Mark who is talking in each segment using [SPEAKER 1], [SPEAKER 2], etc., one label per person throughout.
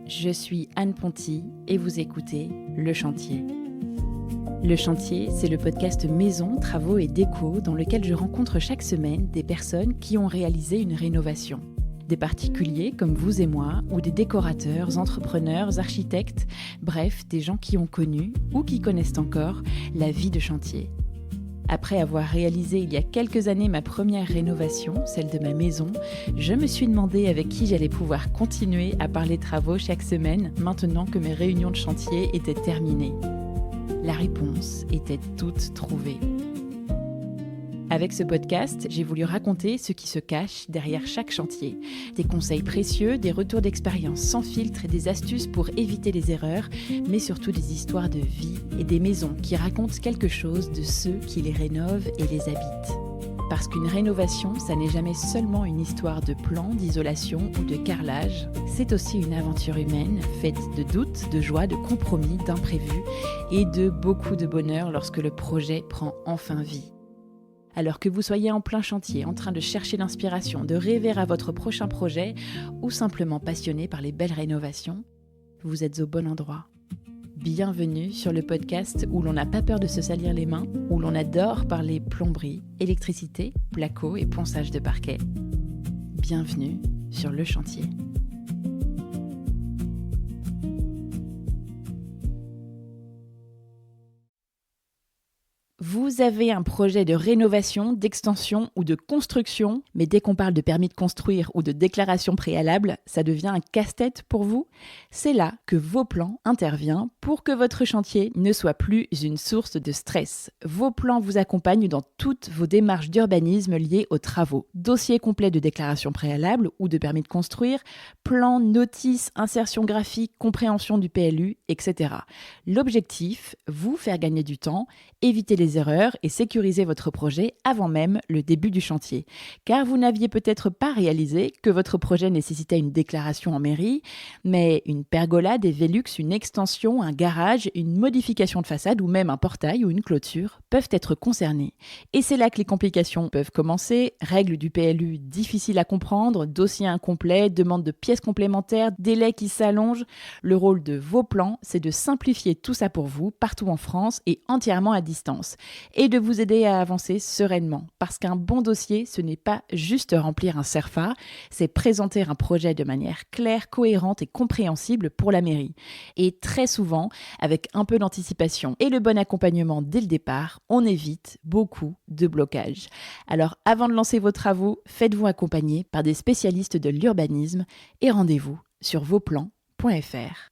[SPEAKER 1] je suis Anne Ponty et vous écoutez Le Chantier. Le Chantier, c'est le podcast maison, travaux et déco dans lequel je rencontre chaque semaine des personnes qui ont réalisé une rénovation. Des particuliers comme vous et moi, ou des décorateurs, entrepreneurs, architectes, bref, des gens qui ont connu ou qui connaissent encore la vie de chantier. Après avoir réalisé il y a quelques années ma première rénovation, celle de ma maison, je me suis demandé avec qui j'allais pouvoir continuer à parler travaux chaque semaine maintenant que mes réunions de chantier étaient terminées. La réponse était toute trouvée. Avec ce podcast, j'ai voulu raconter ce qui se cache derrière chaque chantier. Des conseils précieux, des retours d'expérience sans filtre et des astuces pour éviter les erreurs, mais surtout des histoires de vie et des maisons qui racontent quelque chose de ceux qui les rénovent et les habitent. Parce qu'une rénovation, ça n'est jamais seulement une histoire de plan, d'isolation ou de carrelage, c'est aussi une aventure humaine faite de doutes, de joie, de compromis, d'imprévus et de beaucoup de bonheur lorsque le projet prend enfin vie. Alors que vous soyez en plein chantier, en train de chercher l'inspiration, de rêver à votre prochain projet ou simplement passionné par les belles rénovations, vous êtes au bon endroit. Bienvenue sur le podcast où l'on n'a pas peur de se salir les mains, où l'on adore parler plomberie, électricité, placo et ponçage de parquet. Bienvenue sur Le Chantier. Vous avez un projet de rénovation, d'extension ou de construction, mais dès qu'on parle de permis de construire ou de déclaration préalable, ça devient un casse-tête pour vous. C'est là que Vauplan intervient pour que votre chantier ne soit plus une source de stress. Vauplan vous accompagne dans toutes vos démarches d'urbanisme liées aux travaux. Dossier complet de déclaration préalable ou de permis de construire, plan, notice, insertion graphique, compréhension du PLU, etc. L'objectif, vous faire gagner du temps, éviter les erreurs et sécuriser votre projet avant même le début du chantier. Car vous n'aviez peut-être pas réalisé que votre projet nécessitait une déclaration en mairie, mais une pergola, des Velux, une extension, un garage, une modification de façade ou même un portail ou une clôture peuvent être concernés. Et c'est là que les complications peuvent commencer. Règles du PLU difficiles à comprendre, dossier incomplet, demande de pièces complémentaires, délais qui s'allongent. Le rôle de Vauplan, c'est de simplifier tout ça pour vous, partout en France et entièrement à distance. Et de vous aider à avancer sereinement. Parce qu'un bon dossier, ce n'est pas juste remplir un CERFA, c'est présenter un projet de manière claire, cohérente et compréhensible pour la mairie. Et très souvent, avec un peu d'anticipation et le bon accompagnement dès le départ, on évite beaucoup de blocages. Alors avant de lancer vos travaux, faites-vous accompagner par des spécialistes de l'urbanisme et rendez-vous sur vauplan.fr.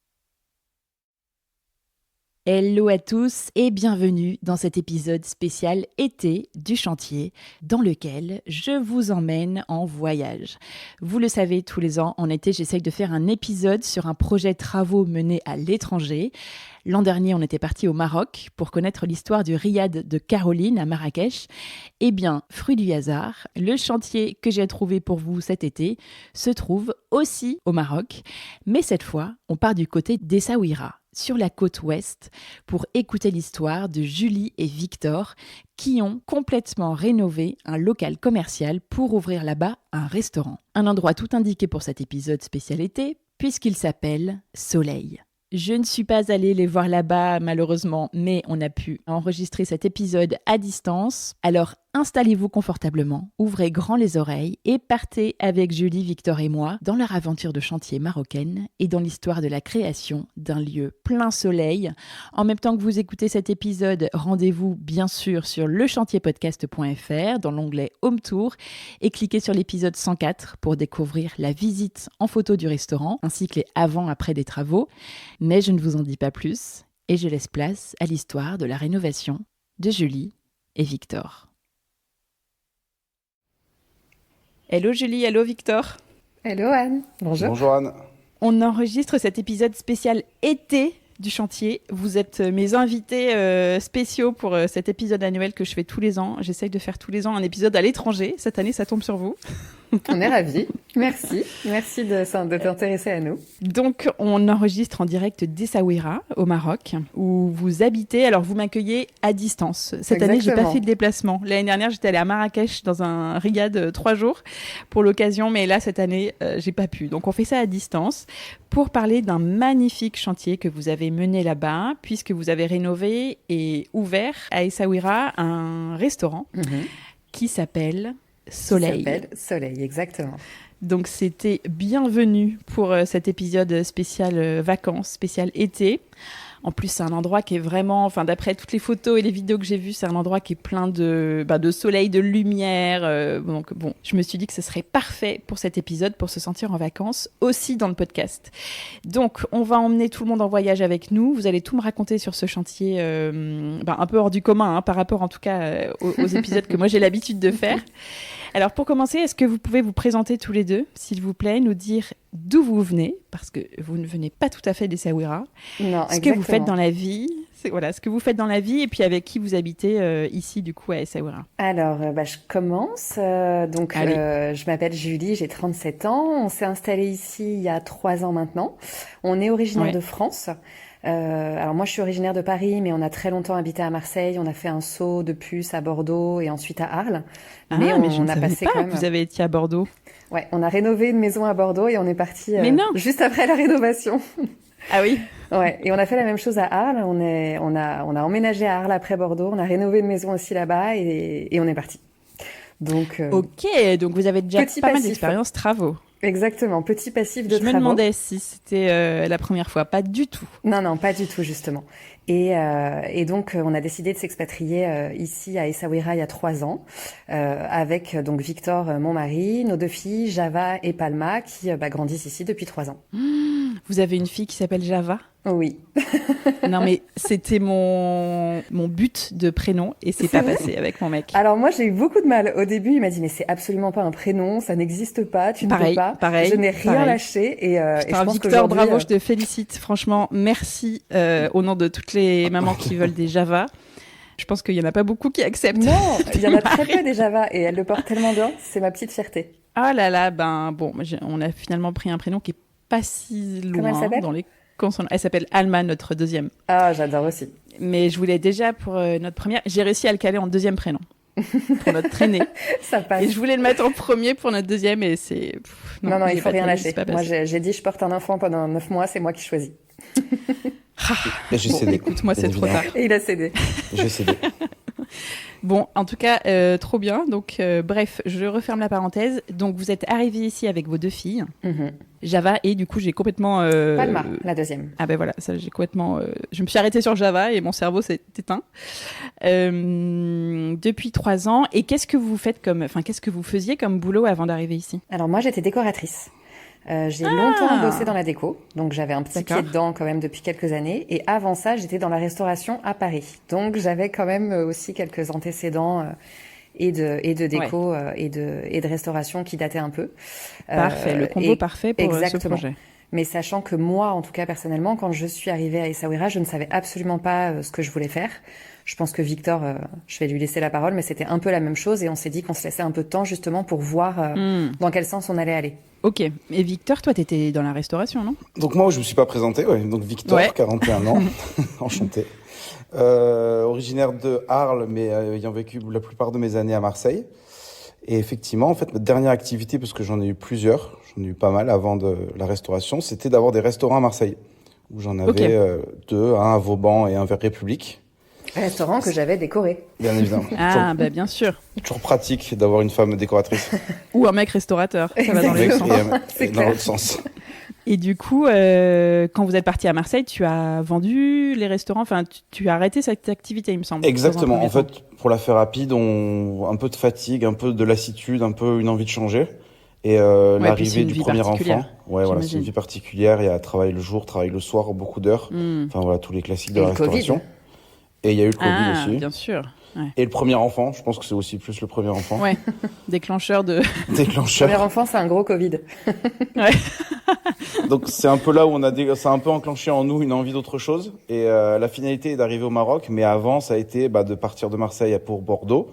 [SPEAKER 1] Hello à tous et bienvenue dans cet épisode spécial été du chantier dans lequel je vous emmène en voyage. Vous le savez, tous les ans en été, j'essaye de faire un épisode sur un projet travaux mené à l'étranger. L'an dernier, on était parti au Maroc pour connaître l'histoire du riad de Caroline à Marrakech. Eh bien, fruit du hasard, le chantier que j'ai trouvé pour vous cet été se trouve aussi au Maroc. Mais cette fois, on part du côté d'Essaouira, sur la côte ouest, pour écouter l'histoire de Julie et Victor qui ont complètement rénové un local commercial pour ouvrir là-bas un restaurant. Un endroit tout indiqué pour cet épisode spécial été, puisqu'il s'appelle Soleil. Je ne suis pas allée les voir là-bas malheureusement, mais on a pu enregistrer cet épisode à distance. Alors installez-vous confortablement, ouvrez grand les oreilles et partez avec Julie, Victor et moi dans leur aventure de chantier marocaine et dans l'histoire de la création d'un lieu plein soleil. En même temps que vous écoutez cet épisode, rendez-vous bien sûr sur lechantierpodcast.fr dans l'onglet Home Tour et cliquez sur l'épisode 104 pour découvrir la visite en photo du restaurant ainsi que les avant-après des travaux. Mais je ne vous en dis pas plus et je laisse place à l'histoire de la rénovation de Julie et Victor. Hello Julie, hello Victor.
[SPEAKER 2] Hello Anne. Bonjour.
[SPEAKER 3] Bonjour Anne.
[SPEAKER 1] On enregistre cet épisode spécial été du chantier. Vous êtes mes invités spéciaux pour cet épisode annuel que je fais tous les ans. J'essaye de faire tous les ans un épisode à l'étranger. Cette année, ça tombe sur vous.
[SPEAKER 2] On est ravis. Merci de t'intéresser à nous.
[SPEAKER 1] Donc, on enregistre en direct d'Essaouira, au Maroc, où vous habitez. Alors, vous m'accueillez à distance. Cette année, j'ai pas fait de déplacement. L'année dernière, j'étais allée à Marrakech dans un riad 3 jours pour l'occasion, mais là, cette année, j'ai pas pu. Donc, on fait ça à distance pour parler d'un magnifique chantier que vous avez mené là-bas, puisque vous avez rénové et ouvert à Essaouira un restaurant qui s'appelle Soleil.
[SPEAKER 2] Soleil, exactement.
[SPEAKER 1] Donc, c'était bienvenu pour cet épisode spécial vacances, spécial été. En plus, c'est un endroit qui est vraiment, enfin, d'après toutes les photos et les vidéos que j'ai vues, c'est un endroit qui est plein de soleil, de lumière. Donc, bon, je me suis dit que ce serait parfait pour cet épisode, pour se sentir en vacances, aussi dans le podcast. Donc, on va emmener tout le monde en voyage avec nous. Vous allez tout me raconter sur ce chantier, un peu hors du commun, par rapport en tout cas aux épisodes que moi j'ai l'habitude de faire. Alors, pour commencer, est-ce que vous pouvez vous présenter tous les deux, s'il vous plaît, nous dire d'où vous venez, parce que vous ne venez pas tout à fait d'Essaouira.
[SPEAKER 2] Non,
[SPEAKER 1] ce que vous faites dans la vie, ce que vous faites dans la vie, et puis avec qui vous habitez ici, du coup, à Essaouira.
[SPEAKER 2] Alors, je commence. Je m'appelle Julie, j'ai 37 ans. On s'est installé ici il y a 3 ans maintenant. On est originaire de France. Alors moi je suis originaire de Paris, mais on a très longtemps habité à Marseille. On a fait un saut de puce à Bordeaux et ensuite à Arles.
[SPEAKER 1] Mais je ne savais pas que vous avez été à Bordeaux.
[SPEAKER 2] Ouais, on a rénové une maison à Bordeaux et on est parti juste après la rénovation.
[SPEAKER 1] Ah oui.
[SPEAKER 2] Ouais, et on a fait la même chose à Arles. On a emménagé à Arles après Bordeaux. On a rénové une maison aussi là-bas et on est parti. Donc.
[SPEAKER 1] Ok, donc vous avez déjà pas mal d'expérience travaux.
[SPEAKER 2] Exactement, petit passif de travaux.
[SPEAKER 1] Je me demandais si c'était la première fois, pas du tout.
[SPEAKER 2] Non, pas du tout justement. Et donc on a décidé de s'expatrier ici à Essaouira il y a 3 ans avec donc Victor, mon mari, nos 2 filles Java et Palma qui grandissent ici depuis 3 ans.
[SPEAKER 1] Vous avez une fille qui s'appelle Java ?
[SPEAKER 2] Oui.
[SPEAKER 1] Non mais c'était mon but de prénom et c'est pas passé avec mon mec.
[SPEAKER 2] Alors moi j'ai eu beaucoup de mal. Au début il m'a dit mais c'est absolument pas un prénom, ça n'existe pas, tu ne peux pas.
[SPEAKER 1] Pareil.
[SPEAKER 2] Je n'ai rien lâché et je pense
[SPEAKER 1] Victor, bravo, je te félicite. Franchement, merci au nom de toutes les mamans qui veulent des Java. Je pense qu'il y en a pas beaucoup qui acceptent.
[SPEAKER 2] Non, il y en a très peu des Java et elle le porte tellement bien, c'est ma petite fierté.
[SPEAKER 1] Ah là là, on a finalement pris un prénom qui est pas si loin.
[SPEAKER 2] Comment elle s'appelle ?
[SPEAKER 1] Dans les consonnes. Elle s'appelle Alma, notre deuxième.
[SPEAKER 2] Ah, j'adore aussi.
[SPEAKER 1] Mais je voulais déjà pour notre première, j'ai réussi à le caler en deuxième prénom. Pour notre aîné.
[SPEAKER 2] Ça passe.
[SPEAKER 1] Et je voulais le mettre en premier pour notre deuxième et c'est...
[SPEAKER 2] Non, il faut rien lâcher. Moi, j'ai dit je porte un enfant pendant 9 mois, c'est moi qui choisis.
[SPEAKER 3] Et j'ai cédé.
[SPEAKER 1] Écoute, moi, c'est trop tard.
[SPEAKER 2] Et il a cédé.
[SPEAKER 3] J'ai cédé.
[SPEAKER 1] Bon, en tout cas, trop bien. Donc, bref, je referme la parenthèse. Donc, vous êtes arrivés ici avec vos 2 filles, Java, et du coup, j'ai complètement...
[SPEAKER 2] Palma, la deuxième.
[SPEAKER 1] Ah ben voilà, ça, j'ai complètement... Je me suis arrêtée sur Java et mon cerveau s'est éteint. Depuis 3 ans. Et qu'est-ce que vous faisiez comme boulot avant d'arriver ici ?
[SPEAKER 2] Alors moi, j'étais décoratrice. J'ai longtemps bossé dans la déco, donc j'avais un petit pied dedans quand même depuis quelques années. Et avant ça, j'étais dans la restauration à Paris. Donc j'avais quand même aussi quelques antécédents et de déco et de restauration qui dataient un peu.
[SPEAKER 1] Parfait, le combo parfait pour ce projet.
[SPEAKER 2] Mais sachant que moi, en tout cas personnellement, quand je suis arrivée à Essaouira, je ne savais absolument pas ce que je voulais faire. Je pense que Victor, je vais lui laisser la parole, mais c'était un peu la même chose et on s'est dit qu'on se laissait un peu de temps justement pour voir dans quel sens on allait aller.
[SPEAKER 1] Ok. Et Victor, toi, t'étais dans la restauration, non ?
[SPEAKER 3] Donc moi, je me suis pas présenté. Ouais. Donc Victor, 41 ans, enchanté. Originaire de Arles, mais ayant vécu la plupart de mes années à Marseille. Et effectivement, en fait, ma dernière activité, parce que j'en ai eu plusieurs, j'en ai eu pas mal avant de la restauration, c'était d'avoir des restaurants à Marseille, où j'en avais 2, un à Vauban et un vers République.
[SPEAKER 2] Restaurant que j'avais décoré.
[SPEAKER 3] Bien évidemment.
[SPEAKER 1] Ah, bien sûr.
[SPEAKER 3] Toujours pratique d'avoir une femme décoratrice.
[SPEAKER 1] Ou un mec restaurateur. Ça va dans les deux sens.
[SPEAKER 2] C'est
[SPEAKER 3] dans l'autre sens.
[SPEAKER 1] Et du coup, quand vous êtes parti à Marseille, tu as vendu les restaurants, enfin, tu as arrêté cette activité, il me semble.
[SPEAKER 3] Exactement. En fait, pour la faire rapide, un peu de fatigue, un peu de lassitude, un peu une envie de changer. Et l'arrivée du premier enfant. Ouais, voilà, c'est une vie particulière. Il y a travail le jour, travail le soir, beaucoup d'heures. Enfin, voilà, tous les classiques de la restauration.
[SPEAKER 2] COVID.
[SPEAKER 3] Et il y a eu le Covid aussi.
[SPEAKER 1] Bien sûr. Ouais.
[SPEAKER 3] Et le premier enfant, je pense que c'est aussi plus le premier enfant.
[SPEAKER 1] Ouais, déclencheur de...
[SPEAKER 3] Déclencheur.
[SPEAKER 2] Le premier enfant, c'est un gros Covid.
[SPEAKER 1] Ouais.
[SPEAKER 3] Donc c'est un peu là où ça a un peu enclenché en nous une envie d'autre chose. Et la finalité est d'arriver au Maroc, mais avant ça a été de partir de Marseille pour Bordeaux.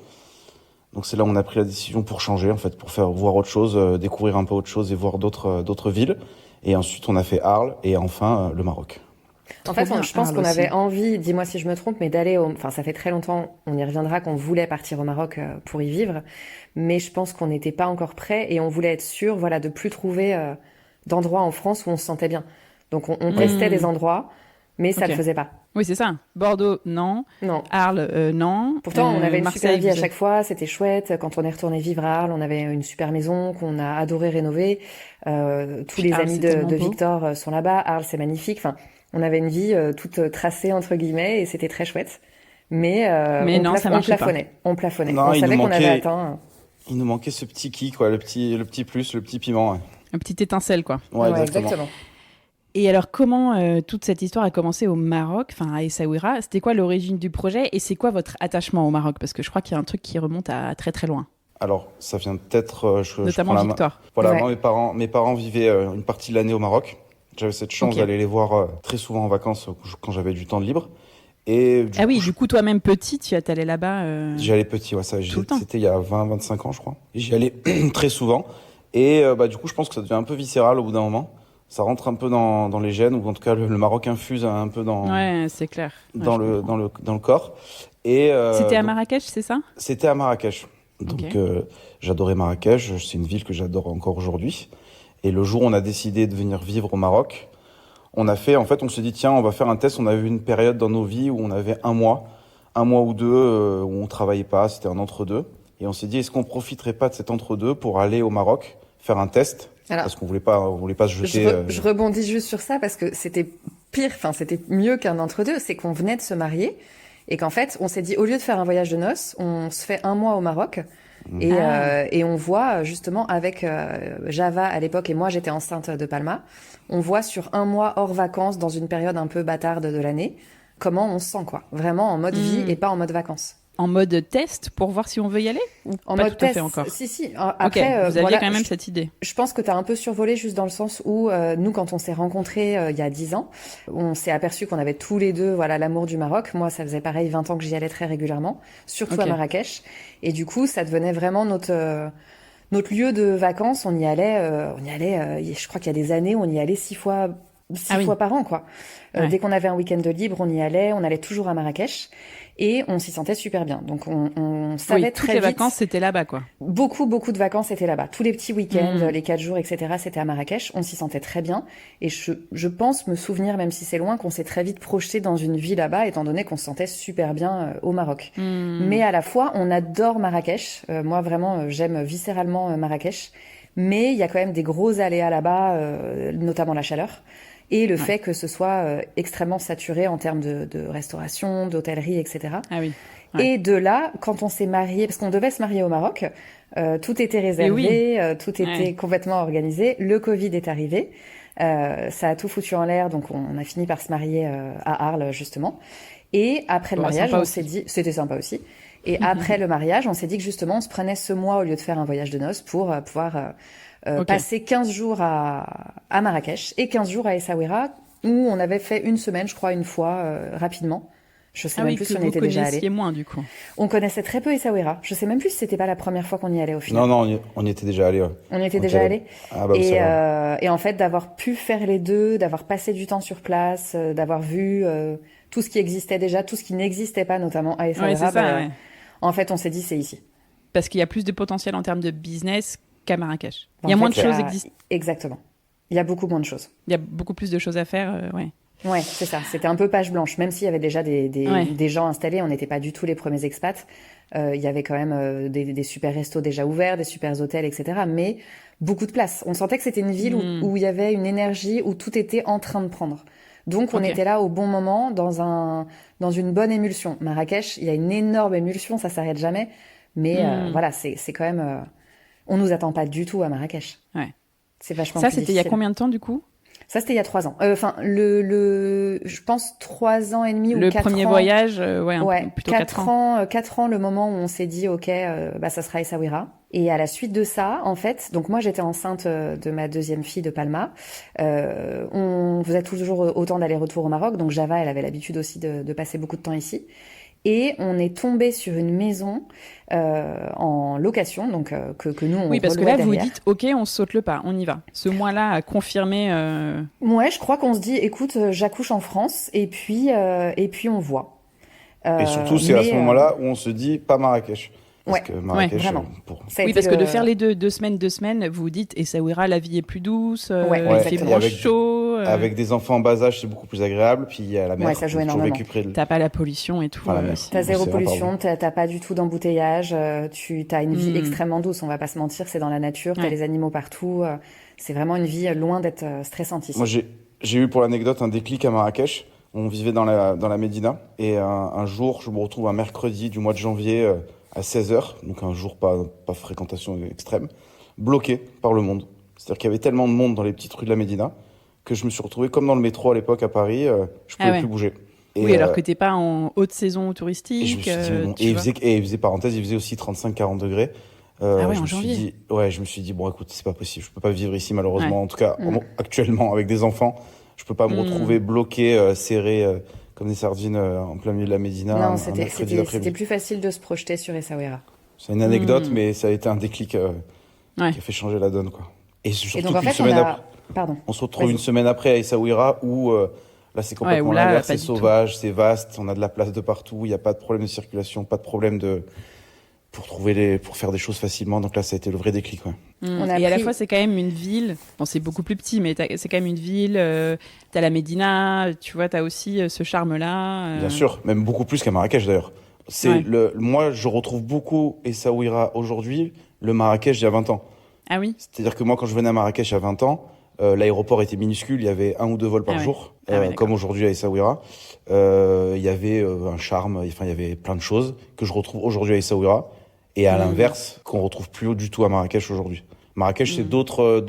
[SPEAKER 3] Donc c'est là où on a pris la décision pour changer, en fait, pour faire voir autre chose, découvrir un peu autre chose et voir d'autres villes. Et ensuite, on a fait Arles et enfin le Maroc.
[SPEAKER 2] En fait, je pense qu'on avait envie, dis-moi si je me trompe, mais enfin, ça fait très longtemps, on y reviendra, qu'on voulait partir au Maroc pour y vivre. Mais je pense qu'on n'était pas encore prêt et on voulait être sûr, voilà, de plus trouver d'endroits en France où on se sentait bien. Donc on testait des endroits, mais ça le faisait pas.
[SPEAKER 1] Oui, c'est ça. Bordeaux, non. Arles, non.
[SPEAKER 2] Pourtant, on avait une
[SPEAKER 1] Marseille,
[SPEAKER 2] super vie à chaque fois, c'était chouette. Quand on est retourné vivre à Arles, on avait une super maison qu'on a adoré rénover. Tous les amis de Victor sont là-bas. Arles, c'est magnifique. Enfin, on avait une vie toute tracée entre guillemets et c'était très chouette. Mais non, on plafonnait. On plafonnait.
[SPEAKER 3] Non,
[SPEAKER 2] on savait qu'on avait atteint.
[SPEAKER 3] Il nous manquait ce petit kick, quoi, le petit plus, le petit piment. Ouais.
[SPEAKER 1] Un petit étincelle, quoi.
[SPEAKER 3] Ouais, exactement.
[SPEAKER 1] Et alors, comment toute cette histoire a commencé au Maroc, enfin à Essaouira? C'était quoi l'origine du projet et c'est quoi votre attachement au Maroc? Parce que je crois qu'il y a un truc qui remonte à très très loin.
[SPEAKER 3] Alors, ça vient peut-être...
[SPEAKER 1] Notamment Victor.
[SPEAKER 3] Voilà, moi, mes parents vivaient une partie de l'année au Maroc. J'avais cette chance d'aller les voir très souvent en vacances quand j'avais du temps de libre. Et
[SPEAKER 1] du coup, toi-même petit, tu es allé là-bas
[SPEAKER 3] J'y allais petit, ouais,
[SPEAKER 1] tout le temps.
[SPEAKER 3] C'était il y a 20-25 ans, je crois. J'y allais très souvent. Et du coup, je pense que ça devient un peu viscéral au bout d'un moment. Ça rentre un peu dans les gènes, ou en tout cas le Maroc infuse un peu
[SPEAKER 1] Ouais, c'est clair.
[SPEAKER 3] Dans le corps. Et
[SPEAKER 1] c'était à Marrakech, c'est ça?
[SPEAKER 3] C'était à Marrakech. Donc j'adorais Marrakech, c'est une ville que j'adore encore aujourd'hui. Et le jour où on a décidé de venir vivre au Maroc, on s'est dit tiens, on va faire un test. On avait eu une période dans nos vies où on avait un mois ou deux où on travaillait pas, c'était un entre-deux. Et on s'est dit est-ce qu'on profiterait pas de cet entre-deux pour aller au Maroc faire un test? Alors, parce qu'on voulait pas se jeter.
[SPEAKER 2] Je rebondis juste sur ça parce que c'était pire, enfin c'était mieux qu'un entre-deux, c'est qu'on venait de se marier et qu'en fait on s'est dit au lieu de faire un voyage de noces, on se fait un mois au Maroc et on voit justement avec Java à l'époque et moi j'étais enceinte de Palma, on voit sur un mois hors vacances dans une période un peu bâtarde de l'année comment on se sent quoi, vraiment en mode vie et pas en mode vacances.
[SPEAKER 1] En mode test pour voir si on veut y aller ou
[SPEAKER 2] en
[SPEAKER 1] pas
[SPEAKER 2] mode
[SPEAKER 1] tout à
[SPEAKER 2] test,
[SPEAKER 1] fait encore.
[SPEAKER 2] Si. Après,
[SPEAKER 1] vous aviez quand même cette idée.
[SPEAKER 2] Je pense que tu as un peu survolé juste dans le sens où nous, quand on s'est rencontrés il y a 10 ans, on s'est aperçu qu'on avait tous les deux l'amour du Maroc. Moi, ça faisait pareil 20 ans que j'y allais très régulièrement, surtout à Marrakech. Et du coup, ça devenait vraiment notre lieu de vacances. On y allait, je crois qu'il y a des années, on y allait 6 fois par an, quoi. Dès qu'on avait un week-end de libre, on y allait. On allait toujours à Marrakech. Et on s'y sentait super bien. Donc, on savait très vite...
[SPEAKER 1] toutes les vacances, c'était là-bas, quoi.
[SPEAKER 2] Beaucoup de vacances étaient là-bas. Tous les petits week-ends, les 4 jours, etc., c'était à Marrakech. On s'y sentait très bien. Et je pense me souvenir, même si c'est loin, qu'on s'est très vite projeté dans une vie là-bas, étant donné qu'on se sentait super bien au Maroc. Mais à la fois, on adore Marrakech. Moi, vraiment, j'aime viscéralement Marrakech. Mais il y a quand même des gros aléas là-bas, notamment la chaleur. Et le fait que ce soit extrêmement saturé en termes de restauration, d'hôtellerie, etc.
[SPEAKER 1] Ah oui.
[SPEAKER 2] Et de là, quand on s'est marié, parce qu'on devait se marier au Maroc, tout était réservé, tout était complètement organisé. Le Covid est arrivé, ça a tout foutu en l'air, donc on a fini par se marier à Arles, justement. Et après le mariage, on s'est dit... C'était sympa aussi. Et après le mariage, on s'est dit que justement, on se prenait ce mois au lieu de faire un voyage de noces pour pouvoir... passer 15 jours à Marrakech et 15 jours à Essaouira où on avait fait une semaine, je crois, une fois, rapidement. Je sais même plus si on était déjà allé.
[SPEAKER 1] Moins, du coup.
[SPEAKER 2] On connaissait très peu Essaouira. Je sais même plus si c'était pas la première fois qu'on y allait au final.
[SPEAKER 3] Non, on y était déjà allé. Ouais.
[SPEAKER 2] On y était déjà allé.
[SPEAKER 3] Ah bah,
[SPEAKER 2] et en fait, d'avoir pu faire les deux, d'avoir passé du temps sur place, d'avoir vu tout ce qui existait déjà, tout ce qui n'existait pas, notamment à Essaouira. En fait, on s'est dit, c'est ici.
[SPEAKER 1] Parce qu'il y a plus de potentiel en termes de business qu'à Marrakech. Il y a moins de choses existent.
[SPEAKER 2] Exactement. Il y a beaucoup moins de choses.
[SPEAKER 1] Il y a beaucoup plus de choses à faire, ouais.
[SPEAKER 2] Ouais, c'est ça. C'était un peu page blanche. Même s'il y avait déjà des gens installés, on n'était pas du tout les premiers expats. Il y avait quand même des super restos déjà ouverts, des super hôtels, etc. Mais beaucoup de place. On sentait que c'était une ville où il y avait une énergie, où tout était en train de prendre. Donc on était là au bon moment, dans une bonne émulsion. Marrakech, il y a une énorme émulsion, ça s'arrête jamais. Mais voilà, c'est quand même... on nous attend pas du tout à Marrakech.
[SPEAKER 1] Ouais.
[SPEAKER 2] C'est vachement
[SPEAKER 1] ça,
[SPEAKER 2] plus
[SPEAKER 1] c'était
[SPEAKER 2] difficile.
[SPEAKER 1] Il y a combien de temps, du coup?
[SPEAKER 2] Ça, c'était il y a 3 ans. Enfin, je pense 3 ans et demi ou 4 ans.
[SPEAKER 1] Le premier voyage, plutôt 4 ans.
[SPEAKER 2] 4 ans, le moment où on s'est dit, OK, ça sera Essaouira. Et à la suite de ça, en fait, donc moi, j'étais enceinte de ma deuxième fille de Palma. On faisait toujours autant d'aller-retour au Maroc. Donc Java, elle avait l'habitude aussi de passer beaucoup de temps ici. Et on est tombé sur une maison en location, donc que nous, on
[SPEAKER 1] Oui, parce que là,
[SPEAKER 2] derrière.
[SPEAKER 1] vous dites, OK, on saute le pas, on y va. Ce mois-là a confirmé...
[SPEAKER 2] Ouais, je crois qu'on se dit, écoute, j'accouche en France, et puis on voit.
[SPEAKER 3] Et surtout, c'est à ce moment-là où on se dit, pas Marrakech. Parce que Marrakech,
[SPEAKER 2] vraiment.
[SPEAKER 1] Oui, parce que de faire les deux semaines, vous vous dites Essaouira, la vie est plus douce, il fait moins chaud.
[SPEAKER 3] Avec des enfants en bas âge, c'est beaucoup plus agréable. Puis il y a la mer,
[SPEAKER 2] ça joue énormément.
[SPEAKER 1] T'as pas la pollution et tout.
[SPEAKER 2] T'as zéro pollution, t'as pas du tout d'embouteillage, t'as une vie extrêmement douce, on va pas se mentir, c'est dans la nature, t'as les animaux partout, c'est vraiment une vie loin d'être stressante ici.
[SPEAKER 3] Moi, j'ai eu pour l'anecdote un déclic à Marrakech. On vivait dans la Médina et un jour, je me retrouve un mercredi du mois de janvier à 16h, donc un jour pas fréquentation extrême, bloqué par le monde. C'est-à-dire qu'il y avait tellement de monde dans les petites rues de la Médina que je me suis retrouvé comme dans le métro à l'époque à Paris, je pouvais plus bouger. Et
[SPEAKER 1] oui, alors que t'es pas en haute saison touristique.
[SPEAKER 3] Et je me suis dit, il faisait parenthèse, il faisait aussi 35-40 degrés.
[SPEAKER 1] En janvier.
[SPEAKER 3] Je me suis dit, bon, écoute, c'est pas possible, je peux pas vivre ici malheureusement. En tout cas, actuellement, avec des enfants, je peux pas me retrouver bloqué, serré comme des sardines en plein milieu de la Médina.
[SPEAKER 2] Non, c'était plus facile de se projeter sur Essaouira.
[SPEAKER 3] C'est une anecdote, mais ça a été un déclic qui a fait changer la donne, quoi. Et surtout
[SPEAKER 2] donc, en fait,
[SPEAKER 3] on se retrouve une semaine après à Essaouira où là c'est complètement l'inverse, c'est sauvage, c'est vaste, on a de la place de partout, il n'y a pas de problème de circulation, pas de problème pour faire des choses facilement. Donc là, ça a été le vrai déclic.
[SPEAKER 1] Et à la fois, c'est quand même une ville. Bon, c'est beaucoup plus petit, mais c'est quand même une ville. T'as la Médina, tu vois, t'as aussi ce charme-là.
[SPEAKER 3] Bien sûr, même beaucoup plus qu'à Marrakech d'ailleurs. Moi, je retrouve beaucoup Essaouira aujourd'hui, le Marrakech d'il y a 20 ans.
[SPEAKER 1] Ah oui.
[SPEAKER 3] C'est-à-dire que moi, quand je venais à Marrakech à 20 ans, l'aéroport était minuscule, il y avait 1 ou 2 vols par jour, comme aujourd'hui à Essaouira. Il y avait un charme, il y avait plein de choses que je retrouve aujourd'hui à Essaouira. Et à l'inverse, qu'on retrouve plus du tout à Marrakech aujourd'hui. Marrakech, c'est d'autres,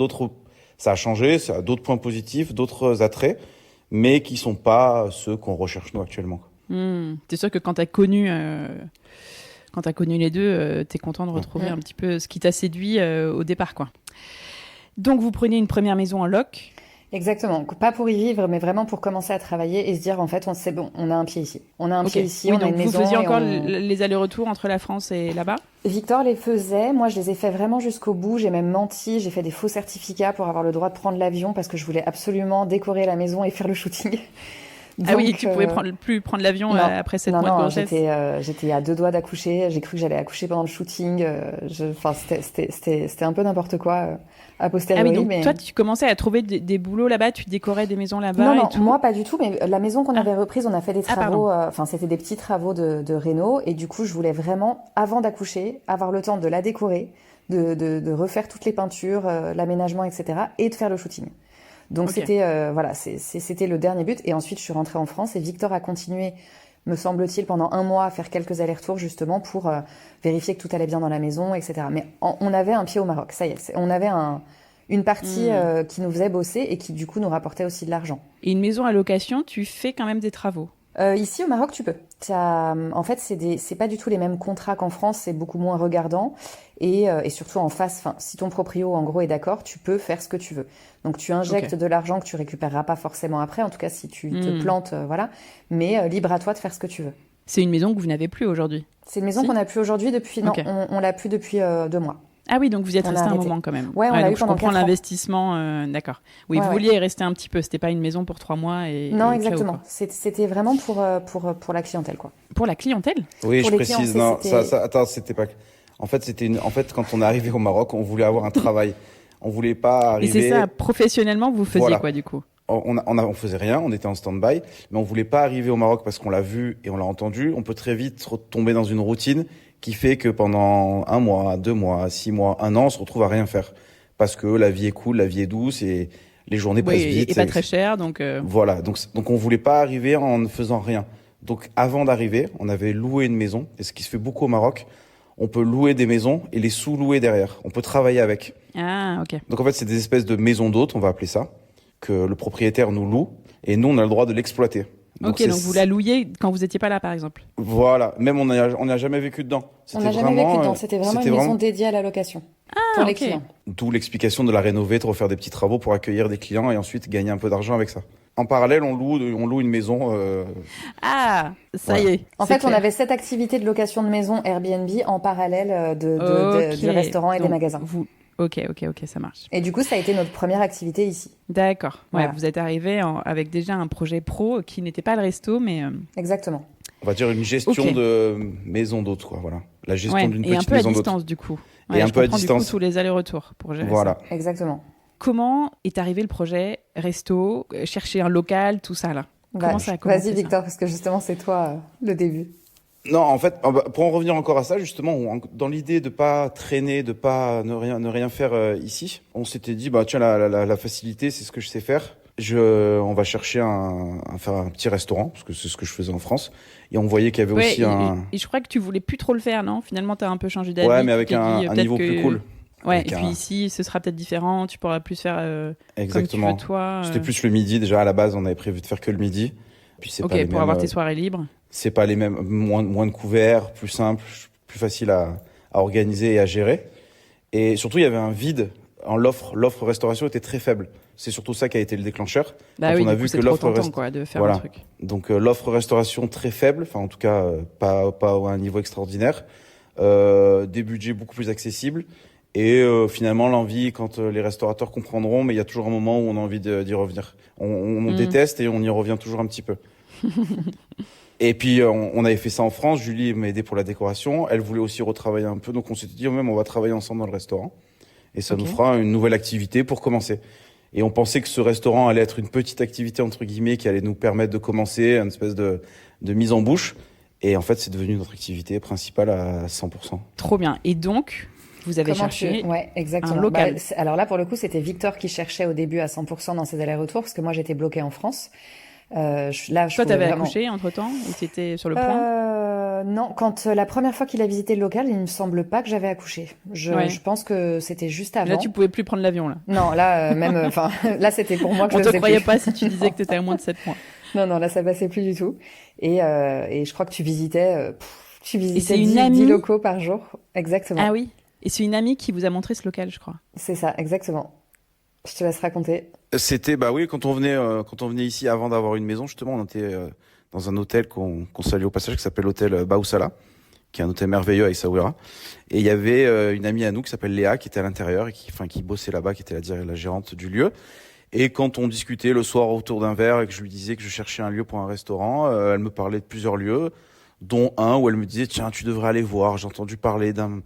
[SPEAKER 3] ça a changé, ça a d'autres points positifs, d'autres attraits, mais qui sont pas ceux qu'on recherche nous actuellement.
[SPEAKER 1] T'es sûr que quand t'as connu les deux, t'es content de retrouver un petit peu ce qui t'a séduit au départ, quoi. Donc vous prenez une première maison en loc.
[SPEAKER 2] Exactement, pas pour y vivre, mais vraiment pour commencer à travailler et se dire en fait, c'est bon, on a un pied ici. On a un pied ici, on a une maison.
[SPEAKER 1] Vous faisiez encore les allers-retours entre la France et là-bas ?
[SPEAKER 2] Victor les faisait, moi je les ai fait vraiment jusqu'au bout, j'ai même menti, j'ai fait des faux certificats pour avoir le droit de prendre l'avion parce que je voulais absolument décorer la maison et faire le shooting.
[SPEAKER 1] Donc, tu pouvais plus prendre l'avion après 7 mois de grossesse.
[SPEAKER 2] J'étais à 2 doigts d'accoucher, j'ai cru que j'allais accoucher pendant le shooting, c'était un peu n'importe quoi a posteriori.
[SPEAKER 1] Ah oui, donc toi tu commençais à trouver des boulots là-bas, tu décorais des maisons là-bas
[SPEAKER 2] Non,
[SPEAKER 1] et tout.
[SPEAKER 2] moi pas du tout, mais la maison qu'on avait reprise, on a fait des travaux, c'était des petits travaux de réno, et du coup je voulais vraiment, avant d'accoucher, avoir le temps de la décorer, de refaire toutes les peintures, l'aménagement, etc., et de faire le shooting. Donc c'était le dernier but. Et ensuite, je suis rentrée en France et Victor a continué, me semble-t-il, pendant 1 mois à faire quelques allers-retours justement pour vérifier que tout allait bien dans la maison, etc. Mais on avait un pied au Maroc, ça y est. On avait une partie qui nous faisait bosser et qui du coup nous rapportait aussi de l'argent.
[SPEAKER 1] Et une maison à location, tu fais quand même des travaux ?
[SPEAKER 2] Ici au Maroc, tu peux. En fait, c'est pas du tout les mêmes contrats qu'en France, c'est beaucoup moins regardant et surtout en face. Si ton proprio en gros est d'accord, tu peux faire ce que tu veux. Donc tu injectes de l'argent que tu récupéreras pas forcément après. En tout cas, si tu te plantes, voilà. Mais libre à toi de faire ce que tu veux.
[SPEAKER 1] C'est une maison que vous n'avez plus aujourd'hui ?
[SPEAKER 2] C'est une maison qu'on n'a plus aujourd'hui depuis. Non, on l'a plus depuis 2 mois.
[SPEAKER 1] Ah oui, donc vous y êtes resté un moment quand même.
[SPEAKER 2] Ouais, on l'a eu
[SPEAKER 1] pendant 4 ans. Je comprends l'investissement, d'accord. Oui, vous vouliez rester un petit peu, c'était pas une maison pour 3 mois
[SPEAKER 2] Non, exactement. C'était vraiment pour la clientèle, quoi.
[SPEAKER 1] Pour la clientèle ?
[SPEAKER 3] Oui, pour je précise. Non, attends, c'était pas... En fait, quand on est arrivé au Maroc, on voulait avoir un travail. On voulait pas arriver...
[SPEAKER 1] Et c'est ça, professionnellement, vous faisiez quoi, du coup ?
[SPEAKER 3] On faisait rien, on était en stand-by, mais on voulait pas arriver au Maroc parce qu'on l'a vu et on l'a entendu. On peut très vite tomber dans une routine qui fait que pendant 1 mois, 2 mois, 6 mois, 1 an, on se retrouve à rien faire. Parce que la vie est cool, la vie est douce et les journées passent vite.
[SPEAKER 1] Et pas très cher, donc...
[SPEAKER 3] Voilà, donc on voulait pas arriver en ne faisant rien. Donc avant d'arriver, on avait loué une maison, et ce qui se fait beaucoup au Maroc, on peut louer des maisons et les sous-louer derrière. On peut travailler avec.
[SPEAKER 1] Ah, ok.
[SPEAKER 3] Donc en fait, c'est des espèces de maisons d'hôtes, on va appeler ça, que le propriétaire nous loue, et nous, on a le droit de l'exploiter.
[SPEAKER 1] Donc vous la louiez quand vous étiez pas là, par exemple.
[SPEAKER 3] Voilà, même on n'a jamais vécu dedans.
[SPEAKER 2] On n'a jamais vécu dedans, c'était vraiment une maison dédiée à la location pour les clients.
[SPEAKER 3] D'où l'explication de la rénover, de refaire des petits travaux pour accueillir des clients et ensuite gagner un peu d'argent avec ça. En parallèle, on loue une maison.
[SPEAKER 1] Ah, ça y est.
[SPEAKER 2] En fait,
[SPEAKER 1] clair.
[SPEAKER 2] on avait cette activité de location de maison Airbnb en parallèle du restaurant et des magasins.
[SPEAKER 1] Ok, ça marche.
[SPEAKER 2] Et du coup, ça a été notre première activité ici.
[SPEAKER 1] D'accord. Ouais,
[SPEAKER 2] Voilà.
[SPEAKER 1] vous êtes arrivé avec déjà un projet pro qui n'était pas le resto, mais...
[SPEAKER 2] Exactement.
[SPEAKER 3] On va dire une gestion de maison d'hôte, quoi. Voilà. La gestion d'une petite maison d'hôte.
[SPEAKER 1] Et un peu à distance, du coup.
[SPEAKER 3] Et un peu à distance.
[SPEAKER 1] Du coup, tous les allers-retours pour gérer
[SPEAKER 3] Voilà.
[SPEAKER 1] ça.
[SPEAKER 2] Exactement.
[SPEAKER 1] Comment est arrivé le projet resto, chercher un local, tout ça là? Comment ça a commencé?
[SPEAKER 2] Vas-y, Victor, parce que justement, c'est toi le début.
[SPEAKER 3] Non, en fait, pour en revenir encore à ça, justement, dans l'idée de pas traîner, de pas ne rien faire ici, on s'était dit, tiens, la facilité, c'est ce que je sais faire. On va chercher faire un petit restaurant, parce que c'est ce que je faisais en France. Et on voyait qu'il y avait aussi
[SPEAKER 1] et je crois que tu voulais plus trop le faire, non? Finalement, t'as un peu changé d'avis.
[SPEAKER 3] Ouais, mais avec un niveau plus cool.
[SPEAKER 1] Ouais, et puis ici, ce sera peut-être différent, tu pourras plus faire
[SPEAKER 3] Exactement.
[SPEAKER 1] comme tu veux toi.
[SPEAKER 3] C'était plus le midi, déjà à la base, on avait prévu de faire que le midi. Puis c'est pas les
[SPEAKER 1] pour
[SPEAKER 3] mêmes,
[SPEAKER 1] avoir tes soirées libres.
[SPEAKER 3] C'est pas les mêmes, moins de couverts, plus simple, plus facile à organiser et à gérer. Et surtout, il y avait un vide en l'offre. L'offre restauration était très faible. C'est surtout ça qui a été le décleur.
[SPEAKER 1] Bah oui, on a vu que l'offre de faire un truc.
[SPEAKER 3] Donc l'offre restauration très faible, enfin en tout cas pas à un niveau extraordinaire. Des budgets beaucoup plus accessibles. Et finalement, l'envie, quand les restaurateurs comprendront, mais il y a toujours un moment où on a envie d'y revenir. On déteste et on y revient toujours un petit peu. Et puis, on avait fait ça en France. Julie m'a aidé pour la décoration. Elle voulait aussi retravailler un peu. Donc, on s'était dit, même, on va travailler ensemble dans le restaurant. Et ça nous fera une nouvelle activité pour commencer. Et on pensait que ce restaurant allait être une petite activité, entre guillemets, qui allait nous permettre de commencer, une espèce de mise en bouche. Et en fait, c'est devenu notre activité principale à 100%.
[SPEAKER 1] Trop bien. Et donc... Vous avez cherché
[SPEAKER 2] exactement.
[SPEAKER 1] Un local.
[SPEAKER 2] Alors là, pour le coup, c'était Victor qui cherchait au début à 100% dans ses allers-retours, parce que moi, j'étais bloquée en France.
[SPEAKER 1] Toi, t'avais accouché entre-temps ou t'étais sur le point?
[SPEAKER 2] Non, quand la première fois qu'il a visité le local, il me semble pas que j'avais accouché. Je pense que c'était juste avant.
[SPEAKER 1] Là, tu pouvais plus prendre l'avion, là.
[SPEAKER 2] Non, là, là, c'était pour moi que
[SPEAKER 1] on
[SPEAKER 2] je
[SPEAKER 1] te
[SPEAKER 2] faisais
[SPEAKER 1] croyait
[SPEAKER 2] plus.
[SPEAKER 1] pas si tu disais que t'étais à moins de 7 mois.
[SPEAKER 2] Non, là, ça passait plus du tout. Et je crois que tu visitais 10 locaux par jour. Exactement.
[SPEAKER 1] Ah oui. Et c'est une amie qui vous a montré ce local, je crois.
[SPEAKER 2] C'est ça, exactement. Je te laisse raconter.
[SPEAKER 3] C'était, quand on venait ici avant d'avoir une maison, justement, on était dans un hôtel qu'on salue au passage, qui s'appelle l'hôtel Baousala, qui est un hôtel merveilleux à Essaouira. Et il y avait une amie à nous qui s'appelle Léa, qui était à l'intérieur et qui bossait là-bas, qui était la gérante du lieu. Et quand on discutait le soir autour d'un verre et que je lui disais que je cherchais un lieu pour un restaurant, elle me parlait de plusieurs lieux, dont un où elle me disait, tiens, tu devrais aller voir, j'ai entendu parler d'une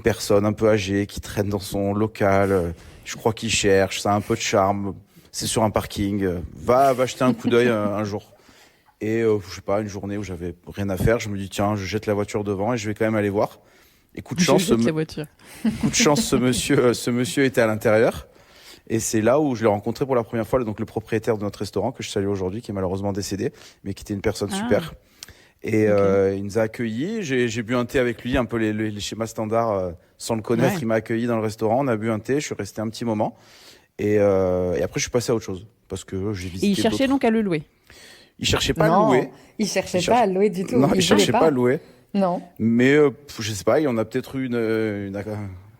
[SPEAKER 3] personne un peu âgée qui traîne dans son local. Je crois qu'il cherche, ça a un peu de charme. C'est sur un parking. Va jeter un coup d'œil un jour. Et je sais pas, une journée où j'avais rien à faire, je me dis tiens, je jette la voiture devant et je vais quand même aller voir. Et coup de chance, ce monsieur était à l'intérieur. Et c'est là où je l'ai rencontré pour la première fois, donc le propriétaire de notre restaurant que je salue aujourd'hui, qui est malheureusement décédé, mais qui était une personne super. Et il nous a accueillis. J'ai bu un thé avec lui, un peu les schémas standards, sans le connaître. Ouais. Il m'a accueilli dans le restaurant. On a bu un thé. Je suis resté un petit moment. Et après, je suis passé à autre chose parce que j'ai visité.
[SPEAKER 1] Et il cherchait donc à le louer.
[SPEAKER 3] Il cherchait pas à le louer.
[SPEAKER 2] Il cherchait pas à louer du tout.
[SPEAKER 3] Non, il cherchait pas à louer.
[SPEAKER 2] Non.
[SPEAKER 3] Mais je sais pas. Il y en a peut-être eu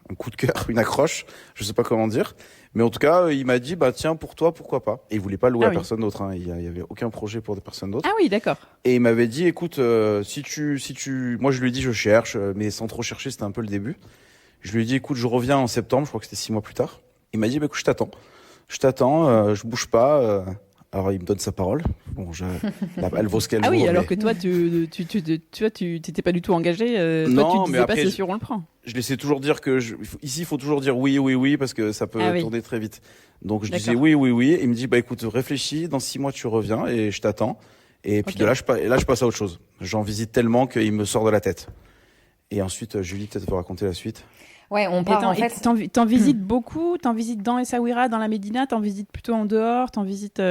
[SPEAKER 3] un coup de cœur, une accroche. Je sais pas comment dire. Mais en tout cas, il m'a dit, tiens, pour toi, pourquoi pas. Et il voulait pas louer à personne d'autre. Il y avait aucun projet pour des personnes d'autres.
[SPEAKER 1] Ah oui, d'accord.
[SPEAKER 3] Et il m'avait dit, écoute, si tu, moi je lui ai dit, je cherche, mais sans trop chercher, c'était un peu le début. Je lui ai dit, écoute, je reviens en septembre. Je crois que c'était 6 mois plus tard. Il m'a dit, écoute, je t'attends, je bouge pas. Alors il me donne sa parole. Bon, elle vaut ce qu'elle vaut.
[SPEAKER 1] Ah oui, alors que toi, tu t'étais pas du tout engagé.
[SPEAKER 3] Non,
[SPEAKER 1] toi, tu disais
[SPEAKER 3] après,
[SPEAKER 1] pas c'est sûr, on le prend.
[SPEAKER 3] Je laissais toujours dire que ici, il faut toujours dire oui, parce que ça peut tourner très vite. Donc je disais oui. Et il me dit, écoute, réfléchis, dans 6 mois tu reviens et je t'attends. Et puis de là, je passe à autre chose. J'en visite tellement qu'il me sort de la tête. Et ensuite, Julie, peut-être peut raconter la suite.
[SPEAKER 2] Ouais, on part en fait.
[SPEAKER 1] T'en visites beaucoup? T'en visites dans Essaouira, dans la Médina? T'en visites plutôt en dehors? T'en visites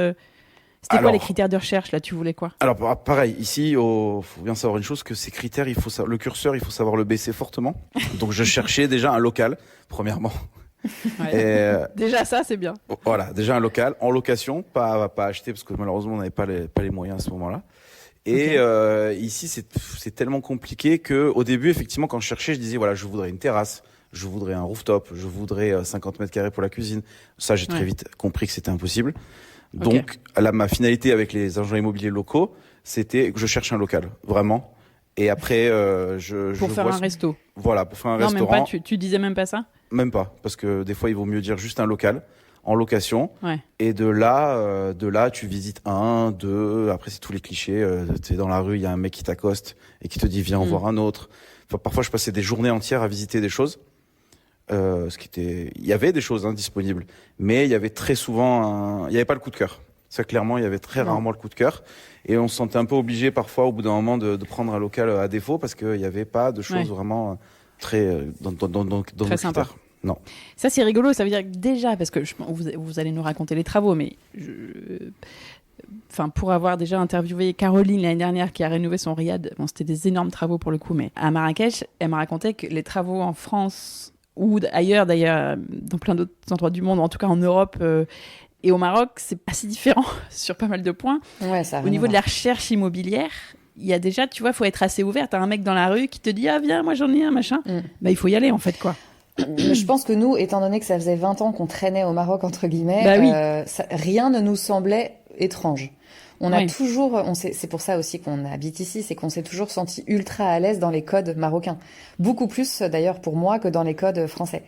[SPEAKER 1] C'était quoi les critères de recherche là? Tu voulais quoi? Alors
[SPEAKER 3] pareil, ici, faut bien savoir une chose, que ces critères, le curseur, il faut savoir le baisser fortement. Donc je cherchais déjà un local, premièrement.
[SPEAKER 1] Ouais. Déjà ça, c'est bien.
[SPEAKER 3] Voilà, déjà un local en location, pas acheter parce que malheureusement on n'avait pas les moyens à ce moment-là. Et ici c'est tellement compliqué que au début effectivement quand je cherchais, je disais voilà, je voudrais une terrasse, je voudrais un rooftop, je voudrais 50 mètres carrés pour la cuisine. Ça, j'ai très vite compris que c'était impossible. Donc, ma finalité avec les agents immobiliers locaux, c'était que je cherche un local, vraiment. Et après,
[SPEAKER 1] pour faire un resto.
[SPEAKER 3] Voilà, pour faire un restaurant.
[SPEAKER 1] Non, même pas, tu disais même pas ça?
[SPEAKER 3] Même pas, parce que des fois, il vaut mieux dire juste un local en location.
[SPEAKER 1] Ouais.
[SPEAKER 3] Et de là, tu visites un, deux. Après, c'est tous les clichés. Tu es dans la rue, il y a un mec qui t'accoste et qui te dit viens en voir un autre. Enfin, parfois, je passais des journées entières à visiter des choses. Il y avait des choses disponibles, mais il y avait très souvent, il n'y avait pas le coup de cœur. Ça, clairement, il y avait très rarement le coup de cœur. Et on se sentait un peu obligé parfois, au bout d'un moment, de prendre un local à défaut parce qu'il n'y avait pas de choses vraiment très dans nos critères. Non.
[SPEAKER 1] Ça, c'est rigolo. Ça veut dire que déjà, parce que vous allez nous raconter les travaux, mais pour avoir déjà interviewé Caroline l'année dernière qui a rénové son riad, bon, c'était des énormes travaux pour le coup, mais à Marrakech, elle m'a raconté que les travaux en France ou ailleurs, d'ailleurs, dans plein d'autres endroits du monde, en tout cas en Europe et au Maroc, c'est assez différent sur pas mal de points.
[SPEAKER 2] Ouais, ça
[SPEAKER 1] au niveau de la recherche immobilière, il y a déjà, tu vois, il faut être assez ouvert. T'as un mec dans la rue qui te dit « Ah, viens, moi j'en ai un, machin. » Bah, il faut y aller, en fait, quoi.
[SPEAKER 2] Je pense que nous, étant donné que ça faisait 20 ans qu'on traînait au Maroc, entre guillemets, rien ne nous semblait étrange. On a toujours, c'est pour ça aussi qu'on habite ici, c'est qu'on s'est toujours senti ultra à l'aise dans les codes marocains. Beaucoup plus, d'ailleurs, pour moi, que dans les codes français.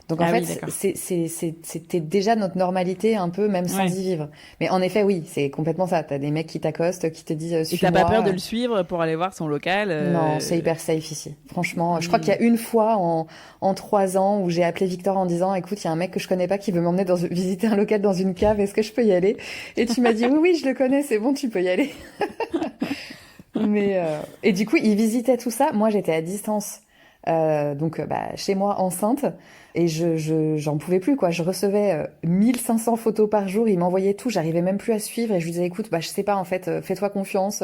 [SPEAKER 2] Donc, en fait, c'était déjà notre normalité, un peu, même sans y vivre. Mais en effet, oui, c'est complètement ça. T'as des mecs qui t'accostent, qui te disent, suis-moi.
[SPEAKER 1] Et t'as pas peur de le suivre pour aller voir son local?
[SPEAKER 2] Non, c'est hyper safe ici. Franchement, je crois qu'il y a une fois en 3 ans où j'ai appelé Victor en disant, écoute, il y a un mec que je connais pas qui veut m'emmener visiter un local dans une cave. Est-ce que je peux y aller? Et tu m'as dit, oui, je le connais, c'est bon, tu peux y aller. Et du coup, il visitait tout ça. Moi, j'étais à distance. Donc chez moi enceinte et j'en pouvais plus quoi. Je recevais 1500 photos par jour, il m'envoyait tout, j'arrivais même plus à suivre et je lui disais écoute je sais pas en fait, fais-toi confiance,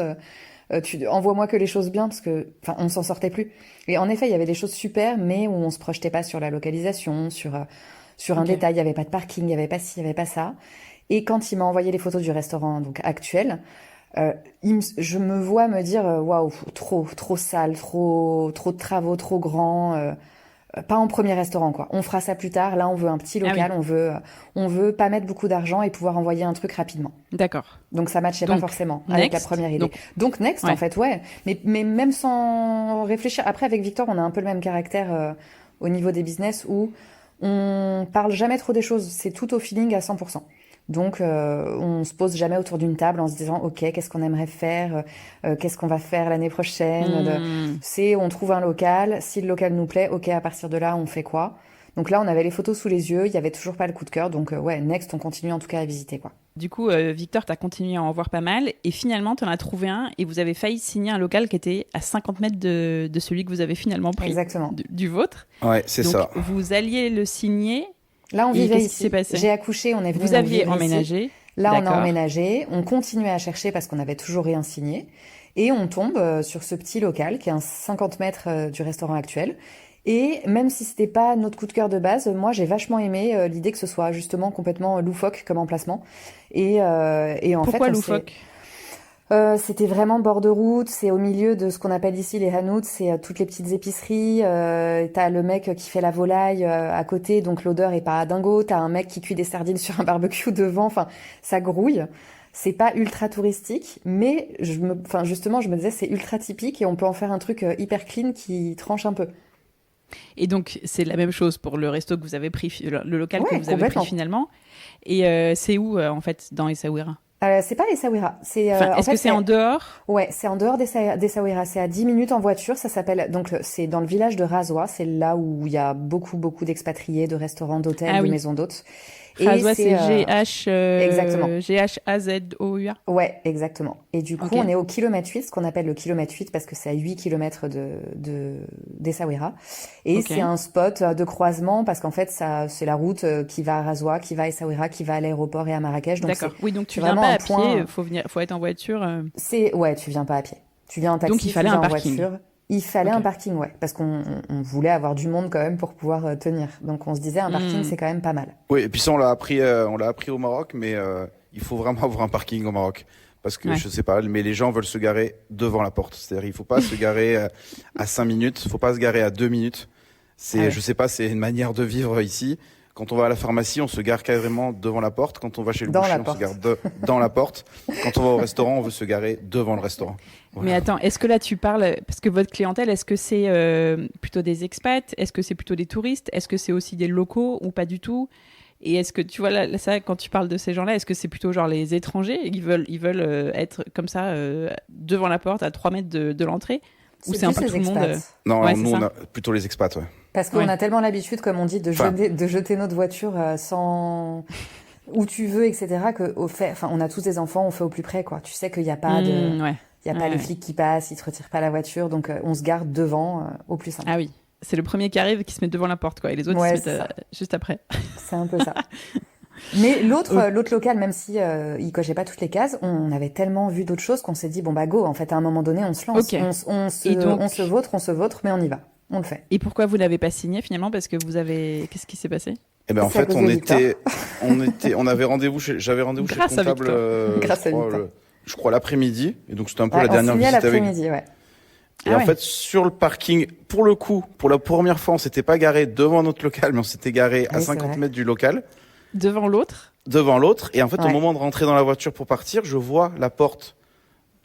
[SPEAKER 2] envoie-moi que les choses bien parce que on s'en sortait plus. Et en effet il y avait des choses super mais où on se projetait pas sur la localisation, sur un détail, il y avait pas de parking, il y avait pas ci, il y avait pas ça. Et quand il m'a envoyé les photos du restaurant donc actuel, je me vois me dire waouh, trop sale, trop de travaux, trop grand, pas en premier restaurant quoi. On fera ça plus tard. Là, on veut un petit local, on veut pas mettre beaucoup d'argent et pouvoir envoyer un truc rapidement.
[SPEAKER 1] D'accord.
[SPEAKER 2] Donc ça matchait pas forcément avec la première idée. Donc next en fait, mais même sans réfléchir. Après avec Victor, on a un peu le même caractère au niveau des business où on parle jamais trop des choses. C'est tout au feeling à 100%. Donc, on se pose jamais autour d'une table en se disant, OK, qu'est-ce qu'on aimerait faire, qu'est-ce qu'on va faire l'année prochaine. On trouve un local. Si le local nous plaît, OK, à partir de là, on fait quoi? Donc là, on avait les photos sous les yeux. Il y avait toujours pas le coup de cœur. Donc, next, on continue en tout cas à visiter, quoi.
[SPEAKER 1] Du coup, Victor, t'as continué à en voir pas mal. Et finalement, t'en as trouvé un et vous avez failli signer un local qui était à 50 mètres de celui que vous avez finalement pris.
[SPEAKER 2] Exactement.
[SPEAKER 1] Du vôtre.
[SPEAKER 3] Ouais, c'est ça.
[SPEAKER 1] Donc, vous alliez le signer.
[SPEAKER 2] Là, on vivait ici.
[SPEAKER 1] Qu'est-ce qui s'est passé?
[SPEAKER 2] J'ai accouché, on est venu.
[SPEAKER 1] Vous aviez emménagé.
[SPEAKER 2] Là, on a emménagé. On continuait à chercher parce qu'on n'avait toujours rien signé. Et on tombe sur ce petit local qui est à 50 mètres du restaurant actuel. Et même si c'était pas notre coup de cœur de base, moi, j'ai vachement aimé l'idée que ce soit justement complètement loufoque comme emplacement. Et en
[SPEAKER 1] Pourquoi
[SPEAKER 2] fait,
[SPEAKER 1] loufoque?
[SPEAKER 2] C'était vraiment bord de route, c'est au milieu de ce qu'on appelle ici les hanouts, c'est toutes les petites épiceries, t'as le mec qui fait la volaille à côté, donc l'odeur est pas dingo, t'as un mec qui cuit des sardines sur un barbecue devant, ça grouille. C'est pas ultra touristique, mais justement je me disais c'est ultra typique et on peut en faire un truc hyper clean qui tranche un peu.
[SPEAKER 1] Et donc c'est la même chose pour le resto que vous avez pris, le local que vous avez pris finalement. Et c'est où en fait dans Essaouira?
[SPEAKER 2] C'est pas Essaouira.
[SPEAKER 1] Est-ce que c'est en dehors?
[SPEAKER 2] Ouais, c'est en dehors d'Essaouira. C'est à 10 minutes en voiture. Ça s'appelle, donc, c'est dans le village de Razoua. C'est là où il y a beaucoup d'expatriés, de restaurants, d'hôtels, de maisons d'hôtes.
[SPEAKER 1] Razoua, c'est
[SPEAKER 2] exactement.
[SPEAKER 1] G-H-A-Z-O-U-A.
[SPEAKER 2] Ouais, exactement. Et du coup, on est au kilomètre 8, ce qu'on appelle le kilomètre 8 parce que c'est à 8 kilomètres d'Essaouira. Et c'est un spot de croisement parce qu'en fait, c'est la route qui va à Razoua, qui va à Essaouira, qui va à l'aéroport et à Marrakech. Donc
[SPEAKER 1] d'accord. Oui, donc tu viens pas à pied, faut être en voiture.
[SPEAKER 2] Tu viens pas à pied. Tu viens en taxi,
[SPEAKER 1] donc il fallait un parking.
[SPEAKER 2] Voiture. Il fallait un parking, parce qu'on voulait avoir du monde quand même pour pouvoir tenir. Donc on se disait un parking, c'est quand même pas mal.
[SPEAKER 3] Oui, et puis ça on l'a appris au Maroc, mais il faut vraiment avoir un parking au Maroc. Parce que je sais pas, mais les gens veulent se garer devant la porte. C'est-à-dire il faut pas se garer à 5 minutes, il faut pas se garer à 2 minutes. Je sais pas, c'est une manière de vivre ici. Quand on va à la pharmacie, on se gare carrément devant la porte. Quand on va chez le boucher, on se gare dans la porte. Quand on va au restaurant, on veut se garer devant le restaurant. Voilà.
[SPEAKER 1] Mais attends, est-ce que là tu parles, parce que votre clientèle, est-ce que c'est plutôt des expats? Est-ce que c'est plutôt des touristes? Est-ce que c'est aussi des locaux ou pas du tout? Et est-ce que tu vois là, ça, quand tu parles de ces gens-là, est-ce que c'est plutôt genre les étrangers? Ils veulent être comme ça devant la porte à 3 mètres de l'entrée? Ou c'est un peu tout le monde
[SPEAKER 3] Non, nous on a plutôt les expats, ouais.
[SPEAKER 2] Parce qu'on a tellement l'habitude, comme on dit, de jeter notre voiture sans où tu veux, etc. On a tous des enfants, on fait au plus près, quoi. Tu sais qu'il n'y a pas le flic qui passe, il te retire pas la voiture, donc on se garde devant au plus simple.
[SPEAKER 1] Ah oui, c'est le premier qui arrive qui se met devant la porte, quoi, et les autres ils se mettent juste après.
[SPEAKER 2] C'est un peu ça. Mais l'autre local, même si il cochait pas toutes les cases, on avait tellement vu d'autres choses qu'on s'est dit bon bah go, en fait à un moment donné on se lance, on se vautre, mais on y va, on le fait.
[SPEAKER 1] Et pourquoi vous n'avez pas signé finalement? Parce que qu'est-ce qui s'est passé?
[SPEAKER 3] Eh ben en fait on avait rendez-vous j'avais rendez-vous chez le comptable.
[SPEAKER 2] Grâce à Victor.
[SPEAKER 3] Je crois l'après-midi, et donc c'était un peu la dernière visite avec. Et en fait, sur le parking, pour le coup, pour la première fois, on s'était pas garé devant notre local, mais on s'était garé à 50 mètres du local.
[SPEAKER 1] Devant l'autre.
[SPEAKER 3] Et en fait, au moment de rentrer dans la voiture pour partir, je vois la porte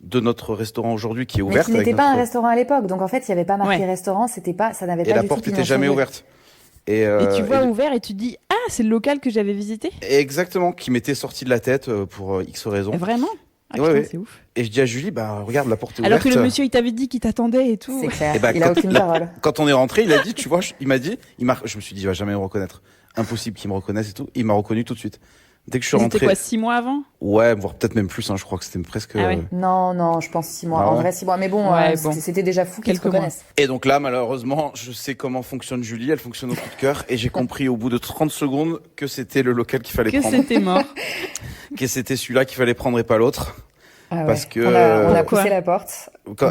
[SPEAKER 3] de notre restaurant aujourd'hui qui est ouverte.
[SPEAKER 2] Mais qui n'était pas un restaurant à l'époque. Donc en fait, il n'y avait pas marqué restaurant, ça n'avait pas du tout.
[SPEAKER 3] Et la porte n'était jamais ouverte.
[SPEAKER 1] Et tu vois ouvert et tu te dis, ah, c'est le local que j'avais visité?
[SPEAKER 3] Exactement, qui m'était sorti de la tête pour X raisons.
[SPEAKER 1] Vraiment? Ah, putain, c'est ouf.
[SPEAKER 3] Et je dis à Julie, regarde, la porte est
[SPEAKER 1] ouverte. Alors
[SPEAKER 3] ouverte.
[SPEAKER 1] que le monsieur, il t'avait dit qu'il t'attendait et tout.
[SPEAKER 2] C'est clair, il a aucune parole.
[SPEAKER 3] Quand on est rentré, il a dit, tu vois, je me suis dit, il va jamais me reconnaître. Impossible qu'il me reconnaisse et tout. Il m'a reconnu tout de suite. Dès que je suis rentré.
[SPEAKER 1] C'était quoi, 6 mois avant?
[SPEAKER 3] Ouais, voire peut-être même plus, je crois que c'était presque.
[SPEAKER 2] Ah ouais. Non, je pense 6 mois. En vrai, 6 mois. Mais bon, c'était déjà fou qu'ils te reconnaissent.
[SPEAKER 3] Et donc là, malheureusement, je sais comment fonctionne Julie, elle fonctionne au coup de cœur, et j'ai compris au bout de 30 secondes que c'était le local qu'il fallait prendre.
[SPEAKER 1] Que c'était mort.
[SPEAKER 3] Que c'était celui-là qu'il fallait prendre et pas l'autre.
[SPEAKER 2] Ah ouais.
[SPEAKER 3] Parce que
[SPEAKER 2] on a poussé la porte.
[SPEAKER 3] Quand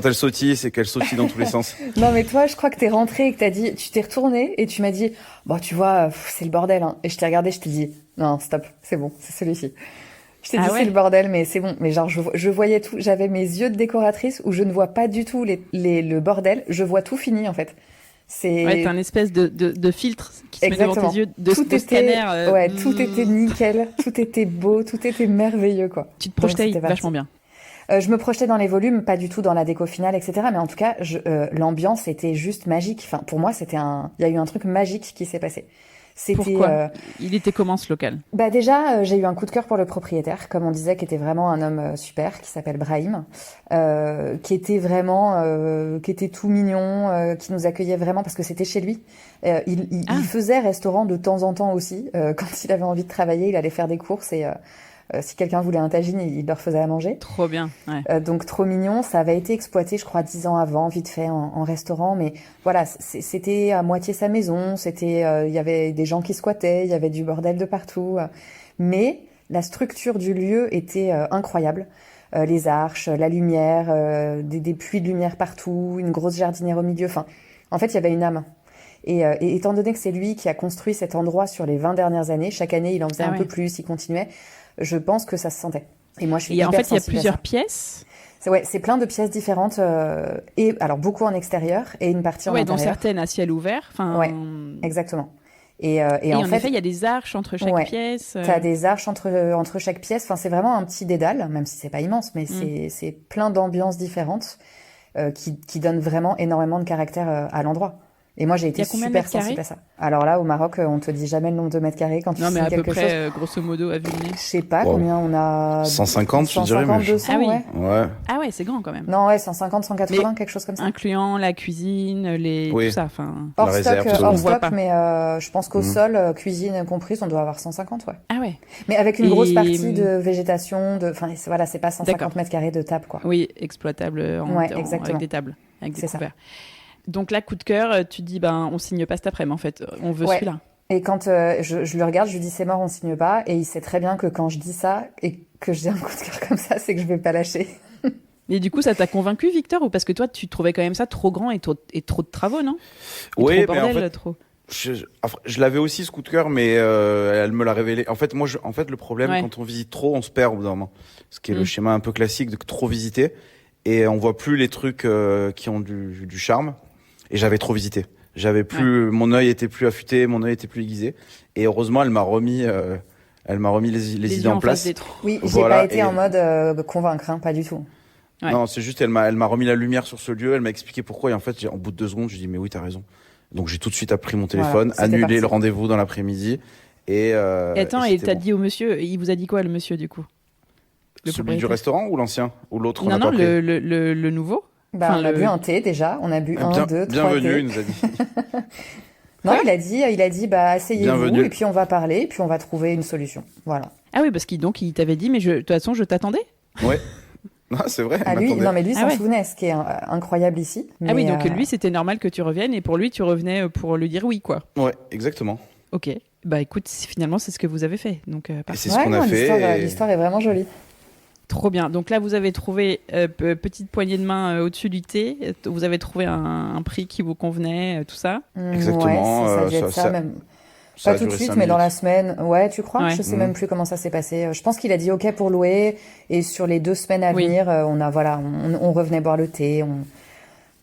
[SPEAKER 3] elle sautille, c'est qu'elle sautille dans tous les sens.
[SPEAKER 2] Non mais toi, je crois que t'es rentré et que tu t'es retourné et tu m'as dit, bon tu vois, c'est le bordel. Hein. Et je t'ai regardé, je t'ai dit, non stop, c'est bon, c'est celui-ci. Je t'ai dit c'est le bordel, mais c'est bon. Mais genre je voyais tout, j'avais mes yeux de décoratrice où je ne vois pas du tout le bordel, je vois tout fini en fait.
[SPEAKER 1] T'as une espèce de filtre qui se met devant tes yeux, de scanner.
[SPEAKER 2] Tout était nickel, tout était beau, tout était merveilleux, quoi.
[SPEAKER 1] Tu te projetais vachement bien.
[SPEAKER 2] Je me projetais dans les volumes, pas du tout dans la déco finale, etc. Mais en tout cas, l'ambiance était juste magique. Enfin, pour moi, il y a eu un truc magique qui s'est passé.
[SPEAKER 1] Pourquoi il était comment ce local?
[SPEAKER 2] Déjà, j'ai eu un coup de cœur pour le propriétaire, comme on disait, qui était vraiment un homme super, qui s'appelle Brahim, qui était tout mignon, qui nous accueillait vraiment parce que c'était chez lui. Il faisait restaurant de temps en temps aussi. Quand il avait envie de travailler, il allait faire des courses et si quelqu'un voulait un tagine, il leur faisait à manger.
[SPEAKER 1] Trop bien. Ouais.
[SPEAKER 2] Donc trop mignon. Ça avait été exploité, je crois, 10 ans avant, vite fait en restaurant. Mais voilà, c'était à moitié sa maison. Il y avait des gens qui squattaient, il y avait du bordel de partout. Mais la structure du lieu était incroyable. Les arches, la lumière, des puits de lumière partout, une grosse jardinière au milieu. Enfin, en fait, il y avait une âme. Et étant donné que c'est lui qui a construit cet endroit sur les 20 dernières années, chaque année, il en faisait un peu plus, il continuait. Je pense que ça se sentait. Et moi, je suis hyper sensible.
[SPEAKER 1] En fait, il y a plusieurs pièces.
[SPEAKER 2] C'est plein de pièces différentes. Et alors, beaucoup en extérieur et une partie en intérieur.
[SPEAKER 1] Dont certaines à ciel ouvert.
[SPEAKER 2] Ouais, exactement. Et
[SPEAKER 1] en fait, il y a des arches entre chaque pièce.
[SPEAKER 2] T'as des arches entre chaque pièce. Enfin, c'est vraiment un petit dédale, même si c'est pas immense, mais c'est plein d'ambiances différentes qui donnent vraiment énormément de caractère à l'endroit. Et moi, j'ai été super sensible à ça. Alors là, au Maroc, on te dit jamais le nombre de mètres carrés quand tu signes quelque chose.
[SPEAKER 1] Non, mais à peu près, grosso modo, à vue de nez.
[SPEAKER 2] Je sais pas combien on a.
[SPEAKER 3] 150, je dirais.
[SPEAKER 2] 200, ouais.
[SPEAKER 1] Ah ouais, c'est grand quand même.
[SPEAKER 2] Non, 150, 180, quelque chose comme ça.
[SPEAKER 1] Incluant la cuisine, tout ça, enfin.
[SPEAKER 2] Hors stock, mais je pense qu'au sol, cuisine comprise, on doit avoir 150, ouais.
[SPEAKER 1] Ah ouais.
[SPEAKER 2] Mais avec une grosse partie de végétation, enfin, voilà, c'est pas 150 mètres carrés de table, quoi.
[SPEAKER 1] Oui, exploitable avec des tables, avec des couverts. Donc là, coup de cœur, tu dis, on signe pas cet après-midi, en fait. On veut celui-là.
[SPEAKER 2] Et quand je le regarde, je lui dis, c'est mort, on signe pas. Et il sait très bien que quand je dis ça et que j'ai un coup de cœur comme ça, c'est que je vais pas lâcher.
[SPEAKER 1] Et du coup, ça t'a convaincu, Victor, ou parce que toi, tu trouvais quand même ça trop grand et trop de travaux, non?
[SPEAKER 3] Oui, mais en fait, je l'avais aussi, ce coup de cœur, mais elle me l'a révélé. En fait, le problème, quand on visite trop, on se perd au bout d'un moment. Ce qui est le schéma un peu classique de trop visiter. Et on voit plus les trucs qui ont du charme. Et j'avais trop visité. J'avais plus, mon œil était plus affûté, mon œil était plus aiguisé. Et heureusement, elle m'a remis les idées en place.
[SPEAKER 2] Oui, j'ai pas été en mode convaincre, hein, pas du tout.
[SPEAKER 3] Ouais. Non, c'est juste, elle m'a remis la lumière sur ce lieu, elle m'a expliqué pourquoi, et en fait, en bout de 2 secondes, j'ai dit, mais oui, t'as raison. Donc, j'ai tout de suite pris mon téléphone, annulé le rendez-vous dans l'après-midi, et
[SPEAKER 1] attends, et t'as dit au monsieur, il vous a dit quoi, le monsieur, du coup?
[SPEAKER 3] Celui du restaurant ou l'ancien? Ou l'autre?
[SPEAKER 1] Non, le nouveau?
[SPEAKER 2] On a bu un thé, déjà. On a bu 1, 2, 3
[SPEAKER 3] bienvenue,
[SPEAKER 2] thés.
[SPEAKER 3] Il nous a dit.
[SPEAKER 2] Non, il a dit, asseyez-vous, et puis on va parler, et puis on va trouver une solution. Voilà.
[SPEAKER 1] Ah oui, parce qu'il t'avait dit, mais de toute façon, je t'attendais?
[SPEAKER 3] Ouais. Non, c'est vrai.
[SPEAKER 2] Lui s'en souvenait, ce qui est incroyable ici.
[SPEAKER 1] Mais oui, donc lui, c'était normal que tu reviennes, et pour lui, tu revenais pour lui dire oui, quoi.
[SPEAKER 3] Ouais, exactement.
[SPEAKER 1] Ok. Bah écoute, finalement, c'est ce que vous avez fait. Donc,
[SPEAKER 3] c'est ce qu'on a fait.
[SPEAKER 2] L'histoire est vraiment jolie.
[SPEAKER 1] Trop bien. Donc là, vous avez trouvé petite poignée de main au-dessus du thé. Vous avez trouvé un prix qui vous convenait, tout ça.
[SPEAKER 3] Exactement.
[SPEAKER 2] Ouais, ça même. Pas tout de suite, mais dans la semaine. Ouais, tu crois? Je sais même plus comment ça s'est passé. Je pense qu'il a dit OK pour louer, et sur les 2 semaines à venir, on revenait boire le thé.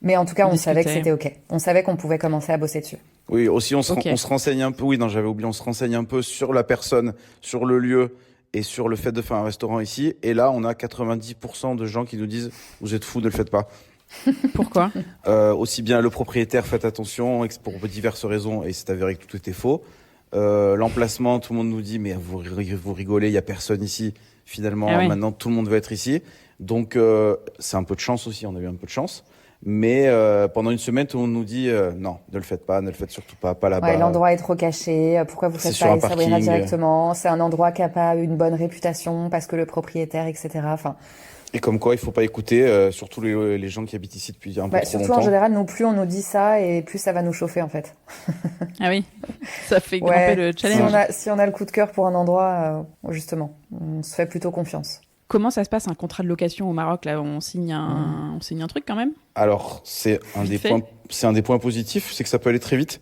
[SPEAKER 2] Mais en tout cas, on savait que c'était OK. On savait qu'on pouvait commencer à bosser dessus.
[SPEAKER 3] Oui, aussi on se renseigne un peu. Oui, non, j'avais oublié. On se renseigne un peu sur la personne, sur le lieu et sur le fait de faire un restaurant ici. Et là, on a 90% de gens qui nous disent vous êtes fous, ne le faites pas.
[SPEAKER 1] Pourquoi?
[SPEAKER 3] Aussi bien le propriétaire, faites attention pour diverses raisons, et c'est avéré que tout était faux. L'emplacement, tout le monde nous dit mais vous rigolez, il y a personne ici. Finalement, maintenant tout le monde veut être ici. Donc c'est un peu de chance aussi. On a eu un peu de chance. Mais pendant une semaine, tout le monde nous dit non, ne le faites pas, ne le faites surtout pas là-bas.
[SPEAKER 2] Ouais, l'endroit est trop caché. Pourquoi vous faites pas Essaouira directement? C'est un endroit qui a pas une bonne réputation parce que le propriétaire, etc. Enfin.
[SPEAKER 3] Et comme quoi, il faut pas écouter, surtout les gens qui habitent ici depuis un peu trop longtemps.
[SPEAKER 2] Surtout en général, nous, plus on nous dit ça, et plus ça va nous chauffer en fait.
[SPEAKER 1] Ah oui, ça fait grimper le challenge.
[SPEAKER 2] Si on a le coup de cœur pour un endroit, justement, on se fait plutôt confiance.
[SPEAKER 1] Comment ça se passe, un contrat de location au Maroc? Là, on signe un truc quand même?
[SPEAKER 3] Alors, c'est un des points positifs, c'est que ça peut aller très vite.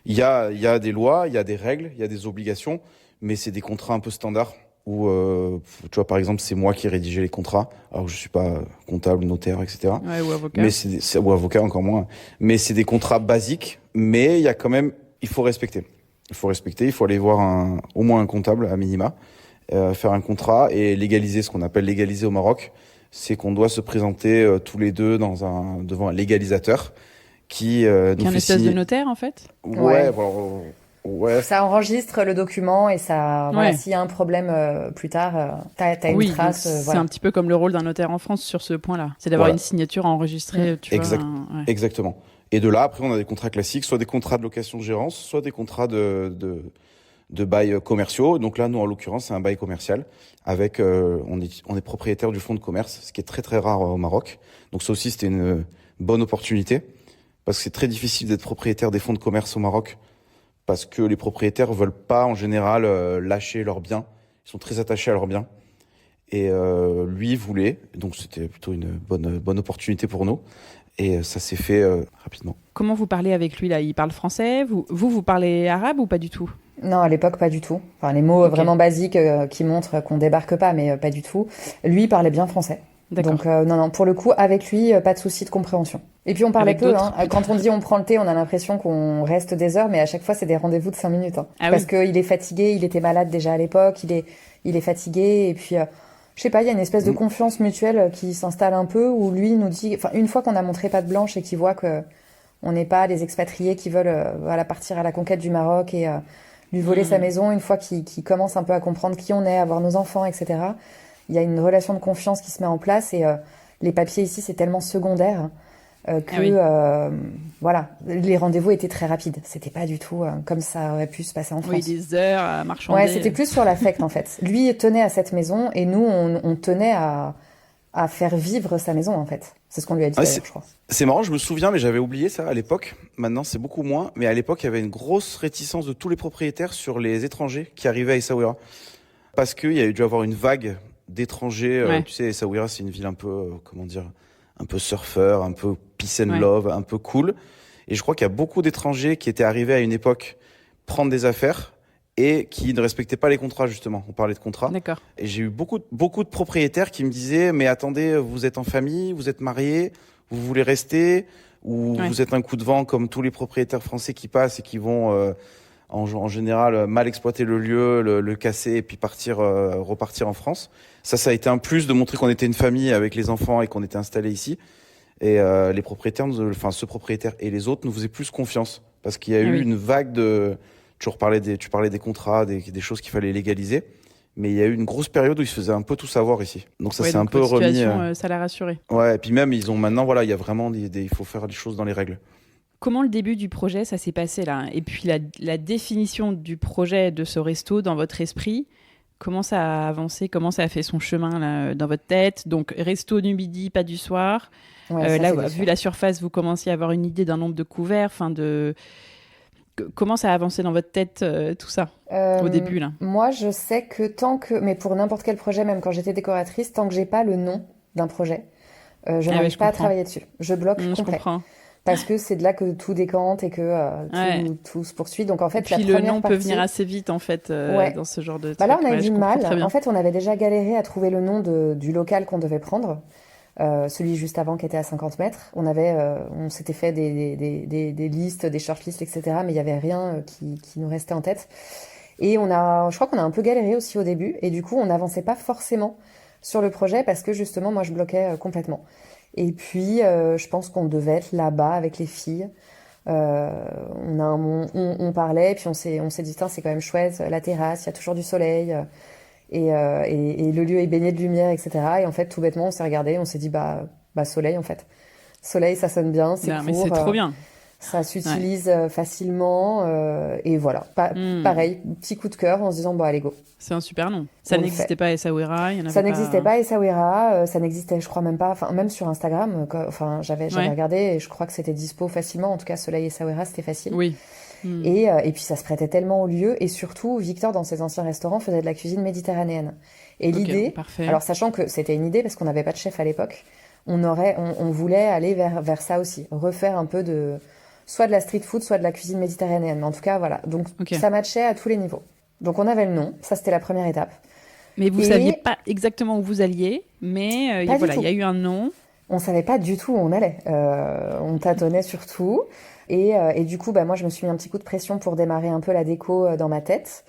[SPEAKER 3] Il y a des lois, il y a des règles, il y a des obligations, mais c'est des contrats un peu standards. Où, tu vois, par exemple, c'est moi qui ai rédigé les contrats, alors que je suis pas comptable, notaire, etc.
[SPEAKER 1] Ouais, ou avocat.
[SPEAKER 3] Mais ou avocat encore moins. Mais c'est des contrats basiques, mais il y a quand même, il faut respecter. Il faut aller voir au moins un comptable à minima, faire un contrat et légaliser, ce qu'on appelle légaliser au Maroc. C'est qu'on doit se présenter tous les deux devant un légalisateur qui nous fait
[SPEAKER 1] un espèce de notaire, en fait.
[SPEAKER 3] Ouais. Ouais.
[SPEAKER 2] Ça enregistre le document, et ça, s'il y a un problème plus tard, t'as une trace.
[SPEAKER 1] C'est un petit peu comme le rôle d'un notaire en France sur ce point-là. C'est d'avoir une signature enregistrée, tu vois.
[SPEAKER 3] Exactement. Et de là, après, on a des contrats classiques, soit des contrats de location-gérance, soit des contrats de bails commerciaux. Donc là, nous, en l'occurrence, c'est un bail commercial avec, on est propriétaire du fonds de commerce, ce qui est très, très rare au Maroc. Donc ça aussi, c'était une bonne opportunité, parce que c'est très difficile d'être propriétaire des fonds de commerce au Maroc, parce que les propriétaires veulent pas en général lâcher leurs biens. Ils sont très attachés à leurs biens. Et lui voulait, donc c'était plutôt une bonne opportunité pour nous. Et ça s'est fait rapidement.
[SPEAKER 1] Comment vous parlez avec lui là? Il parle français? Vous parlez arabe ou pas du tout?
[SPEAKER 2] Non, à l'époque, pas du tout. Enfin, les mots vraiment basiques qui montrent qu'on débarque pas, mais pas du tout. Lui, il parlait bien français.
[SPEAKER 1] D'accord.
[SPEAKER 2] Donc non, pour le coup, avec lui, pas de souci de compréhension. Et puis on parlait peu. Quand on dit on prend le thé, on a l'impression qu'on reste des heures, mais à chaque fois, c'est des rendez-vous de 5 minutes. Parce qu'il est fatigué, il était malade déjà à l'époque, il est fatigué, et puis... je sais pas, il y a une espèce de confiance mutuelle qui s'installe un peu, où lui nous dit, enfin, une fois qu'on a montré patte blanche et qu'il voit que on n'est pas des expatriés qui veulent partir à la conquête du Maroc et lui voler sa maison, une fois qu'il commence un peu à comprendre qui on est, à voir nos enfants, etc., il y a une relation de confiance qui se met en place, et les papiers ici, c'est tellement secondaire les rendez-vous étaient très rapides. C'était pas du tout comme ça aurait pu se passer en France.
[SPEAKER 1] Oui, des heures à marchander.
[SPEAKER 2] Ouais, c'était plus sur l'affect en fait. Lui tenait à cette maison, et nous, on tenait à faire vivre sa maison en fait. C'est ce qu'on lui a dit, je crois.
[SPEAKER 3] C'est marrant, je me souviens, mais j'avais oublié ça à l'époque. Maintenant, c'est beaucoup moins. Mais à l'époque, il y avait une grosse réticence de tous les propriétaires sur les étrangers qui arrivaient à Essaouira. Parce qu'il y a dû avoir une vague d'étrangers. Tu sais, Essaouira, c'est une ville un peu, un peu surfeur, un peu peace and love, un peu cool. Et je crois qu'il y a beaucoup d'étrangers qui étaient arrivés à une époque prendre des affaires et qui ne respectaient pas les contrats, justement. On parlait de contrats.
[SPEAKER 1] D'accord.
[SPEAKER 3] Et j'ai eu beaucoup de propriétaires qui me disaient « Mais attendez, vous êtes en famille, vous êtes mariés, vous voulez rester ?» où vous êtes un coup de vent comme tous les propriétaires français qui passent et qui vont en général mal exploiter le lieu, le casser et puis repartir en France. Ça a été un plus de montrer qu'on était une famille avec les enfants et qu'on était installés ici. Et les propriétaires, ce propriétaire et les autres nous faisaient plus confiance parce qu'il y a eu une vague de... Tu parlais des contrats, des choses qu'il fallait légaliser. Mais il y a eu une grosse période où ils se faisaient un peu tout savoir ici. Donc ça c'est un peu remis.
[SPEAKER 1] Ça l'a rassuré.
[SPEAKER 3] Ouais, et puis même ils ont maintenant, voilà, il y a vraiment il faut faire les choses dans les règles.
[SPEAKER 1] Comment le début du projet, ça s'est passé là? Et puis la définition du projet de ce resto dans votre esprit, comment ça a avancé? Comment ça a fait son chemin là, dans votre tête? Donc resto du midi, pas du soir.
[SPEAKER 2] Ouais,
[SPEAKER 1] là, vu la surface, vous commenciez à avoir une idée d'un nombre de couverts, Comment ça a avancé dans votre tête, tout ça, au début là?
[SPEAKER 2] Moi, je sais que mais pour n'importe quel projet, même quand j'étais décoratrice, tant que j'ai pas le nom d'un projet, je n'arrive pas à travailler dessus. Je bloque complet.
[SPEAKER 1] Je comprends.
[SPEAKER 2] Parce que c'est de là que tout décante et que tout se poursuit. Donc en fait,
[SPEAKER 1] puis le nom peut venir assez vite en fait dans ce genre de truc.
[SPEAKER 2] Là, on a eu du mal. En fait, on avait déjà galéré à trouver le nom du local qu'on devait prendre. Celui juste avant qui était à 50 mètres. On s'était fait des listes, des shortlists, etc. Mais il n'y avait rien qui nous restait en tête. Et je crois qu'on a un peu galéré aussi au début. Et du coup, on n'avançait pas forcément sur le projet parce que justement, moi, je bloquais complètement. Et puis, je pense qu'on devait être là-bas avec les filles. On parlait, et puis on s'est dit, c'est quand même chouette, la terrasse, il y a toujours du soleil. Et le lieu est baigné de lumière, etc. Et en fait, tout bêtement, on s'est regardé, on s'est dit, soleil, en fait. Soleil, ça sonne bien, c'est court.
[SPEAKER 1] Mais c'est trop bien.
[SPEAKER 2] Ça s'utilise facilement. Et voilà. Pareil, petit coup de cœur en se disant, allez, go.
[SPEAKER 1] C'est un super nom. Ça n'existait pas à Essaouira.
[SPEAKER 2] Ça n'existait pas à Essaouira. Ça n'existait, je crois, même pas. Enfin, même sur Instagram. J'avais regardé et je crois que c'était dispo facilement. En tout cas, Soleil Essaouira, c'était facile.
[SPEAKER 1] Oui.
[SPEAKER 2] Et puis ça se prêtait tellement au lieu, et surtout Victor dans ses anciens restaurants faisait de la cuisine méditerranéenne. Et l'idée, alors sachant que c'était une idée parce qu'on n'avait pas de chef à l'époque, on voulait aller vers ça aussi, refaire un peu soit de la street food, soit de la cuisine méditerranéenne. Mais en tout cas voilà, donc ça matchait à tous les niveaux. Donc on avait le nom, ça c'était la première étape.
[SPEAKER 1] Mais vous saviez pas exactement où vous alliez, mais il y a eu un nom.
[SPEAKER 2] On savait pas du tout où on allait. On tâtonnait surtout. Et du coup, moi, je me suis mis un petit coup de pression pour démarrer un peu la déco dans ma tête.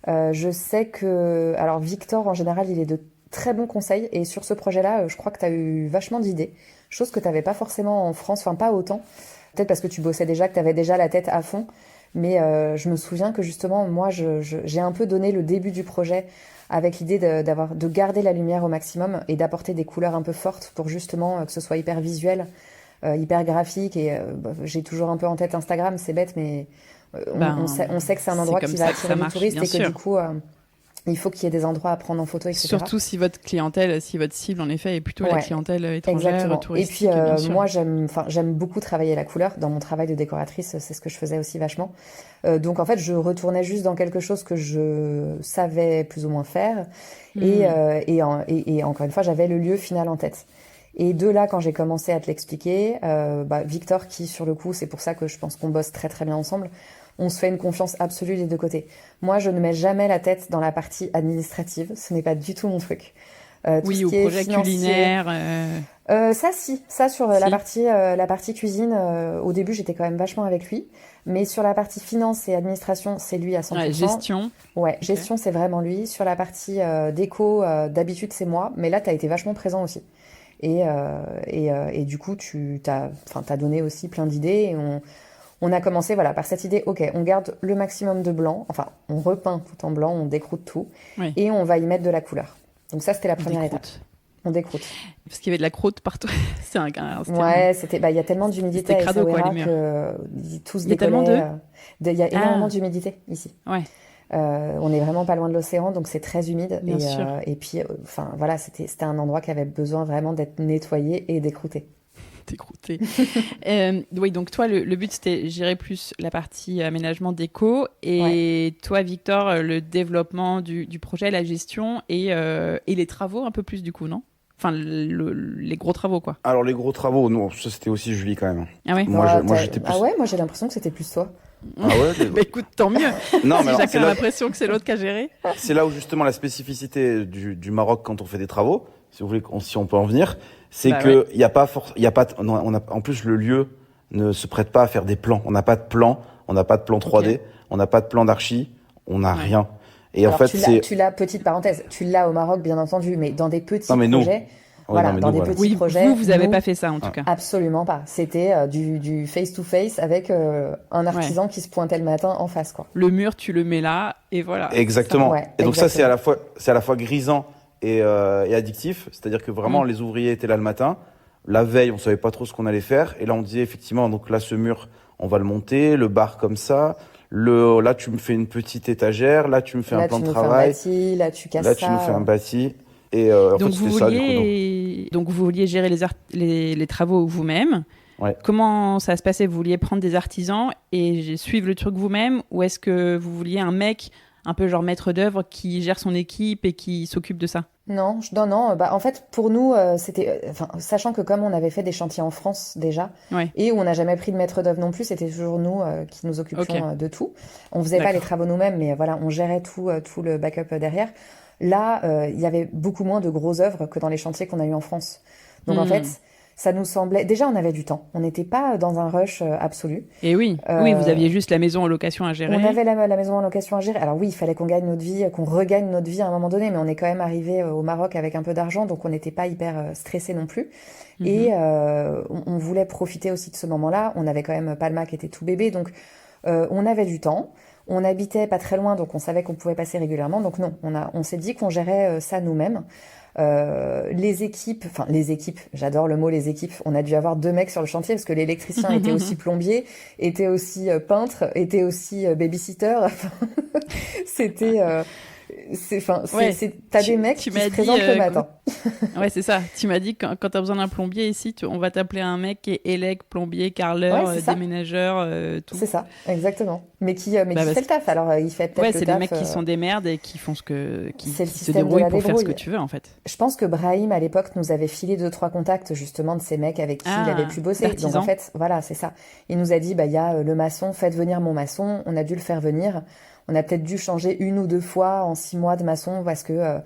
[SPEAKER 2] Je sais que... Alors, Victor, en général, il est de très bons conseils. Et sur ce projet-là, je crois que tu as eu vachement d'idées. Chose que tu n'avais pas forcément en France, enfin, pas autant. Peut-être parce que tu bossais déjà, que tu avais déjà la tête à fond. Mais je me souviens que justement, moi, j'ai un peu donné le début du projet avec l'idée de garder la lumière au maximum et d'apporter des couleurs un peu fortes pour justement que ce soit hyper visuel. Hyper graphique et j'ai toujours un peu en tête Instagram, c'est bête mais on sait que c'est un endroit qui va attirer les touristes et que du coup il faut qu'il y ait des endroits à prendre en photo, etc.
[SPEAKER 1] Surtout si votre cible en effet est plutôt la clientèle étrangère, touristique.
[SPEAKER 2] Et puis moi j'aime beaucoup travailler la couleur dans mon travail de décoratrice, c'est ce que je faisais aussi vachement. Donc en fait je retournais juste dans quelque chose que je savais plus ou moins faire et encore une fois j'avais le lieu final en tête. Et de là, quand j'ai commencé à te l'expliquer, Victor, qui sur le coup, c'est pour ça que je pense qu'on bosse très très bien ensemble, on se fait une confiance absolue des deux côtés. Moi, je ne mets jamais la tête dans la partie administrative, ce n'est pas du tout mon truc.
[SPEAKER 1] Au projet culinaire.
[SPEAKER 2] Ça sur la partie cuisine, au début, j'étais quand même vachement avec lui. Mais sur la partie finance et administration, c'est lui à 100%.
[SPEAKER 1] Ouais, gestion.
[SPEAKER 2] Ouais, gestion, c'est vraiment lui. Sur la partie déco, d'habitude, c'est moi. Mais là, tu as été vachement présent aussi. Et du coup, t'as donné aussi plein d'idées. Et on a commencé par cette idée, ok, on garde le maximum de blanc, enfin, on repeint tout en blanc, on décroute tout, et on va y mettre de la couleur. Donc ça, c'était la première étape. On décroute.
[SPEAKER 1] Parce qu'il y avait de la croûte partout.
[SPEAKER 2] Il y a tellement d'humidité à Essaouira que tout se décollait. Il y a énormément d'humidité ici.
[SPEAKER 1] Ouais.
[SPEAKER 2] On est vraiment pas loin de l'océan, donc c'est très humide.
[SPEAKER 1] Bien sûr.
[SPEAKER 2] Et puis, c'était un endroit qui avait besoin vraiment d'être nettoyé et décrouté.
[SPEAKER 1] Décrouté. Oui, donc toi, le but, c'était gérer plus la partie aménagement déco. Et toi, Victor, le développement du projet, la gestion et les travaux un peu plus du coup, non ? Enfin, les gros travaux, quoi.
[SPEAKER 3] Alors, les gros travaux, non, ça, c'était aussi Julie, quand même.
[SPEAKER 1] Ah ouais ?
[SPEAKER 3] Moi, j'étais plus...
[SPEAKER 2] Ah ouais, moi, j'ai l'impression que c'était plus toi.
[SPEAKER 3] Ah ouais,
[SPEAKER 1] écoute, tant mieux.
[SPEAKER 3] Non,
[SPEAKER 1] mais chacun a l'impression que c'est l'autre qui a géré.
[SPEAKER 3] C'est là où, justement, la spécificité du Maroc quand on fait des travaux, si vous voulez, si on peut en venir, c'est que il y a pas en plus, le lieu ne se prête pas à faire des plans. On n'a pas de plan, on n'a pas de plan 3D, on n'a pas de plan d'archi, on n'a rien. Et
[SPEAKER 2] alors,
[SPEAKER 3] en fait,
[SPEAKER 2] tu l'as, petite parenthèse, tu l'as au Maroc, bien entendu, mais dans des petits projets.
[SPEAKER 3] Petits
[SPEAKER 2] projets.
[SPEAKER 1] Vous n'avez pas fait ça, en tout cas.
[SPEAKER 2] Absolument pas. C'était du face-to-face avec un artisan qui se pointait le matin en face, quoi.
[SPEAKER 1] Le mur, tu le mets là, et voilà.
[SPEAKER 3] Exactement. Et donc ça, c'est à la fois grisant et addictif. C'est-à-dire que vraiment, les ouvriers étaient là le matin. La veille, on savait pas trop ce qu'on allait faire. Et là, on disait effectivement, donc là, ce mur, on va le monter, le bar comme ça. Là, tu me fais une petite étagère. Là, tu me fais un plan de travail.
[SPEAKER 2] Là, tu casses
[SPEAKER 3] ça. Là, tu me fais un bâti. Et
[SPEAKER 1] donc, vous vouliez gérer les travaux vous-même.
[SPEAKER 3] Ouais.
[SPEAKER 1] Comment ça se passait ? Vous vouliez prendre des artisans et suivre le truc vous-même, ou est-ce que vous vouliez un mec un peu genre maître d'œuvre qui gère son équipe et qui s'occupe de ça ?
[SPEAKER 2] Non. En fait, pour nous, c'était, sachant que comme on avait fait des chantiers en France déjà, et où on n'a jamais pris de maître d'œuvre non plus, c'était toujours nous qui nous occupions de tout. On faisait pas les travaux nous-mêmes, mais voilà, on gérait tout le backup derrière. Là, il y avait beaucoup moins de grosses œuvres que dans les chantiers qu'on a eu en France. Donc en fait, ça nous semblait... Déjà, on avait du temps. On n'était pas dans un rush absolu.
[SPEAKER 1] Et oui, vous aviez juste la maison en location à gérer.
[SPEAKER 2] On avait la maison en location à gérer. Alors oui, il fallait qu'on regagne notre vie à un moment donné, mais on est quand même arrivé au Maroc avec un peu d'argent, donc on n'était pas hyper stressé non plus. Et on voulait profiter aussi de ce moment-là. On avait quand même Palma qui était tout bébé, donc on avait du temps. On habitait pas très loin, donc on savait qu'on pouvait passer régulièrement. Donc non, on s'est dit qu'on gérait ça nous-mêmes. Les équipes, j'adore le mot les équipes. On a dû avoir 2 mecs sur le chantier parce que l'électricien était aussi plombier, était aussi peintre, était aussi babysitter. C'était... t'as des mecs qui se présentent le matin.
[SPEAKER 1] Ouais, c'est ça. Tu m'as dit que quand t'as besoin d'un plombier ici, on va t'appeler un mec qui est élec, plombier, carreleur, déménageur, tout.
[SPEAKER 2] C'est ça, exactement. Mais qui fait le taf. Alors, il fait peut-être le taf.
[SPEAKER 1] Ouais, c'est des mecs qui sont des merdes et qui font qui se
[SPEAKER 2] débrouillent
[SPEAKER 1] pour faire ce que tu veux, en fait.
[SPEAKER 2] Je pense que Brahim, à l'époque, nous avait filé 2-3 contacts, justement, de ces mecs avec qui il avait pu bosser.
[SPEAKER 1] D'artisans.
[SPEAKER 2] Donc, en fait, voilà, c'est ça. Il nous a dit, il y a le maçon, faites venir mon maçon. On a dû le faire venir. On a peut-être dû changer 1 ou 2 fois en 6 mois de maçon parce que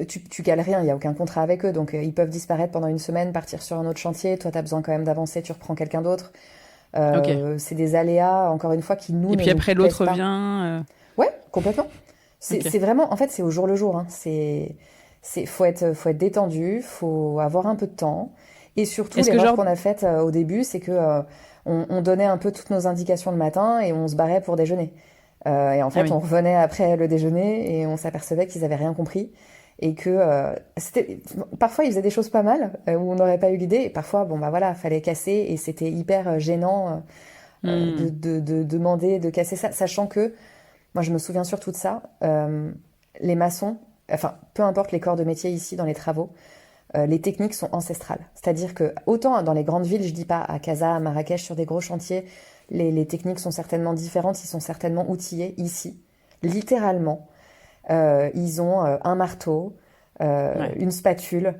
[SPEAKER 2] tu cales rien, il n'y a aucun contrat avec eux. Donc, ils peuvent disparaître pendant 1 semaine, partir sur un autre chantier. Toi, tu as besoin quand même d'avancer, tu reprends quelqu'un d'autre. C'est des aléas, encore une fois, qui nous
[SPEAKER 1] et puis après, l'autre
[SPEAKER 2] pas.
[SPEAKER 1] vient...
[SPEAKER 2] Ouais, complètement. C'est vraiment... En fait, c'est au jour le jour. Hein. Faut être détendu, faut avoir un peu de temps. Et surtout, l'erreur qu'on a faite au début, c'est que on donnait un peu toutes nos indications le matin et on se barrait pour déjeuner. Et en fait, on revenait après le déjeuner et on s'apercevait qu'ils avaient rien compris et que parfois ils faisaient des choses pas mal où on n'aurait pas eu l'idée et parfois fallait casser et c'était hyper gênant de demander de casser ça, sachant que moi je me souviens surtout de ça, les maçons, peu importe les corps de métier ici dans les travaux, les techniques sont ancestrales. C'est-à-dire que autant dans les grandes villes, je dis pas à Casa, à Marrakech, sur des gros chantiers, les techniques sont certainement différentes, ils sont certainement outillés. Ici, littéralement, ils ont un marteau, une spatule,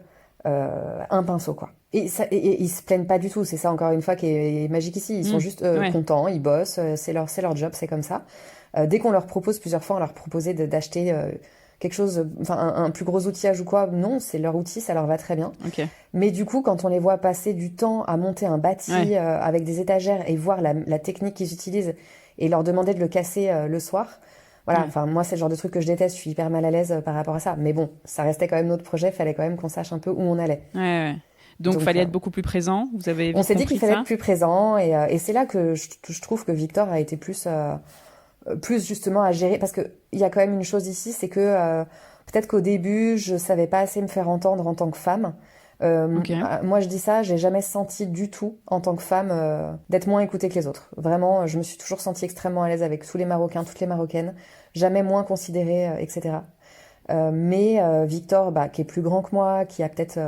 [SPEAKER 2] un pinceau, quoi. Et ils se plaignent pas du tout. C'est ça, encore une fois, qui est magique ici. Ils sont juste contents, ils bossent, c'est leur job, c'est comme ça. Dès qu'on leur propose plusieurs fois, on leur proposait d'acheter quelque chose, un plus gros outillage ou quoi, non, c'est leur outil, ça leur va très bien.
[SPEAKER 1] Okay.
[SPEAKER 2] Mais du coup, quand on les voit passer du temps à monter un bâti avec des étagères et voir la technique qu'ils utilisent et leur demander de le casser le soir, voilà, moi, c'est le genre de truc que je déteste, je suis hyper mal à l'aise par rapport à ça. Mais bon, ça restait quand même notre projet, fallait quand même qu'on sache un peu où on allait.
[SPEAKER 1] Donc, fallait être beaucoup plus présent, vous avez
[SPEAKER 2] on s'est dit qu'il fallait être plus présent et c'est là que je trouve que Victor a été plus justement à gérer, parce que il y a quand même une chose ici, c'est que peut-être qu'au début je savais pas assez me faire entendre en tant que femme. Moi je dis ça, j'ai jamais senti du tout en tant que femme d'être moins écoutée que les autres. Vraiment, je me suis toujours sentie extrêmement à l'aise avec tous les Marocains, toutes les Marocaines, jamais moins considérée, etc. Mais Victor, qui est plus grand que moi, qui a peut-être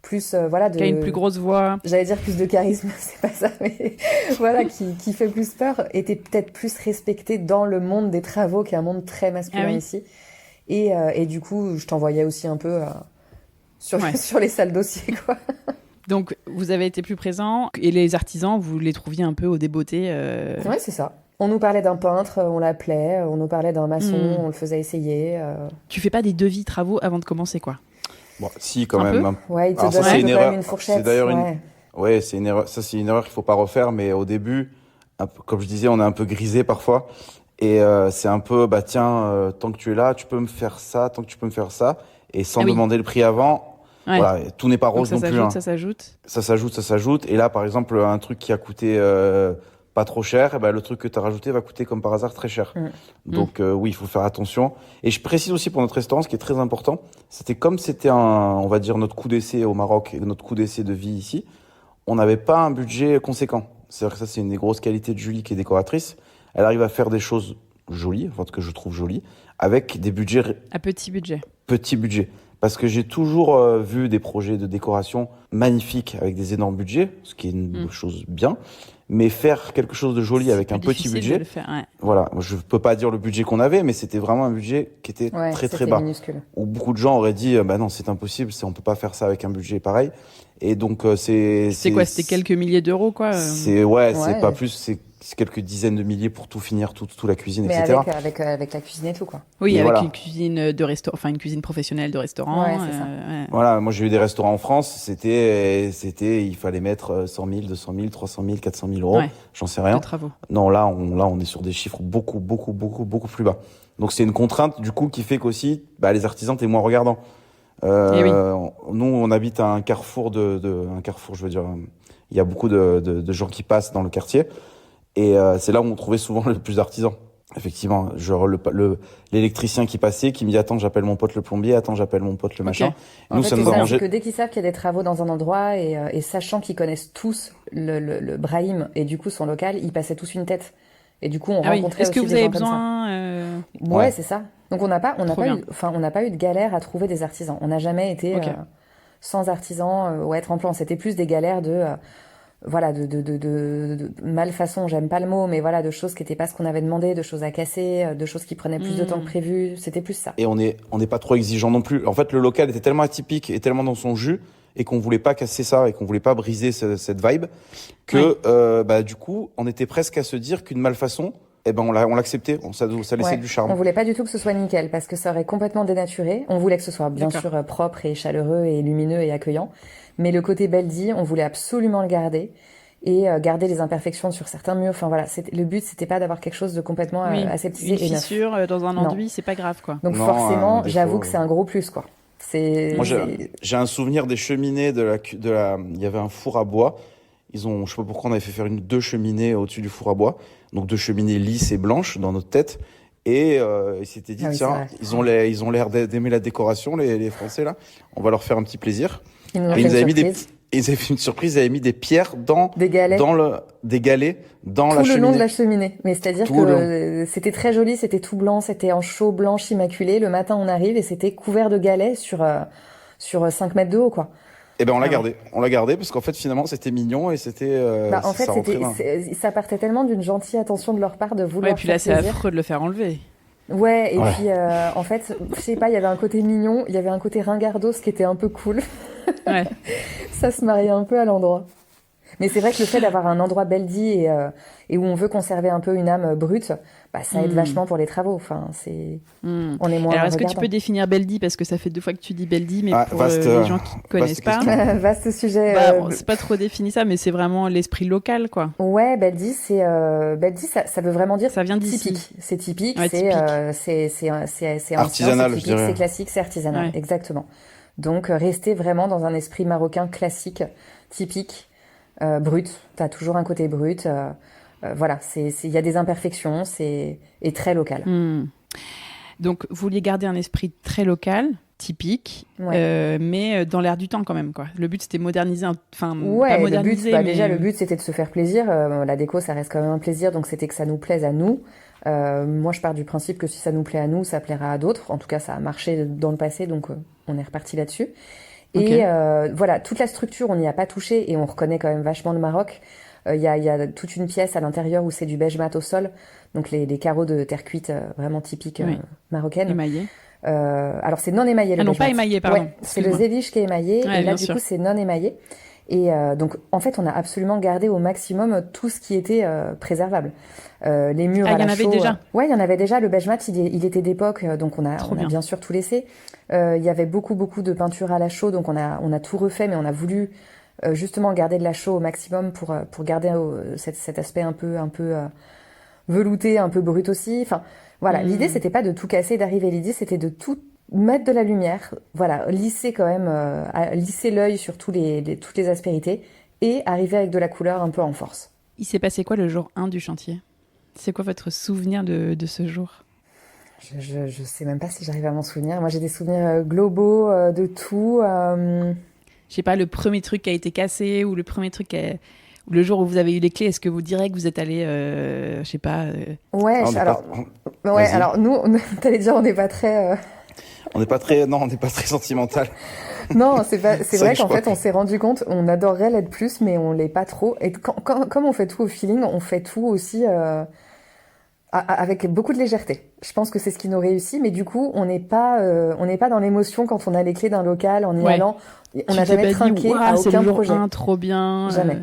[SPEAKER 2] plus
[SPEAKER 1] qui a une plus grosse voix,
[SPEAKER 2] j'allais dire plus de charisme, c'est pas ça, mais voilà, qui fait plus peur, était peut-être plus respecté dans le monde des travaux, qui est un monde très masculin ici, et du coup je t'envoyais aussi un peu sur les salles dossiers, quoi.
[SPEAKER 1] Donc vous avez été plus présent et les artisans vous les trouviez un peu au débeauté.
[SPEAKER 2] Ouais, c'est ça. On nous parlait d'un peintre, on l'appelait, on nous parlait d'un maçon, on le faisait essayer.
[SPEAKER 1] Tu fais pas des devis travaux avant de commencer, quoi?
[SPEAKER 3] Bon, si, quand même.
[SPEAKER 2] Ouais, il te donne quand même une fourchette.
[SPEAKER 3] C'est d'ailleurs Ouais, c'est une erreur. Ça, c'est une erreur qu'il faut pas refaire. Mais au début, comme je disais, on est un peu grisé parfois. Et c'est un peu, tiens, tant que tu es là, tu peux me faire ça, tant que tu peux me faire ça. Et sans demander le prix avant, voilà, tout n'est pas rose non plus.
[SPEAKER 1] Ça s'ajoute.
[SPEAKER 3] Ça s'ajoute. Et là, par exemple, un truc qui a coûté pas trop cher, le truc que tu as rajouté va coûter comme par hasard très cher. Donc oui, il faut faire attention. Et je précise aussi pour notre restaurant, ce qui est très important, c'était on va dire notre coup d'essai au Maroc et notre coup d'essai de vie ici, on n'avait pas un budget conséquent. C'est-à-dire que ça, c'est une des grosses qualités de Julie qui est décoratrice. Elle arrive à faire des choses jolies, enfin que je trouve jolies, avec des budgets...
[SPEAKER 1] À petit budget.
[SPEAKER 3] Petit budget. Parce que j'ai toujours vu des projets de décoration magnifiques avec des énormes budgets, ce qui est une chose bien. Mais faire quelque chose de joli avec un petit budget, voilà, je peux pas dire le budget qu'on avait, mais c'était vraiment un budget qui était très très bas.
[SPEAKER 2] Minuscule.
[SPEAKER 3] Où beaucoup de gens auraient dit, non, c'est impossible, on peut pas faire ça avec un budget pareil. Et donc
[SPEAKER 1] c'est quoi, c'était quelques milliers d'euros, quoi.
[SPEAKER 3] C'est pas plus, c'est quelques dizaines de milliers pour tout finir, toute la cuisine,
[SPEAKER 2] mais
[SPEAKER 3] etc.
[SPEAKER 2] avec la cuisine et tout, quoi.
[SPEAKER 1] Oui, mais avec une cuisine de restaurant, enfin une cuisine professionnelle de restaurant.
[SPEAKER 2] Ouais, c'est ça.
[SPEAKER 3] Voilà, moi j'ai eu des restaurants en France, il fallait mettre 100 000, 200 000, 300 000, 400 000 euros, j'en sais rien.
[SPEAKER 1] De travaux.
[SPEAKER 3] Non, là on est sur des chiffres beaucoup plus bas. Donc c'est une contrainte du coup qui fait qu'aussi, les artisans t'es moins regardants. Nous on habite à un carrefour un carrefour, je veux dire, il y a beaucoup de gens qui passent dans le quartier. Et c'est là où on trouvait souvent le plus d'artisans. Effectivement, genre l'électricien qui passait, qui me dit attends, j'appelle mon pote le plombier, attends, j'appelle mon pote le machin.
[SPEAKER 2] Et nous, ça nous arrangeait que dès qu'ils savent qu'il y a des travaux dans un endroit et sachant qu'ils connaissent tous le Brahim et du coup son local, ils passaient tous une tête. Et du coup, on rencontrait
[SPEAKER 1] Est-ce que vous avez besoin
[SPEAKER 2] Ouais, c'est ça. Donc on n'a pas eu de galère à trouver des artisans. On n'a jamais été sans artisans ou être en plan. C'était plus des galères de malfaçon, j'aime pas le mot, mais voilà, de choses qui étaient pas ce qu'on avait demandé, de choses à casser, de choses qui prenaient plus de temps que prévu, c'était plus ça.
[SPEAKER 3] Et on n'est pas trop exigeant non plus. En fait, le local était tellement atypique et tellement dans son jus et qu'on voulait pas casser ça et qu'on voulait pas briser cette vibe que du coup, on était presque à se dire qu'une malfaçon, on l'acceptait, ça laissait du charme.
[SPEAKER 2] On voulait pas du tout que ce soit nickel parce que ça aurait complètement dénaturé. On voulait que ce soit bien sûr propre et chaleureux et lumineux et accueillant. Mais le côté Beldi, on voulait absolument le garder et garder les imperfections sur certains murs. Enfin voilà, le but c'était pas d'avoir quelque chose de complètement aseptisé et neuf.
[SPEAKER 1] Une fissure dans un enduit, c'est pas grave, quoi.
[SPEAKER 2] Donc forcément, j'avoue que c'est un gros plus, quoi.
[SPEAKER 3] Moi j'ai un souvenir des cheminées il y avait un four à bois. Je sais pas pourquoi on avait fait faire deux cheminées au-dessus du four à bois. Donc 2 cheminées lisses et blanches dans notre tête. Et ils s'étaient dit, tiens, ils ont l'air d'aimer la décoration, les Français, là. On va leur faire un petit plaisir.
[SPEAKER 2] Ils avaient
[SPEAKER 3] fait une surprise, ils avaient mis des pierres des galets
[SPEAKER 2] tout
[SPEAKER 3] la cheminée.
[SPEAKER 2] Le long de la cheminée. Mais c'est-à-dire que c'était très joli, c'était tout blanc, c'était en chaux blanche immaculée. Le matin, on arrive et c'était couvert de galets sur 5 mètres de haut, quoi.
[SPEAKER 3] Eh ben, on l'a gardé. On l'a gardé parce qu'en fait, finalement, c'était mignon et c'était,
[SPEAKER 2] en fait, ça partait tellement d'une gentille attention de leur part de vouloir.
[SPEAKER 1] Ouais, et puis là, c'est affreux de le faire enlever.
[SPEAKER 2] Ouais, et puis, en fait, je sais pas, il y avait un côté mignon, il y avait un côté ringardos qui était un peu cool.
[SPEAKER 1] Ouais.
[SPEAKER 2] Ça se mariait un peu à l'endroit. Mais c'est vrai que le fait d'avoir un endroit Beldi et où on veut conserver un peu une âme brute, ça aide vachement pour les travaux. Enfin, on est moins.
[SPEAKER 1] Alors, est-ce que tu peux définir Beldi, parce que ça fait 2 fois que tu dis Beldi, mais pour les gens qui connaissent pas.
[SPEAKER 2] Vaste sujet.
[SPEAKER 1] C'est pas trop défini ça, mais c'est vraiment l'esprit local, quoi.
[SPEAKER 2] Ouais, Beldi, ça veut vraiment dire.
[SPEAKER 1] Ça vient d'ici.
[SPEAKER 2] Typique. C'est typique.
[SPEAKER 1] Ouais,
[SPEAKER 2] c'est
[SPEAKER 3] artisanal,
[SPEAKER 2] ancien, c'est classique, c'est artisanal, exactement. Donc rester vraiment dans un esprit marocain classique, typique. Brut, t'as toujours un côté brut, voilà, il y a des imperfections, et très local.
[SPEAKER 1] Donc vous vouliez garder un esprit très local, typique, mais dans l'air du temps quand même, quoi. Le but c'était moderniser, pas moderniser, mais
[SPEAKER 2] déjà le but c'était de se faire plaisir. La déco ça reste quand même un plaisir, donc c'était que ça nous plaise à nous. Moi je pars du principe que si ça nous plaît à nous, ça plaira à d'autres. En tout cas ça a marché dans le passé, donc on est reparti là-dessus. Et voilà, toute la structure, on n'y a pas touché et on reconnaît quand même vachement le Maroc. Il y a toute une pièce à l'intérieur où c'est du beige mat au sol, donc les carreaux de terre cuite vraiment typiques marocaines.
[SPEAKER 1] Émaillés.
[SPEAKER 2] Alors c'est non émaillé le beige mat.
[SPEAKER 1] Pas émaillé, pardon.
[SPEAKER 2] Ouais, c'est le zéliche qui est émaillé et là du coup c'est non émaillé. Et donc en fait on a absolument gardé au maximum tout ce qui était préservable. Les murs à la chaux. Il y en avait déjà. Ouais, il y en avait déjà. Le beige mat, il était d'époque, donc on a bien sûr tout laissé. Il y avait beaucoup de peinture à la chaux, donc on a tout refait, mais on a voulu justement garder de la chaux au maximum pour garder cet aspect un peu velouté, un peu brut aussi. Enfin, voilà. L'idée, c'était pas de tout casser et d'arriver. L'idée, c'était de tout mettre de la lumière. Voilà. Lisser quand même, lisser l'œil sur toutes les aspérités et arriver avec de la couleur un peu en force.
[SPEAKER 1] Il s'est passé quoi le jour 1 du chantier ? C'est quoi votre souvenir de ce jour ?
[SPEAKER 2] Je sais même pas si j'arrive à m'en souvenir. Moi, j'ai des souvenirs globaux de tout.
[SPEAKER 1] Je sais pas, le premier truc qui a été cassé ou le premier truc le jour où vous avez eu les clés, est-ce que vous direz que vous êtes allé, je sais pas...
[SPEAKER 2] Ouais, alors nous, t'allais dire, on n'est pas très...
[SPEAKER 3] On n'est pas très sentimental.
[SPEAKER 2] Non, c'est vrai qu'en fait, on s'est rendu compte, on adorerait l'être plus, mais on l'est pas trop. Et comme on fait tout au feeling, on fait tout aussi avec beaucoup de légèreté. Je pense que c'est ce qui nous réussit, mais du coup, on n'est pas dans l'émotion quand on a les clés d'un local en y allant. On n'a jamais trinqué à aucun projet.
[SPEAKER 1] Trop bien.
[SPEAKER 2] Jamais.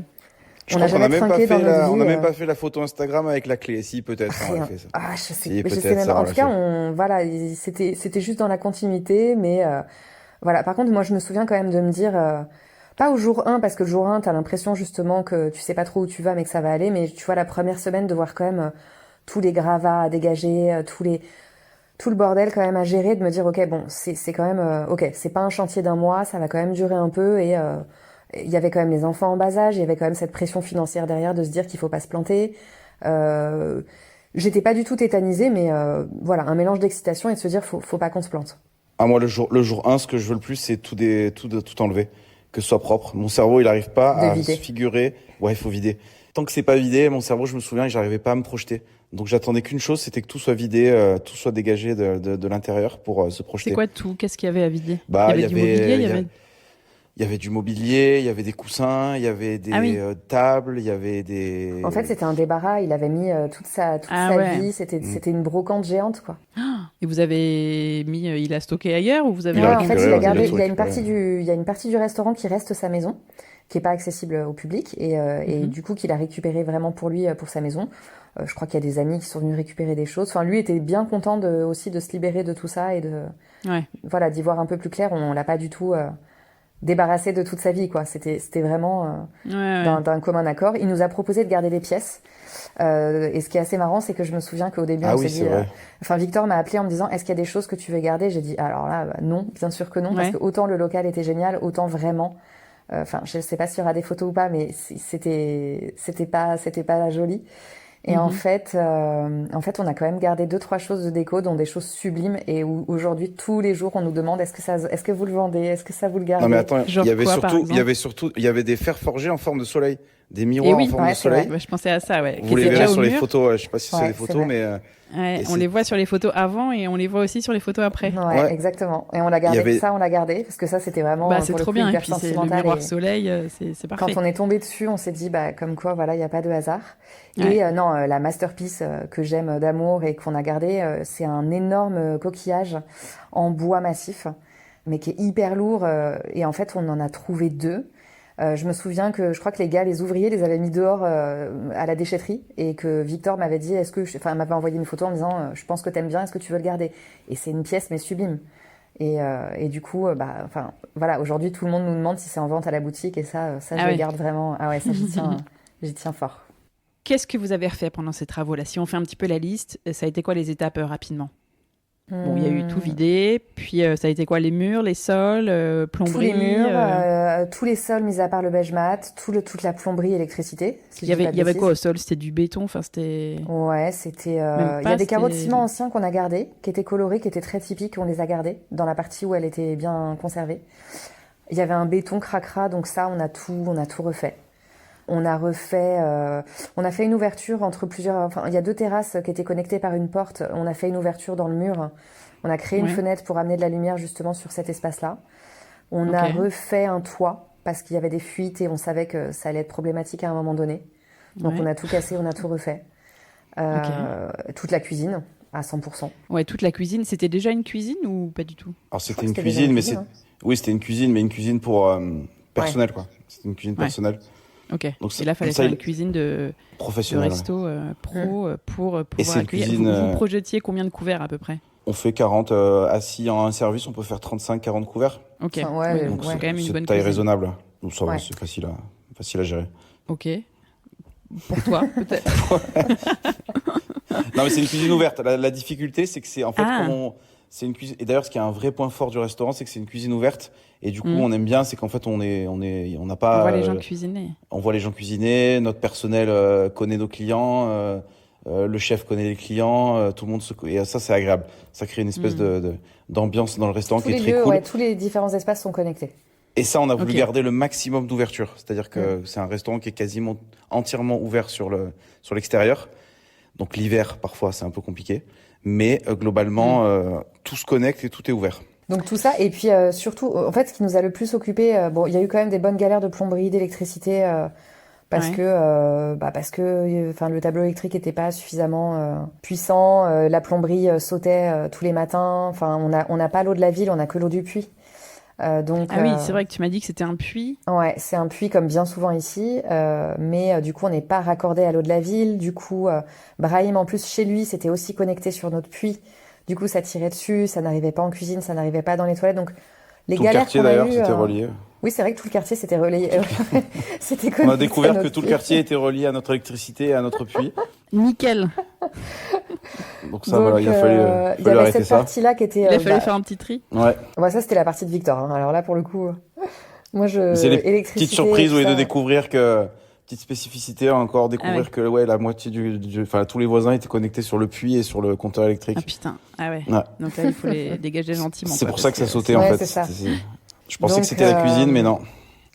[SPEAKER 3] On n'a même pas fait la photo Instagram avec la clé. Si, peut-être. On a fait ça.
[SPEAKER 2] Je sais même. En tout cas, c'était juste dans la continuité, mais voilà. Par contre, moi, je me souviens quand même de me dire, pas au jour 1, parce que le jour 1, t'as l'impression justement que tu sais pas trop où tu vas, mais que ça va aller, mais tu vois, la première semaine, de voir quand même tous les gravats à dégager, tout le bordel quand même à gérer, de me dire, ok, bon, c'est quand même, ok, c'est pas un chantier d'un mois, ça va quand même durer un peu, et il y avait quand même les enfants en bas âge, il y avait quand même cette pression financière derrière de se dire qu'il faut pas se planter. J'étais pas du tout tétanisée, mais voilà, un mélange d'excitation et de se dire faut pas qu'on se plante.
[SPEAKER 3] Ah, moi, le jour 1, ce que je veux le plus, c'est tout enlever, que ce soit propre. Mon cerveau, il arrive pas à se figurer. Ouais, il faut vider. Tant que c'est pas vidé, mon cerveau, je me souviens que j'arrivais pas à me projeter. Donc j'attendais qu'une chose, c'était que tout soit vidé, tout soit dégagé de l'intérieur pour se projeter.
[SPEAKER 1] C'est quoi tout ? Qu'est-ce qu'il y avait à vider ?
[SPEAKER 3] Il y avait du mobilier, il y avait du mobilier, il y avait des coussins, il y avait des tables, il y avait des...
[SPEAKER 2] En fait, c'était un débarras. Il avait mis toute sa vie. C'était une brocante géante, quoi.
[SPEAKER 1] Et vous avez il a stocké ailleurs ou vous avez...
[SPEAKER 2] En fait, il a gardé... Il y a une partie du restaurant qui reste sa maison, qui est pas accessible au public, et du coup, qu'il a récupéré vraiment pour lui, pour sa maison. Je crois qu'il y a des amis qui sont venus récupérer des choses. Enfin, lui était bien content aussi de se libérer de tout ça et d'y voir un peu plus clair. On l'a pas du tout... débarrassé de toute sa vie, quoi. C'était vraiment d'un commun accord. Il nous a proposé de garder les pièces. Et ce qui est assez marrant, c'est que je me souviens qu'au début, on s'est dit... Victor m'a appelé en me disant, est-ce qu'il y a des choses que tu veux garder ? J'ai dit, alors là, non, bien sûr que non, parce que autant le local était génial, autant vraiment... je sais pas s'il y aura des photos ou pas, mais c'était pas joli. Et en fait, on a quand même gardé 2-3 choses de déco, dont des choses sublimes, et où aujourd'hui, tous les jours, on nous demande est-ce que vous le vendez, est-ce que ça vous le gardez ?
[SPEAKER 3] Non mais attends, il y avait des fers forgés en forme de soleil, des miroirs en forme de soleil.
[SPEAKER 1] Je pensais à ça, ouais.
[SPEAKER 3] Vous les verrez sur les photos, je sais pas si c'est des photos, mais...
[SPEAKER 1] on les voit sur les photos avant et on les voit aussi sur les photos après.
[SPEAKER 2] Ouais, exactement. Et on l'a gardé, ça on l'a gardé, parce que ça c'était vraiment
[SPEAKER 1] c'est trop bien, et puis c'est le miroir soleil, c'est parfait.
[SPEAKER 2] Quand on est tombé dessus, on s'est dit comme quoi, voilà, il n'y a pas de hasard. Et la masterpiece que j'aime d'amour et qu'on a gardé, c'est un énorme coquillage en bois massif, mais qui est hyper lourd, et en fait on en a trouvé 2. Je me souviens que je crois que les ouvriers les avaient mis dehors à la déchetterie, et que Victor m'avait dit m'avait envoyé une photo en me disant je pense que t'aimes bien, est-ce que tu veux le garder ? Et c'est une pièce mais sublime. Et du coup voilà, aujourd'hui tout le monde nous demande si c'est en vente à la boutique, et ça je le garde vraiment. Ah ouais, ça j'y tiens fort.
[SPEAKER 1] Qu'est-ce que vous avez refait pendant ces travaux-là ? Si on fait un petit peu la liste, ça a été quoi les étapes rapidement ? Bon, il y a eu tout vidé, puis ça a été quoi ? Les murs, les sols, plomberie ?
[SPEAKER 2] Tous les murs, tous les sols, mis à part le beige mat, toute la plomberie, électricité.
[SPEAKER 1] Il y avait quoi au sol ? C'était du béton, c'était...
[SPEAKER 2] Ouais, c'était... Il y a des carreaux de ciment anciens qu'on a gardés, qui étaient colorés, qui étaient très typiques, on les a gardés, dans la partie où elle était bien conservée. Il y avait un béton cracra, donc ça, on a tout refait. On a fait une ouverture entre plusieurs... Enfin, il y a 2 terrasses qui étaient connectées par une porte. On a fait une ouverture dans le mur. On a créé une fenêtre pour amener de la lumière justement sur cet espace-là. On a refait un toit parce qu'il y avait des fuites et on savait que ça allait être problématique à un moment donné. Donc on a tout cassé, on a tout refait. Toute la cuisine à 100%.
[SPEAKER 1] Ouais, toute la cuisine. C'était déjà une cuisine ou pas du tout ?
[SPEAKER 3] Alors c'était une cuisine, mais c'était une cuisine, mais une cuisine pour personnel, quoi. C'était une cuisine personnelle.
[SPEAKER 1] Ok. Donc, et là, il fallait faire une cuisine de resto pro pour pouvoir accueillir. Vous projetiez combien de couverts à peu près ?
[SPEAKER 3] On fait 40 assis en un service, on peut faire 35-40 couverts.
[SPEAKER 1] Ok. Donc c'est quand même une bonne
[SPEAKER 3] taille
[SPEAKER 1] cuisine.
[SPEAKER 3] raisonnable. Donc ça va, c'est facile à gérer.
[SPEAKER 1] Ok. Pour toi, peut-être.
[SPEAKER 3] Non, mais c'est une cuisine ouverte. La difficulté, c'est que c'est en fait c'est une cuisine. Et d'ailleurs, ce qui est un vrai point fort du restaurant, c'est que c'est une cuisine ouverte. Et du coup, on aime bien, c'est qu'en fait, on n'a pas.
[SPEAKER 1] On voit les gens cuisiner.
[SPEAKER 3] On voit les gens cuisiner. Notre personnel connaît nos clients. Le chef connaît les clients. Tout le monde et ça, c'est agréable. Ça crée une espèce d'ambiance dans le restaurant qui est très cool.
[SPEAKER 2] Tous les différents espaces sont connectés.
[SPEAKER 3] Et ça, on a voulu garder le maximum d'ouverture. C'est-à-dire que c'est un restaurant qui est quasiment entièrement ouvert sur l'extérieur. Donc l'hiver, parfois, c'est un peu compliqué. Mais globalement, tout se connecte et tout est ouvert.
[SPEAKER 2] Donc tout ça, et puis surtout, en fait, ce qui nous a le plus occupé, il y a eu quand même des bonnes galères de plomberie, d'électricité, parce que le tableau électrique était pas suffisamment puissant, la plomberie sautait tous les matins. Enfin, on n'a pas l'eau de la ville, on a que l'eau du puits.
[SPEAKER 1] Oui, c'est vrai que tu m'as dit que c'était un puits.
[SPEAKER 2] Ouais, c'est un puits comme bien souvent ici, mais du coup on n'est pas raccordé à l'eau de la ville. Du coup, Brahim en plus chez lui c'était aussi connecté sur notre puits. Du coup ça tirait dessus, ça n'arrivait pas en cuisine, ça n'arrivait pas dans les toilettes. Donc les
[SPEAKER 3] tout
[SPEAKER 2] galères
[SPEAKER 3] le quartier
[SPEAKER 2] qu'on a
[SPEAKER 3] d'ailleurs
[SPEAKER 2] eues,
[SPEAKER 3] c'était relié.
[SPEAKER 2] Oui, c'est vrai que tout le quartier s'était relayé. C'était
[SPEAKER 3] on a découvert que tout le quartier était relié à notre électricité et à notre puits.
[SPEAKER 1] Nickel.
[SPEAKER 3] Donc ça, voilà, il a fallu arrêter ça. Il y avait cette
[SPEAKER 2] partie-là qui était...
[SPEAKER 1] Il a fallu faire un petit tri.
[SPEAKER 3] Ouais.
[SPEAKER 2] Ça, c'était la partie de Victor. Hein. Alors là, pour le coup,
[SPEAKER 3] c'est les petites surprises de découvrir que... Petite spécificité, encore découvrir que la moitié tous les voisins étaient connectés sur le puits et sur le compteur électrique.
[SPEAKER 1] Ah putain, ouais. Donc là, il faut les dégager gentiment.
[SPEAKER 3] C'est pour ça que ça sautait en fait. Je pensais que c'était la cuisine, mais non.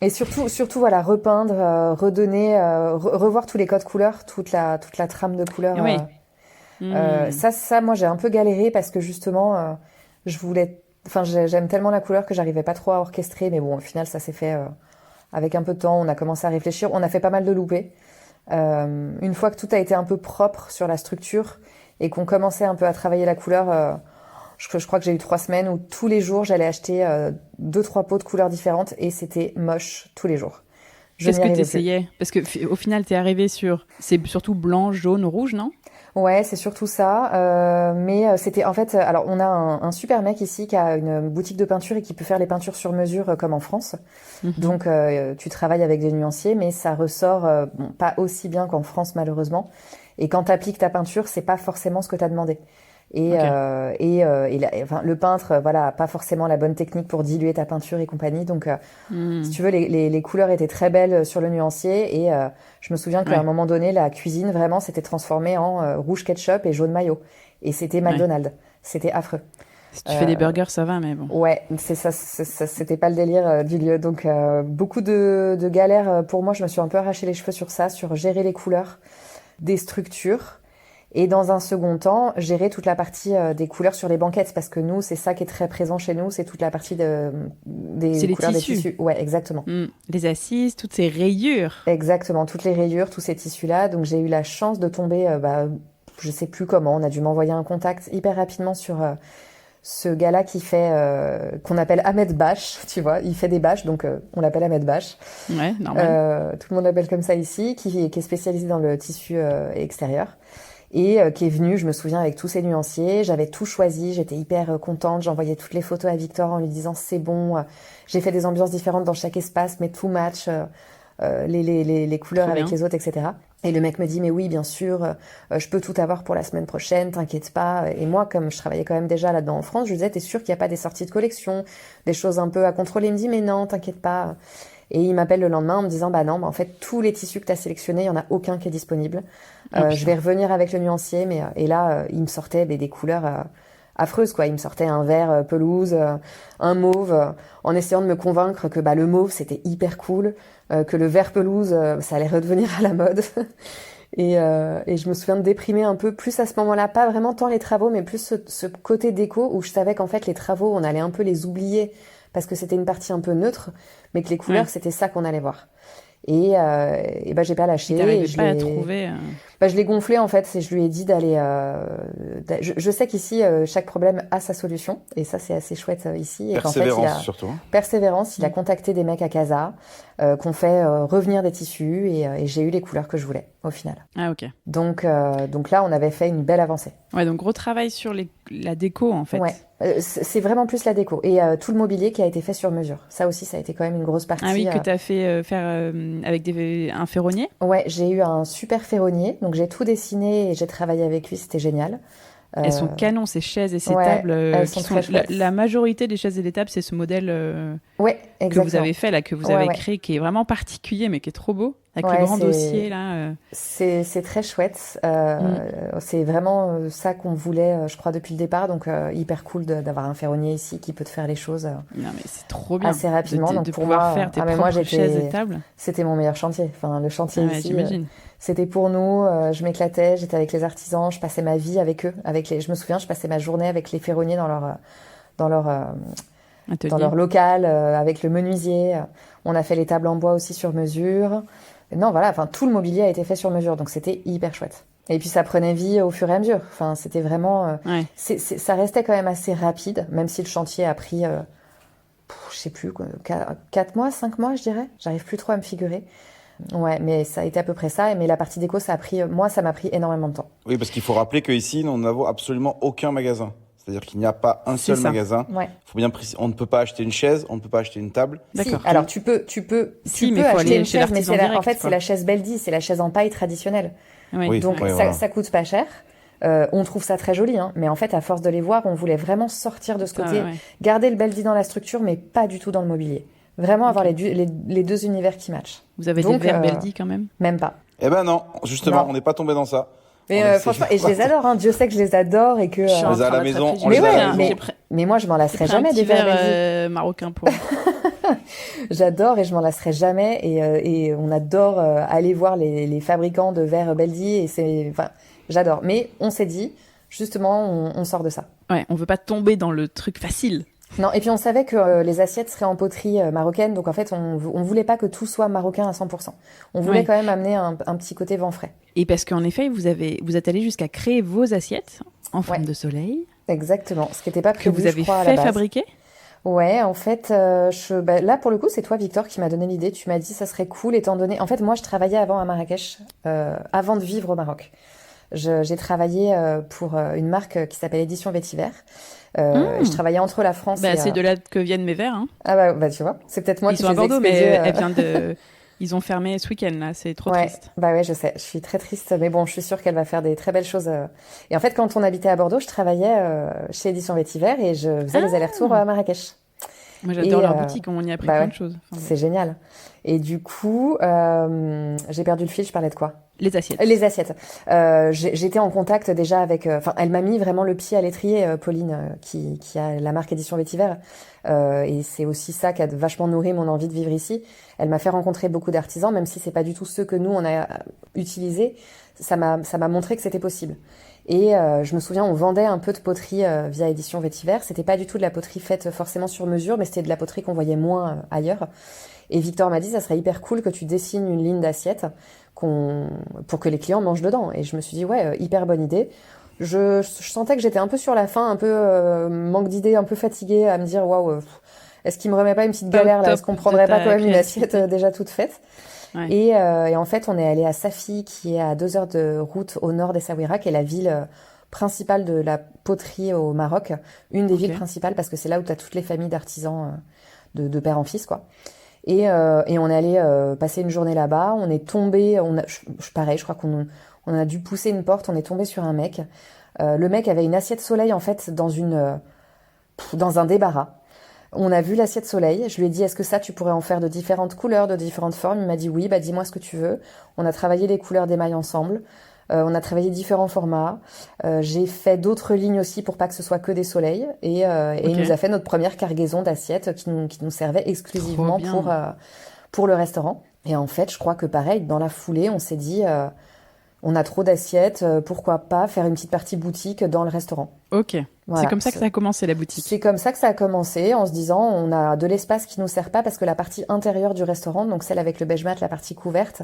[SPEAKER 2] Et surtout voilà, repeindre, redonner, revoir tous les codes couleurs, toute la trame de couleurs.
[SPEAKER 1] Oui.
[SPEAKER 2] Ça, moi, j'ai un peu galéré parce que justement, j'aime tellement la couleur que j'arrivais pas trop à orchestrer, mais bon, au final, ça s'est fait avec un peu de temps. On a commencé à réfléchir, on a fait pas mal de loupés. Une fois que tout a été un peu propre sur la structure et qu'on commençait un peu à travailler la couleur, je crois que j'ai eu 3 semaines où tous les jours j'allais acheter 2-3 pots de couleurs différentes et c'était moche tous les jours.
[SPEAKER 1] Qu'est-ce que t'essayais ? Parce que au final t'es arrivé c'est surtout blanc, jaune, rouge, non ?
[SPEAKER 2] Ouais, c'est surtout ça. Mais c'était en fait, alors on a un super mec ici qui a une boutique de peinture et qui peut faire les peintures sur mesure comme en France. Donc tu travailles avec des nuanciers, mais ça ressort pas aussi bien qu'en France malheureusement. Et quand t'appliques ta peinture, c'est pas forcément ce que t'as demandé. Le peintre, a pas forcément la bonne technique pour diluer ta peinture et compagnie. Donc, si tu veux, les couleurs étaient très belles sur le nuancier. Et je me souviens qu'à un moment donné, la cuisine vraiment s'était transformée en rouge ketchup et jaune mayo. Et c'était McDonald's. C'était affreux.
[SPEAKER 1] Si tu fais des burgers, ça va, mais bon.
[SPEAKER 2] Ouais, c'est ça, c'était pas le délire du lieu. Donc, beaucoup de galères. Pour moi, je me suis un peu arraché les cheveux sur ça, sur gérer les couleurs des structures. Et dans un second temps, gérer toute la partie des couleurs sur les banquettes, parce que nous, c'est ça qui est très présent chez nous, c'est toute la partie des couleurs des tissus. Ouais, exactement.
[SPEAKER 1] Les assises, toutes ces rayures.
[SPEAKER 2] Exactement, toutes les rayures, tous ces tissus-là. Donc j'ai eu la chance de tomber, je sais plus comment, on a dû m'envoyer un contact hyper rapidement sur ce gars-là qui fait, qu'on appelle Ahmed Bash, tu vois, il fait des bâches, donc on l'appelle Ahmed Bash.
[SPEAKER 1] Ouais, normal.
[SPEAKER 2] Tout le monde l'appelle comme ça ici, qui est spécialisé dans le tissu extérieur. Et qui est venu, je me souviens, avec tous ses nuanciers. J'avais tout choisi, j'étais hyper contente. J'envoyais toutes les photos à Victor en lui disant c'est bon. J'ai fait des ambiances différentes dans chaque espace, mais tout match, les couleurs avec les autres, etc. Et le mec me dit mais oui, bien sûr, je peux tout avoir pour la semaine prochaine, t'inquiète pas. Et moi, comme je travaillais quand même déjà là-dedans en France, je lui disais t'es sûr qu'il n'y a pas des sorties de collection, des choses un peu à contrôler. Il me dit mais non, t'inquiète pas. Et il m'appelle le lendemain en me disant bah non, en fait tous les tissus que tu as sélectionnés, il y en a aucun qui est disponible. Je vais revenir avec le nuancier, et là il me sortait des couleurs affreuses quoi. Il me sortait un vert pelouse, un mauve, en essayant de me convaincre que le mauve c'était hyper cool, que le vert pelouse ça allait redevenir à la mode. Et je me souviens de déprimer un peu plus à ce moment-là, pas vraiment tant les travaux, mais plus ce côté déco où je savais qu'en fait les travaux on allait un peu les oublier parce que c'était une partie un peu neutre, mais que les couleurs, c'était ça qu'on allait voir. Et j'ai pas lâché.
[SPEAKER 1] T'arrivais pas à trouver...
[SPEAKER 2] Je l'ai gonflé en fait, et je lui ai dit d'aller. Je sais qu'ici, chaque problème a sa solution, et ça c'est assez chouette ici. Et
[SPEAKER 3] Persévérance surtout.
[SPEAKER 2] Persévérance, il a contacté des mecs à Casa, qu'on fait revenir des tissus, et j'ai eu les couleurs que je voulais au final.
[SPEAKER 1] Ah ok.
[SPEAKER 2] Donc là, on avait fait une belle avancée.
[SPEAKER 1] Ouais, donc gros travail sur la déco en fait.
[SPEAKER 2] Ouais, c'est vraiment plus la déco et tout le mobilier qui a été fait sur mesure. Ça aussi, ça a été quand même une grosse partie.
[SPEAKER 1] Ah oui, que tu as fait faire avec un ferronnier.
[SPEAKER 2] Ouais, j'ai eu un super ferronnier, donc j'ai tout dessiné et j'ai travaillé avec lui, c'était génial.
[SPEAKER 1] Elles sont canons, ces chaises et ces
[SPEAKER 2] ouais,
[SPEAKER 1] tables.
[SPEAKER 2] Elles sont très chouettes.
[SPEAKER 1] La majorité des chaises et des tables, c'est ce modèle
[SPEAKER 2] ouais,
[SPEAKER 1] que vous avez fait, là, que vous avez créé, qui est vraiment particulier, mais qui est trop beau, avec le grand dossier. Là,
[SPEAKER 2] C'est très chouette. C'est vraiment ça qu'on voulait, je crois, depuis le départ. Donc, hyper cool d'avoir un ferronnier ici qui peut te faire les choses
[SPEAKER 1] non, mais c'est trop bien.
[SPEAKER 2] Assez rapidement.
[SPEAKER 1] De
[SPEAKER 2] pour
[SPEAKER 1] pouvoir
[SPEAKER 2] moi,
[SPEAKER 1] faire tes propres chaises et tables.
[SPEAKER 2] C'était mon meilleur chantier. Enfin, le chantier ici.
[SPEAKER 1] J'imagine.
[SPEAKER 2] C'était pour nous, je m'éclatais, j'étais avec les artisans, je passais ma vie avec eux. Je me souviens, je passais ma journée avec les ferronniers dans leur local, avec le menuisier. On a fait les tables en bois aussi sur mesure. Non, voilà, enfin, tout le mobilier a été fait sur mesure, donc c'était hyper chouette. Et puis ça prenait vie au fur et à mesure. Enfin, c'était vraiment... ça restait quand même assez rapide, même si le chantier a pris, je sais plus, 4 mois, 5 mois, je dirais. J'arrive plus trop à me figurer. Ouais, mais ça a été à peu près ça. Mais la partie déco, ça m'a pris énormément de temps.
[SPEAKER 3] Oui, parce qu'il faut rappeler qu'ici, nous n'avons absolument aucun magasin. C'est-à-dire qu'il n'y a pas un seul magasin.
[SPEAKER 2] Ouais.
[SPEAKER 3] Faut bien préciser. On ne peut pas acheter une chaise, on ne peut pas acheter une table.
[SPEAKER 2] D'accord. Si, alors tu peux acheter une chaise, mais en fait, c'est la chaise Beldi, c'est la chaise en paille traditionnelle.
[SPEAKER 1] Oui.
[SPEAKER 2] Donc ça coûte pas cher. On trouve ça très joli, hein, mais en fait, à force de les voir, on voulait vraiment sortir de ce côté, garder le Beldi dans la structure, mais pas du tout dans le mobilier. Vraiment avoir les deux univers qui matchent.
[SPEAKER 1] Vous avez des verres Beldi quand même ?
[SPEAKER 2] Même pas.
[SPEAKER 3] Eh ben non, justement, on n'est pas tombé dans ça.
[SPEAKER 2] Mais franchement, et je les adore, hein. Dieu sait que je les adore et que.
[SPEAKER 3] On les a à la maison, on
[SPEAKER 2] les
[SPEAKER 3] les a
[SPEAKER 2] a
[SPEAKER 3] à la maison.
[SPEAKER 2] Mais moi, je m'en lasserai jamais des verres Beldi.
[SPEAKER 1] Marocain pour.
[SPEAKER 2] J'adore et je m'en lasserai jamais et on adore aller voir les fabricants de verres Beldi et j'adore. Mais on s'est dit, justement, on sort de ça.
[SPEAKER 1] Ouais, on veut pas tomber dans le truc facile.
[SPEAKER 2] Non, et puis on savait que les assiettes seraient en poterie marocaine, donc en fait on voulait pas que tout soit marocain à 100%. On voulait quand même amener un petit côté vent frais.
[SPEAKER 1] Et parce qu'en effet, vous êtes allé jusqu'à créer vos assiettes en forme de soleil.
[SPEAKER 2] Exactement, ce qui n'était pas prévu,
[SPEAKER 1] que vous avez fait fabriquer.
[SPEAKER 2] Ouais, en fait, là pour le coup, c'est toi, Victor, qui m'a donné l'idée. Tu m'as dit ça serait cool, étant donné. En fait, moi, je travaillais avant à Marrakech, avant de vivre au Maroc. J'ai travaillé pour une marque qui s'appelle Édition Vétiver. Je travaillais entre la France et...
[SPEAKER 1] C'est de là que viennent mes verres. Hein.
[SPEAKER 2] Ah bah tu vois, c'est peut-être moi qui les ai expédiés.
[SPEAKER 1] Ils sont à Bordeaux, mais ils ont fermé ce week-end, là. C'est trop triste.
[SPEAKER 2] Bah ouais, je sais. Je suis très triste. Mais bon, je suis sûre qu'elle va faire des très belles choses. Et en fait, quand on habitait à Bordeaux, je travaillais chez Édition Vétiver et je faisais les allers-retours à Marrakech.
[SPEAKER 1] Moi, j'adore leur boutique. On y a appris plein de choses.
[SPEAKER 2] C'est génial. Et du coup, j'ai perdu le fil. Je parlais de quoi ?
[SPEAKER 1] Les assiettes.
[SPEAKER 2] Les assiettes. J'étais en contact déjà avec... elle m'a mis vraiment le pied à l'étrier, Pauline, qui a la marque Édition Vétiver. Et c'est aussi ça qui a vachement nourri mon envie de vivre ici. Elle m'a fait rencontrer beaucoup d'artisans, même si c'est pas du tout ceux que nous, on a utilisés. Ça m'a montré que c'était possible. Et je me souviens, on vendait un peu de poterie via Édition Vétiver. C'était pas du tout de la poterie faite forcément sur mesure, mais c'était de la poterie qu'on voyait moins ailleurs. Et Victor m'a dit, ça serait hyper cool que tu dessines une ligne d'assiette pour que les clients mangent dedans. Et je me suis dit, ouais, hyper bonne idée. Je sentais que j'étais un peu sur la fin, un peu manque d'idées, un peu fatiguée, à me dire, waouh, est-ce qu'il me remet pas une petite galère là ? Est-ce qu'on prendrait pas quand même une assiette déjà toute faite ? Ouais. Et en fait, on est allé à Safi, qui est à 2 heures de route au nord d'Essaouira, qui est la ville principale de la poterie au Maroc. Une des villes principales, parce que c'est là où tu as toutes les familles d'artisans de père en fils, quoi. Et on est allé passer une journée là-bas. On est tombé, pareil, je crois qu'on a dû pousser une porte. On est tombé sur un mec. Le mec avait une assiette soleil, en fait, dans un débarras. On a vu l'assiette soleil. Je lui ai dit, est-ce que ça, tu pourrais en faire de différentes couleurs, de différentes formes ? Il m'a dit oui, dis-moi ce que tu veux. On a travaillé les couleurs d'émail ensemble. On a travaillé différents formats. J'ai fait d'autres lignes aussi pour pas que ce soit que des soleils. Et il nous a fait notre première cargaison d'assiettes qui nous servait exclusivement pour le restaurant. Et en fait, je crois que pareil, dans la foulée, on s'est dit... on a trop d'assiettes, pourquoi pas faire une petite partie boutique dans le restaurant.
[SPEAKER 1] Ok.
[SPEAKER 2] Voilà.
[SPEAKER 1] C'est comme ça que ça a commencé, la boutique.
[SPEAKER 2] C'est comme ça que ça a commencé, en se disant, on a de l'espace qui nous sert pas, parce que la partie intérieure du restaurant, donc celle avec le beige mat, la partie couverte,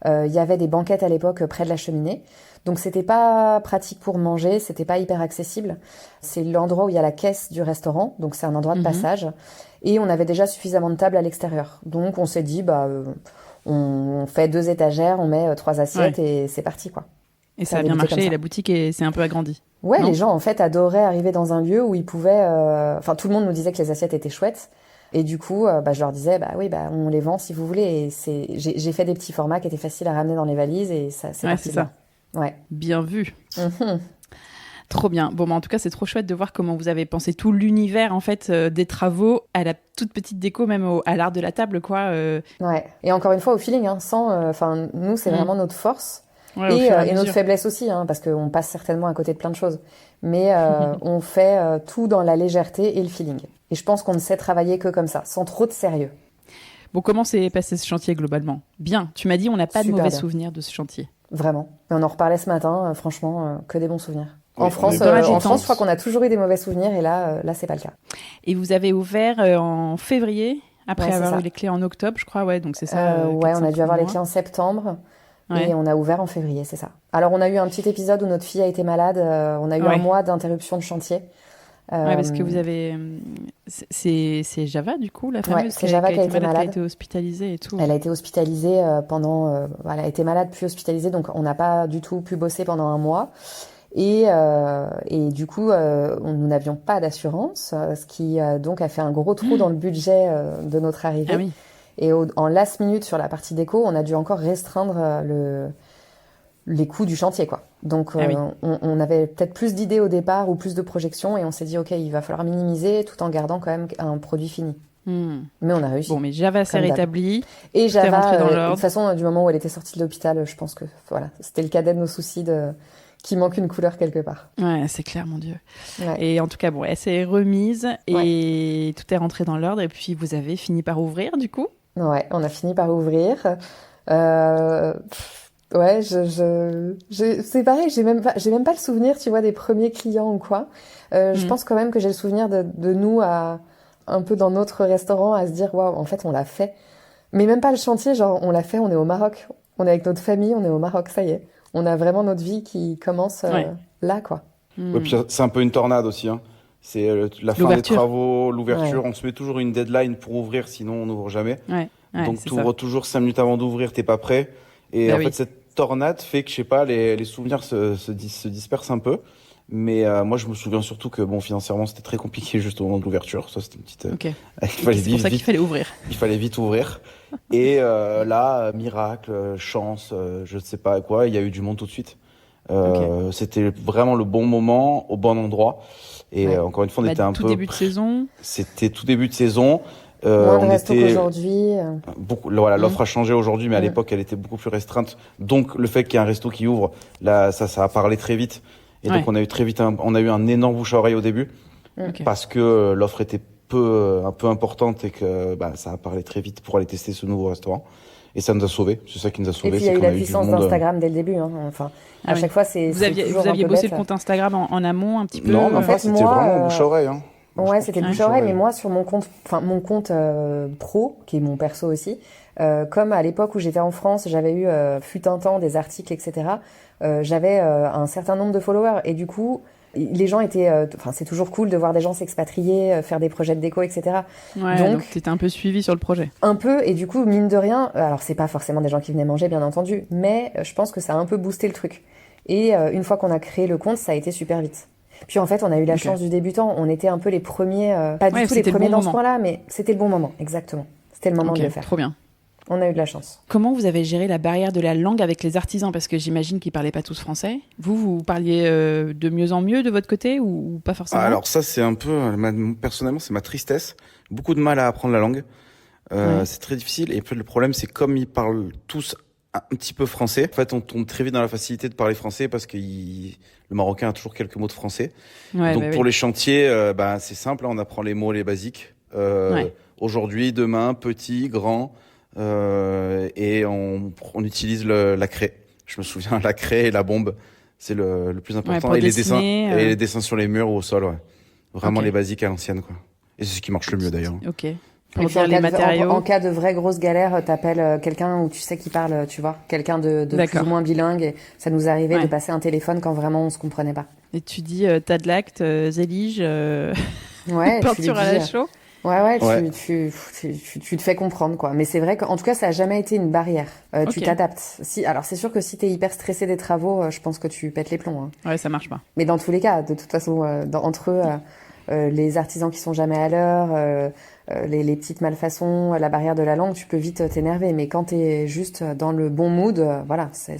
[SPEAKER 2] il y avait des banquettes à l'époque près de la cheminée. Donc c'était pas pratique pour manger, c'était pas hyper accessible. C'est l'endroit où il y a la caisse du restaurant, donc c'est un endroit de passage. Et on avait déjà suffisamment de tables à l'extérieur. Donc on s'est dit, on fait 2 étagères, on met 3 assiettes et c'est parti, quoi.
[SPEAKER 1] Et ça a bien marché et la boutique s'est un peu agrandie.
[SPEAKER 2] Ouais, les gens en fait adoraient arriver dans un lieu où ils pouvaient... tout le monde nous disait que les assiettes étaient chouettes. Et du coup, je leur disais, on les vend si vous voulez. Et j'ai fait des petits formats qui étaient faciles à ramener dans les valises et c'est parti.
[SPEAKER 1] C'est ça.
[SPEAKER 2] Ouais.
[SPEAKER 1] Bien vu. Trop bien. Bon, en tout cas, c'est trop chouette de voir comment vous avez pensé tout l'univers, en fait, des travaux à la toute petite déco, même à l'art de la table, quoi.
[SPEAKER 2] Ouais. Et encore une fois, au feeling, nous, c'est vraiment notre force.
[SPEAKER 1] Ouais,
[SPEAKER 2] et notre faiblesse aussi, parce qu'on passe certainement à côté de plein de choses. Mais on fait tout dans la légèreté et le feeling. Et je pense qu'on ne sait travailler que comme ça, sans trop de sérieux.
[SPEAKER 1] Bon, comment s'est passé ce chantier globalement ? Bien. Tu m'as dit, on n'a pas de mauvais souvenirs de ce chantier.
[SPEAKER 2] Vraiment. Et on en reparlait ce matin, franchement, que des bons souvenirs.
[SPEAKER 3] Oui,
[SPEAKER 2] en France, je crois qu'on a toujours eu des mauvais souvenirs et là, c'est pas le cas.
[SPEAKER 1] Et vous avez ouvert en février, après avoir eu les clés en octobre, je crois, ouais, donc c'est ça.
[SPEAKER 2] On a dû avoir les clés en septembre. Ouais. Et on a ouvert en février, c'est ça. Alors, on a eu un petit épisode où notre fille a été malade. On a eu un mois d'interruption de chantier.
[SPEAKER 1] Parce que vous avez... C'est Java, du coup, la fameuse
[SPEAKER 2] c'est Java qui a été malade.
[SPEAKER 1] Qui a été hospitalisée et tout.
[SPEAKER 2] Elle a été hospitalisée pendant... elle a été malade puis hospitalisée, donc on n'a pas du tout pu bosser pendant un mois. Et du coup, nous n'avions pas d'assurance, ce qui donc a fait un gros trou dans le budget de notre arrivée.
[SPEAKER 1] Ah oui.
[SPEAKER 2] Et en last minute, sur la partie déco, on a dû encore restreindre les coûts du chantier, quoi. Donc, on avait peut-être plus d'idées au départ ou plus de projections et on s'est dit, OK, il va falloir minimiser tout en gardant quand même un produit fini. Mais on a réussi.
[SPEAKER 1] Bon, mais Java s'est rétabli.
[SPEAKER 2] Et Java, de toute façon, du moment où elle était sortie de l'hôpital, je pense que voilà, c'était le cadet de nos soucis qu'il manque une couleur quelque part.
[SPEAKER 1] Ouais, c'est clair, mon Dieu.
[SPEAKER 2] Ouais.
[SPEAKER 1] Et en tout cas, bon, elle s'est remise et tout est rentré dans l'ordre et puis vous avez fini par ouvrir, du coup ?
[SPEAKER 2] Ouais, on a fini par ouvrir. C'est pareil, j'ai même pas le souvenir, tu vois, des premiers clients ou quoi. Je pense quand même que j'ai le souvenir de nous un peu dans notre restaurant à se dire, waouh, en fait, on l'a fait. Mais même pas le chantier, genre, on l'a fait, on est au Maroc. On est avec notre famille, on est au Maroc, ça y est. On a vraiment notre vie qui commence là, quoi.
[SPEAKER 3] Ouais, puis c'est un peu une tornade aussi, C'est la fin des travaux, l'ouverture. On se met toujours une deadline pour ouvrir, sinon on n'ouvre jamais. Donc tu ouvres toujours 5 minutes avant d'ouvrir, t'es pas prêt. Et en fait, cette tornade fait que, je sais pas, les souvenirs se dispersent un peu. Mais moi, je me souviens surtout que, financièrement, c'était très compliqué juste au moment de l'ouverture. Ça, c'était une petite...
[SPEAKER 1] c'est pour ça qu'il fallait ouvrir.
[SPEAKER 3] Il fallait vite ouvrir. Et là, miracle, chance, je ne sais pas quoi, il y a eu du monde tout de suite. C'était vraiment le bon moment, au bon endroit. Et encore une fois, on était un peu...
[SPEAKER 1] Tout début de saison.
[SPEAKER 3] C'était tout début de saison.
[SPEAKER 2] Moins de restos qu'aujourd'hui.
[SPEAKER 3] L'offre a changé aujourd'hui, mais à l'époque, elle était beaucoup plus restreinte. Donc, le fait qu'il y ait un resto qui ouvre, là, ça a parlé très vite. Et donc, on a eu très vite on a eu un énorme bouche à oreille au début, parce que l'offre était un peu importante et que ça a parlé très vite pour aller tester ce nouveau restaurant. Et ça nous a sauvés. C'est ça qui nous a sauvés.
[SPEAKER 2] Et puis, il y a eu la puissance d'Instagram dès le début. À chaque fois,
[SPEAKER 1] Vous aviez bossé le compte Instagram en amont un petit peu.
[SPEAKER 3] Non, mais en fait, c'était vraiment bouche à oreille.
[SPEAKER 2] Ouais, c'était bouche à oreille, mais moi, sur mon compte pro, qui est mon perso aussi, comme à l'époque où j'étais en France, j'avais eu, fut un temps, des articles, etc., j'avais un certain nombre de followers. Et du coup, les gens étaient... c'est toujours cool de voir des gens s'expatrier, faire des projets de déco, etc.
[SPEAKER 1] Ouais, donc t'étais un peu suivi sur le projet.
[SPEAKER 2] Un peu, et du coup, mine de rien, alors c'est pas forcément des gens qui venaient manger, bien entendu, mais je pense que ça a un peu boosté le truc. Et une fois qu'on a créé le compte, ça a été super vite. Puis en fait, on a eu la chance du débutant. On était un peu les premiers, pas du tout les premiers dans ce point-là, mais c'était le bon moment, exactement. C'était le moment de le faire.
[SPEAKER 1] Trop bien.
[SPEAKER 2] On a eu de la chance.
[SPEAKER 1] Comment vous avez géré la barrière de la langue avec les artisans ? Parce que j'imagine qu'ils ne parlaient pas tous français. Vous parliez de mieux en mieux de votre côté ou pas forcément ?
[SPEAKER 3] Alors ça, c'est un peu, personnellement, c'est ma tristesse. Beaucoup de mal à apprendre la langue. C'est très difficile. Et puis le problème, c'est comme ils parlent tous un petit peu français. En fait, on tombe très vite dans la facilité de parler français parce que le Marocain a toujours quelques mots de français. Donc pour les chantiers, c'est simple, on apprend les mots, les basiques. Aujourd'hui, demain, petit, grand, et on utilise la craie. Je me souviens, la craie et la bombe, c'est le plus important.
[SPEAKER 2] Ouais,
[SPEAKER 3] et les dessins sur les murs ou au sol, ouais. Vraiment les basiques à l'ancienne, quoi. Et c'est ce qui marche le mieux, d'ailleurs.
[SPEAKER 1] Ok.
[SPEAKER 2] Pour dire les matériaux. En cas de vraie grosse galère, t'appelles quelqu'un où tu sais qui parle, tu vois, quelqu'un de plus ou moins bilingue. Et ça nous arrivait de passer un téléphone quand vraiment on se comprenait pas.
[SPEAKER 1] Et tu dis Tadlakt, Zélige,
[SPEAKER 2] peinture
[SPEAKER 1] à la chaux.
[SPEAKER 2] Ouais. Tu te fais comprendre, quoi. Mais c'est vrai qu'en tout cas, ça a jamais été une barrière. Tu t'adaptes. Alors c'est sûr que si t'es hyper stressé des travaux, je pense que tu pètes les plombs. Hein.
[SPEAKER 1] Ouais, ça marche pas.
[SPEAKER 2] Mais dans tous les cas, de toute façon, entre eux, les artisans qui sont jamais à l'heure, les petites malfaçons, la barrière de la langue, tu peux vite t'énerver. Mais quand t'es juste dans le bon mood, voilà, c'est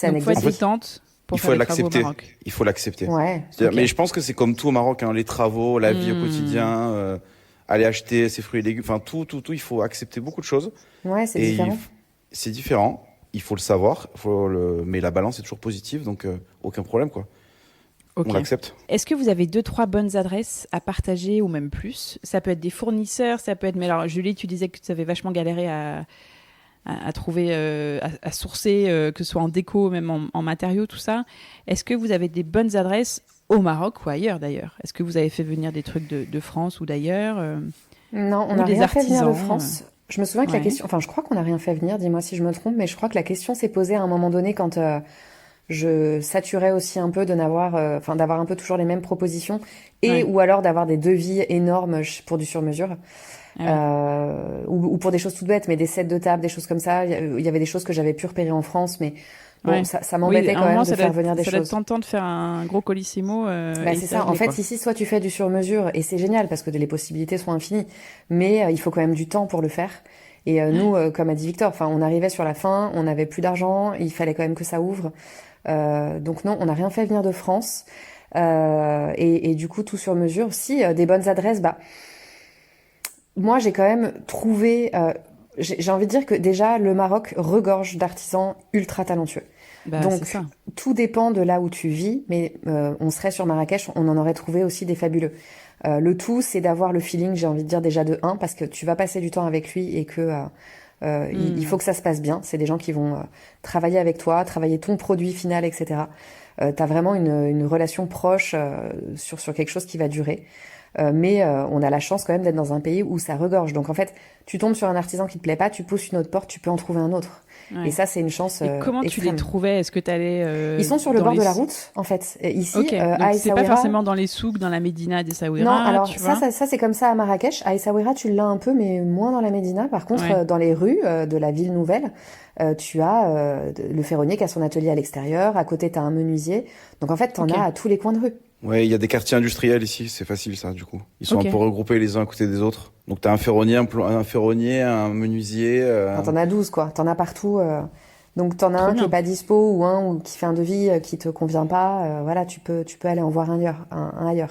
[SPEAKER 1] anecdotique. Faut être tente pour faire les travaux au Maroc.
[SPEAKER 3] Il faut l'accepter.
[SPEAKER 2] Ouais.
[SPEAKER 3] Mais je pense que c'est comme tout au Maroc, hein, les travaux, la vie au quotidien, aller acheter ses fruits et légumes, enfin tout, il faut accepter beaucoup de choses.
[SPEAKER 2] Ouais, c'est différent.
[SPEAKER 3] C'est différent. Il faut le savoir. Mais la balance est toujours positive, donc aucun problème, quoi. Okay. On l'accepte.
[SPEAKER 1] Est-ce que vous avez 2-3 bonnes adresses à partager ou même plus ? Ça peut être des fournisseurs, ça peut être... Mais alors, Julie, tu disais que tu avais vachement galéré à trouver, à sourcer, que ce soit en déco, même en matériaux, tout ça. Est-ce que vous avez des bonnes adresses au Maroc ou ailleurs, d'ailleurs ? Est-ce que vous avez fait venir des trucs de France ou d'ailleurs
[SPEAKER 2] Non, on n'a rien fait venir de France. Je me souviens que la question... Enfin, je crois qu'on n'a rien fait venir, dis-moi si je me trompe, mais je crois que la question s'est posée à un moment donné quand... je saturais aussi un peu d'avoir un peu toujours les mêmes propositions ou alors d'avoir des devis énormes pour du sur-mesure ou pour des choses toutes bêtes, mais des sets de table, des choses comme ça. Il y avait des choses que j'avais pu repérer en France, mais bon, ça m'embêtait quand même de faire venir des choses. Ça
[SPEAKER 1] doit être tentant de faire un gros colissimo.
[SPEAKER 2] C'est ça. En fait, ici, soit tu fais du sur-mesure et c'est génial parce que les possibilités sont infinies, mais il faut quand même du temps pour le faire. Et nous, comme a dit Victor, on arrivait sur la fin, on n'avait plus d'argent, il fallait quand même que ça ouvre. Donc non, on n'a rien fait venir de France. Et du coup, tout sur mesure. Si, des bonnes adresses, moi, j'ai quand même trouvé... j'ai envie de dire que déjà, le Maroc regorge d'artisans ultra talentueux. Donc, tout dépend de là où tu vis, mais on serait sur Marrakech, on en aurait trouvé aussi des fabuleux. Le tout, c'est d'avoir le feeling, j'ai envie de dire déjà de 1, parce que tu vas passer du temps avec lui et que... il faut que ça se passe bien. C'est des gens qui vont travailler avec toi, travailler ton produit final, etc. T'as vraiment une relation proche sur quelque chose qui va durer. Mais on a la chance quand même d'être dans un pays où ça regorge. Donc en fait, tu tombes sur un artisan qui te plaît pas, tu pousses une autre porte, tu peux en trouver un autre. Ouais. Et ça, c'est une chance extrême.
[SPEAKER 1] Comment tu les trouvais ? Est-ce que tu allais
[SPEAKER 2] Ils sont sur le bord de la route, en fait. Ici, à Essaouira...
[SPEAKER 1] c'est pas forcément dans les souks, dans la Médina d'Essaouira.
[SPEAKER 2] Non, alors ça, c'est comme ça à Marrakech. À Essaouira, tu l'as un peu, mais moins dans la Médina. Par contre, dans les rues de la ville nouvelle, tu as le ferronnier qui a son atelier à l'extérieur. À côté, tu as un menuisier. Donc en fait, t'en as à tous les coins de rue.
[SPEAKER 3] Ouais, il y a des quartiers industriels ici, c'est facile ça, du coup. Ils sont un peu regroupés les uns à côté des autres. Donc t'as un ferronnier, un menuisier...
[SPEAKER 2] T'en as 12, quoi. T'en as partout. Donc t'en as un qui est pas dispo ou un qui fait un devis qui te convient pas. Voilà, tu peux aller en voir un ailleurs.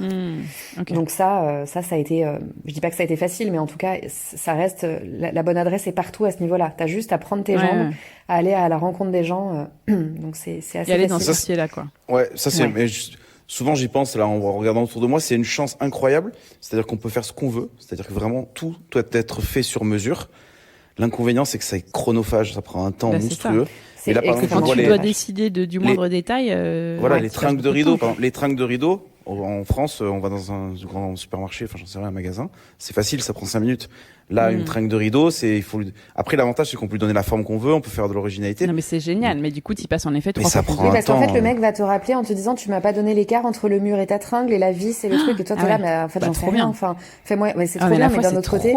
[SPEAKER 2] Donc ça a été... je dis pas que ça a été facile, mais en tout cas, ça reste... La bonne adresse est partout à ce niveau-là. T'as juste à prendre tes jambes, à aller à la rencontre des gens. Donc c'est assez facile.
[SPEAKER 1] Et aller dans ce quartier-là, quoi.
[SPEAKER 3] Ouais, ça c'est... Mais souvent j'y pense là en regardant autour de moi, c'est une chance incroyable, c'est-à-dire qu'on peut faire ce qu'on veut, c'est-à-dire que vraiment tout doit être fait sur mesure. L'inconvénient c'est que ça est chronophage, ça prend un temps monstrueux.
[SPEAKER 1] Et là par exemple, quand tu dois décider du moindre détail
[SPEAKER 3] voilà, les trinques de rideaux, les trinques de rideaux en France, on va dans un grand supermarché, j'en sais rien, un magasin, c'est facile, ça prend 5 minutes. Là, une trinque de rideau, après l'avantage c'est qu'on peut lui donner la forme qu'on veut, on peut faire de l'originalité.
[SPEAKER 1] Non mais c'est génial, mais du coup tu passes en effet 3
[SPEAKER 3] fois.
[SPEAKER 2] Oui, parce qu'en fait le mec va te rappeler en te disant tu m'as pas donné l'écart entre le mur et ta tringle et la vis et le truc et toi t'es là mais en fait j'en sais rien. Enfin, fais-moi, mais c'est trop bien, mais d'un autre côté.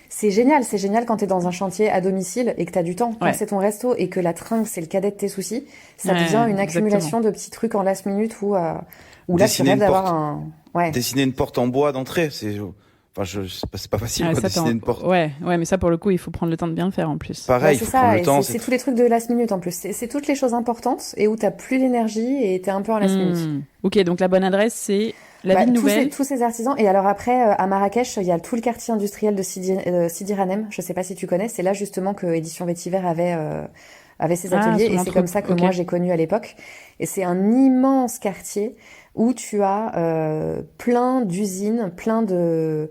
[SPEAKER 2] C'est génial quand t'es dans un chantier à domicile et que t'as du temps. Quand c'est ton resto et que la tringle c'est le cadet de tes soucis, ça devient une accumulation de petits trucs en last minute où là tu rêves d'avoir un...
[SPEAKER 3] Dessiner une porte en bois d'entrée, c'est pas facile de dessiner une porte.
[SPEAKER 1] Ouais, mais ça pour le coup, il faut prendre le temps de bien le faire en plus.
[SPEAKER 3] Pareil, il faut prendre le temps.
[SPEAKER 2] C'est tous les trucs de last minute en plus. C'est toutes les choses importantes et où t'as plus l'énergie et t'es un peu en last minute.
[SPEAKER 1] Ok, donc la bonne adresse c'est la ville nouvelle.
[SPEAKER 2] Tous ces artisans. Et alors après, à Marrakech, il y a tout le quartier industriel de Sidi Ranem. Je sais pas si tu connais. C'est là justement que Édition Vétiver avait ses ateliers et c'est comme ça que moi j'ai connu à l'époque. Et c'est un immense quartier où tu as plein d'usines, plein de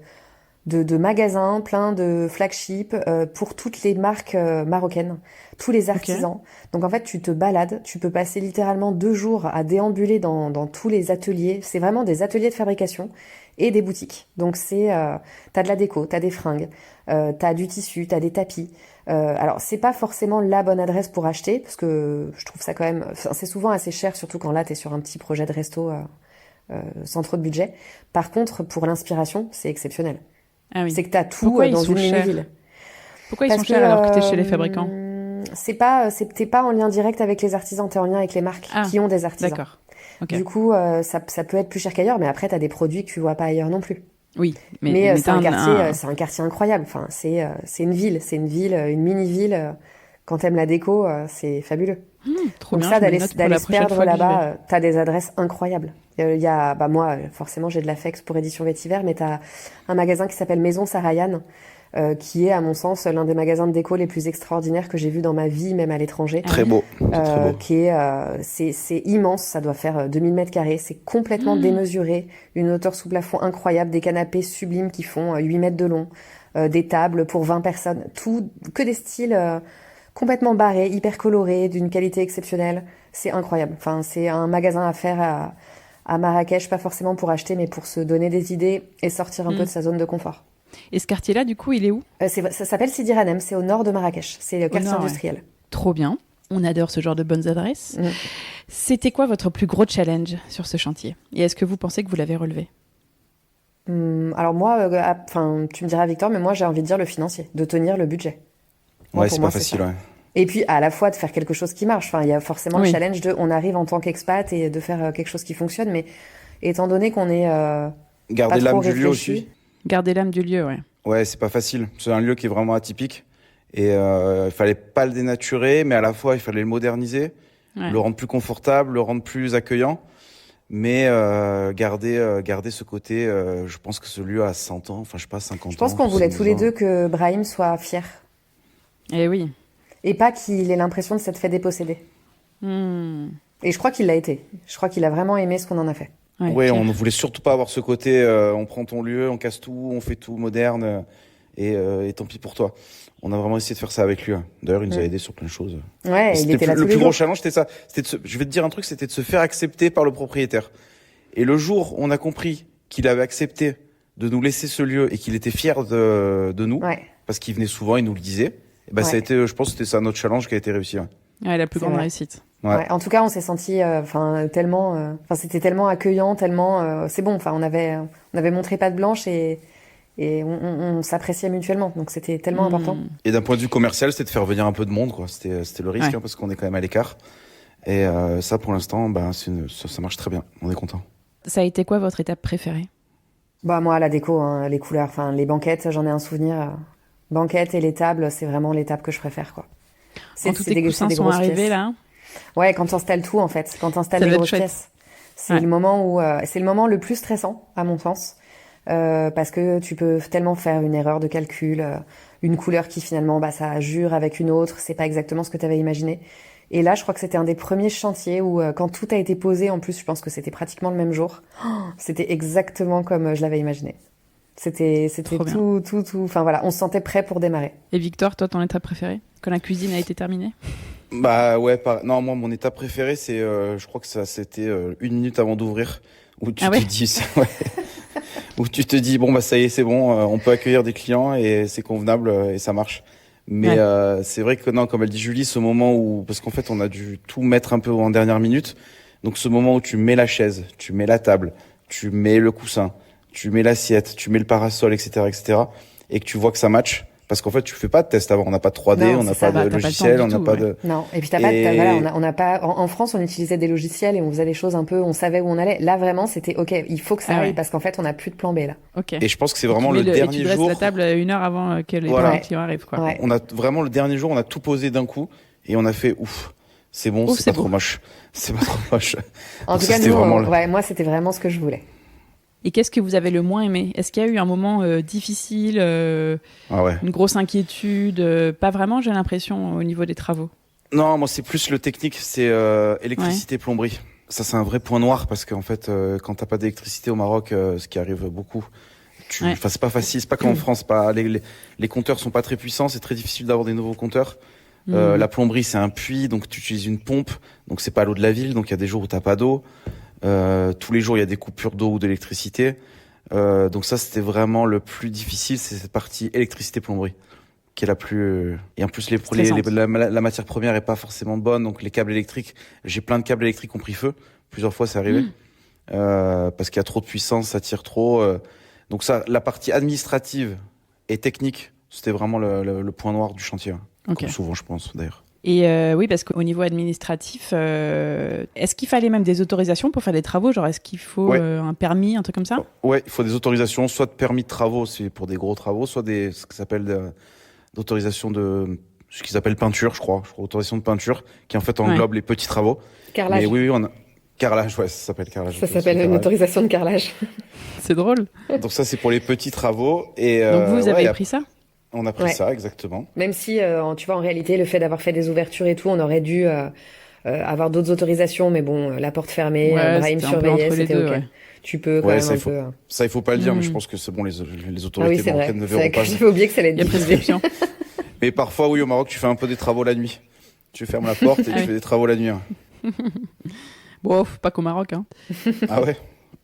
[SPEAKER 2] de magasins, plein de flagships pour toutes les marques marocaines, tous les artisans. Donc en fait, tu te balades, tu peux passer littéralement 2 jours à déambuler dans tous les ateliers. C'est vraiment des ateliers de fabrication et des boutiques. Donc t'as de la déco, t'as des fringues, t'as du tissu, t'as des tapis. Alors c'est pas forcément la bonne adresse pour acheter parce que je trouve ça quand même, c'est souvent assez cher, surtout quand là t'es sur un petit projet de resto sans trop de budget. Par contre, pour l'inspiration, c'est exceptionnel.
[SPEAKER 1] Ah oui.
[SPEAKER 2] C'est que t'as tout dans une mini-ville.
[SPEAKER 1] Pourquoi ils sont chers alors que t'es chez les fabricants?
[SPEAKER 2] T'es pas en lien direct avec les artisans, t'es en lien avec les marques qui ont des artisans.
[SPEAKER 1] D'accord. Okay.
[SPEAKER 2] Du coup, ça peut être plus cher qu'ailleurs, mais après t'as des produits que tu vois pas ailleurs non plus.
[SPEAKER 1] Oui,
[SPEAKER 2] mais c'est un quartier incroyable. Enfin, c'est une ville, une mini-ville. Quand t'aimes la déco, c'est fabuleux.
[SPEAKER 1] Trop
[SPEAKER 2] Donc
[SPEAKER 1] bien,
[SPEAKER 2] ça, d'aller se perdre là-bas, t'as des adresses incroyables. Moi, forcément, j'ai de l'affect pour Édition Vétiver, mais t'as un magasin qui s'appelle Maison Sarayan, qui est, à mon sens, l'un des magasins de déco les plus extraordinaires que j'ai vu dans ma vie, même à l'étranger.
[SPEAKER 3] Très beau.
[SPEAKER 2] C'est immense, ça doit faire 2000 mètres carrés, c'est complètement démesuré, une hauteur sous plafond incroyable, des canapés sublimes qui font 8 mètres de long, des tables pour 20 personnes, que des styles complètement barrés, hyper colorés, d'une qualité exceptionnelle. C'est incroyable. Enfin, c'est un magasin à faire à Marrakech, pas forcément pour acheter, mais pour se donner des idées et sortir un peu de sa zone de confort.
[SPEAKER 1] Et ce quartier-là, du coup, il est où ?
[SPEAKER 2] Ça s'appelle Sidi Ranem, c'est au nord de Marrakech. C'est le quartier industriel. Ouais.
[SPEAKER 1] Trop bien. On adore ce genre de bonnes adresses. C'était quoi votre plus gros challenge sur ce chantier ? Et est-ce que vous pensez que vous l'avez relevé ?
[SPEAKER 2] Alors moi, tu me diras Victor, mais moi j'ai envie de dire le financier, de tenir le budget.
[SPEAKER 3] Ouais, c'est pas facile, ouais.
[SPEAKER 2] Et puis à la fois de faire quelque chose qui marche. Enfin, il y a forcément le challenge on arrive en tant qu'expat et de faire quelque chose qui fonctionne, mais étant donné qu'on est
[SPEAKER 3] garder l'âme du lieu aussi.
[SPEAKER 1] Garder l'âme du lieu, ouais.
[SPEAKER 3] Ouais, c'est pas facile. C'est un lieu qui est vraiment atypique et il fallait pas le dénaturer, mais à la fois il fallait le moderniser, le rendre plus confortable, le rendre plus accueillant, mais garder ce côté. Je pense que ce lieu a 100 ans, enfin je sais pas 50 ans.
[SPEAKER 2] Je pense qu'on voulait tous les deux que Brahim soit fier.
[SPEAKER 1] Eh oui.
[SPEAKER 2] Et pas qu'il ait l'impression de s'être fait déposséder. Et je crois qu'il l'a été. Je crois qu'il a vraiment aimé ce qu'on en a fait.
[SPEAKER 3] Ouais, on ne voulait surtout pas avoir ce côté on prend ton lieu, on casse tout, on fait tout moderne et tant pis pour toi. On a vraiment essayé de faire ça avec lui. D'ailleurs, il nous a aidé sur plein de choses.
[SPEAKER 2] Ouais, il était là tous les jours.
[SPEAKER 3] Le plus gros challenge, c'était ça. Je vais te dire un truc, c'était de se faire accepter par le propriétaire. Et le jour où on a compris qu'il avait accepté de nous laisser ce lieu et qu'il était fier de nous, parce qu'il venait souvent, il nous le disait, et ça a été, je pense que c'était ça notre challenge qui a été réussi.
[SPEAKER 1] Ouais, la plus grande réussite.
[SPEAKER 2] Ouais. En tout cas, on s'est senti, tellement, c'était tellement accueillant, tellement, c'est bon. Enfin, on avait montré patte blanche et on s'appréciait mutuellement. Donc c'était tellement important.
[SPEAKER 3] Et d'un point de vue commercial, c'était de faire venir un peu de monde, quoi. C'était le risque, parce qu'on est quand même à l'écart. Et ça, pour l'instant, ça marche très bien. On est content.
[SPEAKER 1] Ça a été quoi votre étape préférée ?
[SPEAKER 2] Moi, la déco, les couleurs, les banquettes, j'en ai un souvenir. Banquettes et les tables, c'est vraiment l'étape que je préfère, quoi.
[SPEAKER 1] Quand tous tes coussins sont arrivés, là ?
[SPEAKER 2] Ouais, quand tu installes tout, en fait. Quand tu installes les grosses pièces. C'est le moment où, c'est le moment le plus stressant, à mon sens. Parce que tu peux tellement faire une erreur de calcul, une couleur qui finalement, ça jure avec une autre, c'est pas exactement ce que tu avais imaginé. Et là, je crois que c'était un des premiers chantiers où, quand tout a été posé, en plus, je pense que c'était pratiquement le même jour, c'était exactement comme je l'avais imaginé. C'était tout. Enfin voilà, on se sentait prêt pour démarrer.
[SPEAKER 1] Et Victor, toi, ton étape préférée ? Quand la cuisine a été terminée ?
[SPEAKER 3] Non, moi, mon étape préférée, c'est, je crois que c'était 1 minute avant d'ouvrir, où tu te dis, où tu te dis, ça y est, c'est bon, on peut accueillir des clients et c'est convenable et ça marche. Mais c'est vrai que non, comme elle dit Julie, ce moment où, parce qu'en fait, on a dû tout mettre un peu en dernière minute, donc ce moment où tu mets la chaise, tu mets la table, tu mets le coussin, tu mets l'assiette, tu mets le parasol, etc., et que tu vois que ça match. Parce qu'en fait, tu fais pas de test avant. On n'a pas de 3D, on n'a pas de logiciel, on n'a pas de...
[SPEAKER 2] Non. Et puis on n'a pas, en France, on utilisait des logiciels et on faisait des choses un peu, on savait où on allait. Là, vraiment, c'était OK, il faut que ça aille parce qu'en fait, on n'a plus de plan B, là.
[SPEAKER 1] OK.
[SPEAKER 3] Et je pense que c'est vraiment le dernier jour.
[SPEAKER 1] Et tu dresses la table 1 heure avant que les clients arrivent, quoi.
[SPEAKER 2] Ouais.
[SPEAKER 3] On a vraiment le dernier jour, on a tout posé d'un coup et on a fait ouf. C'est bon, c'est pas trop moche. C'est pas trop moche.
[SPEAKER 2] En tout cas, moi, c'était vraiment ce que je voulais.
[SPEAKER 1] Et qu'est-ce que vous avez le moins aimé ? Est-ce qu'il y a eu un moment difficile, une grosse inquiétude ? Pas vraiment, j'ai l'impression, au niveau des travaux.
[SPEAKER 3] Non, moi, c'est plus le technique, c'est électricité, plomberie. Ça, c'est un vrai point noir parce qu'en fait, quand t'as pas d'électricité au Maroc, ce qui arrive beaucoup, Enfin, c'est pas facile, c'est pas comme en France. Les compteurs sont pas très puissants, c'est très difficile d'avoir des nouveaux compteurs. La plomberie, c'est un puits, donc tu utilises une pompe, donc c'est pas l'eau de la ville, donc il y a des jours où t'as pas d'eau. Tous les jours, il y a des coupures d'eau ou d'électricité. Donc ça, c'était vraiment le plus difficile, c'est cette partie électricité-plomberie, qui est la plus... Et en plus, la matière première est pas forcément bonne, donc les câbles électriques, j'ai plein de câbles électriques qui ont pris feu. Plusieurs fois, c'est arrivé. Parce qu'il y a trop de puissance, ça tire trop. Donc ça, la partie administrative et technique, c'était vraiment le point noir du chantier. Comme souvent, je pense, d'ailleurs.
[SPEAKER 1] Et oui, parce qu'au niveau administratif, est-ce qu'il fallait même des autorisations pour faire des travaux ? Genre, est-ce qu'il faut un permis, un truc comme ça ?
[SPEAKER 3] Ouais, il faut des autorisations, soit de permis de travaux, c'est pour des gros travaux, soit ce qui s'appelle d'autorisation de... ce qu'ils appellent peinture, je crois, autorisation de peinture, qui en fait englobe les petits travaux.
[SPEAKER 2] Carrelage.
[SPEAKER 3] Mais oui, on a... Carrelage, ça s'appelle carrelage.
[SPEAKER 2] Ça s'appelle une autorisation de carrelage.
[SPEAKER 1] C'est drôle.
[SPEAKER 3] Donc ça, c'est pour les petits travaux. Et,
[SPEAKER 1] donc vous avez pris ça ?
[SPEAKER 3] On a pris ça, exactement.
[SPEAKER 2] Même si, tu vois, en réalité, le fait d'avoir fait des ouvertures et tout, on aurait dû avoir d'autres autorisations, mais bon, la porte fermée, Brahim surveillait, c'était OK. Tu peux quand même un peu...
[SPEAKER 3] Ça, il faut pas le dire, mais je pense que c'est bon, les autorités marocaines ne verront pas.
[SPEAKER 2] J'avais oublié que ça allait être
[SPEAKER 1] prescription.
[SPEAKER 3] Mais parfois, oui, au Maroc, tu fais un peu des travaux la nuit. Tu fermes la porte et tu fais des travaux la nuit.
[SPEAKER 1] Bon, pas qu'au Maroc. Hein.
[SPEAKER 3] Ah ouais.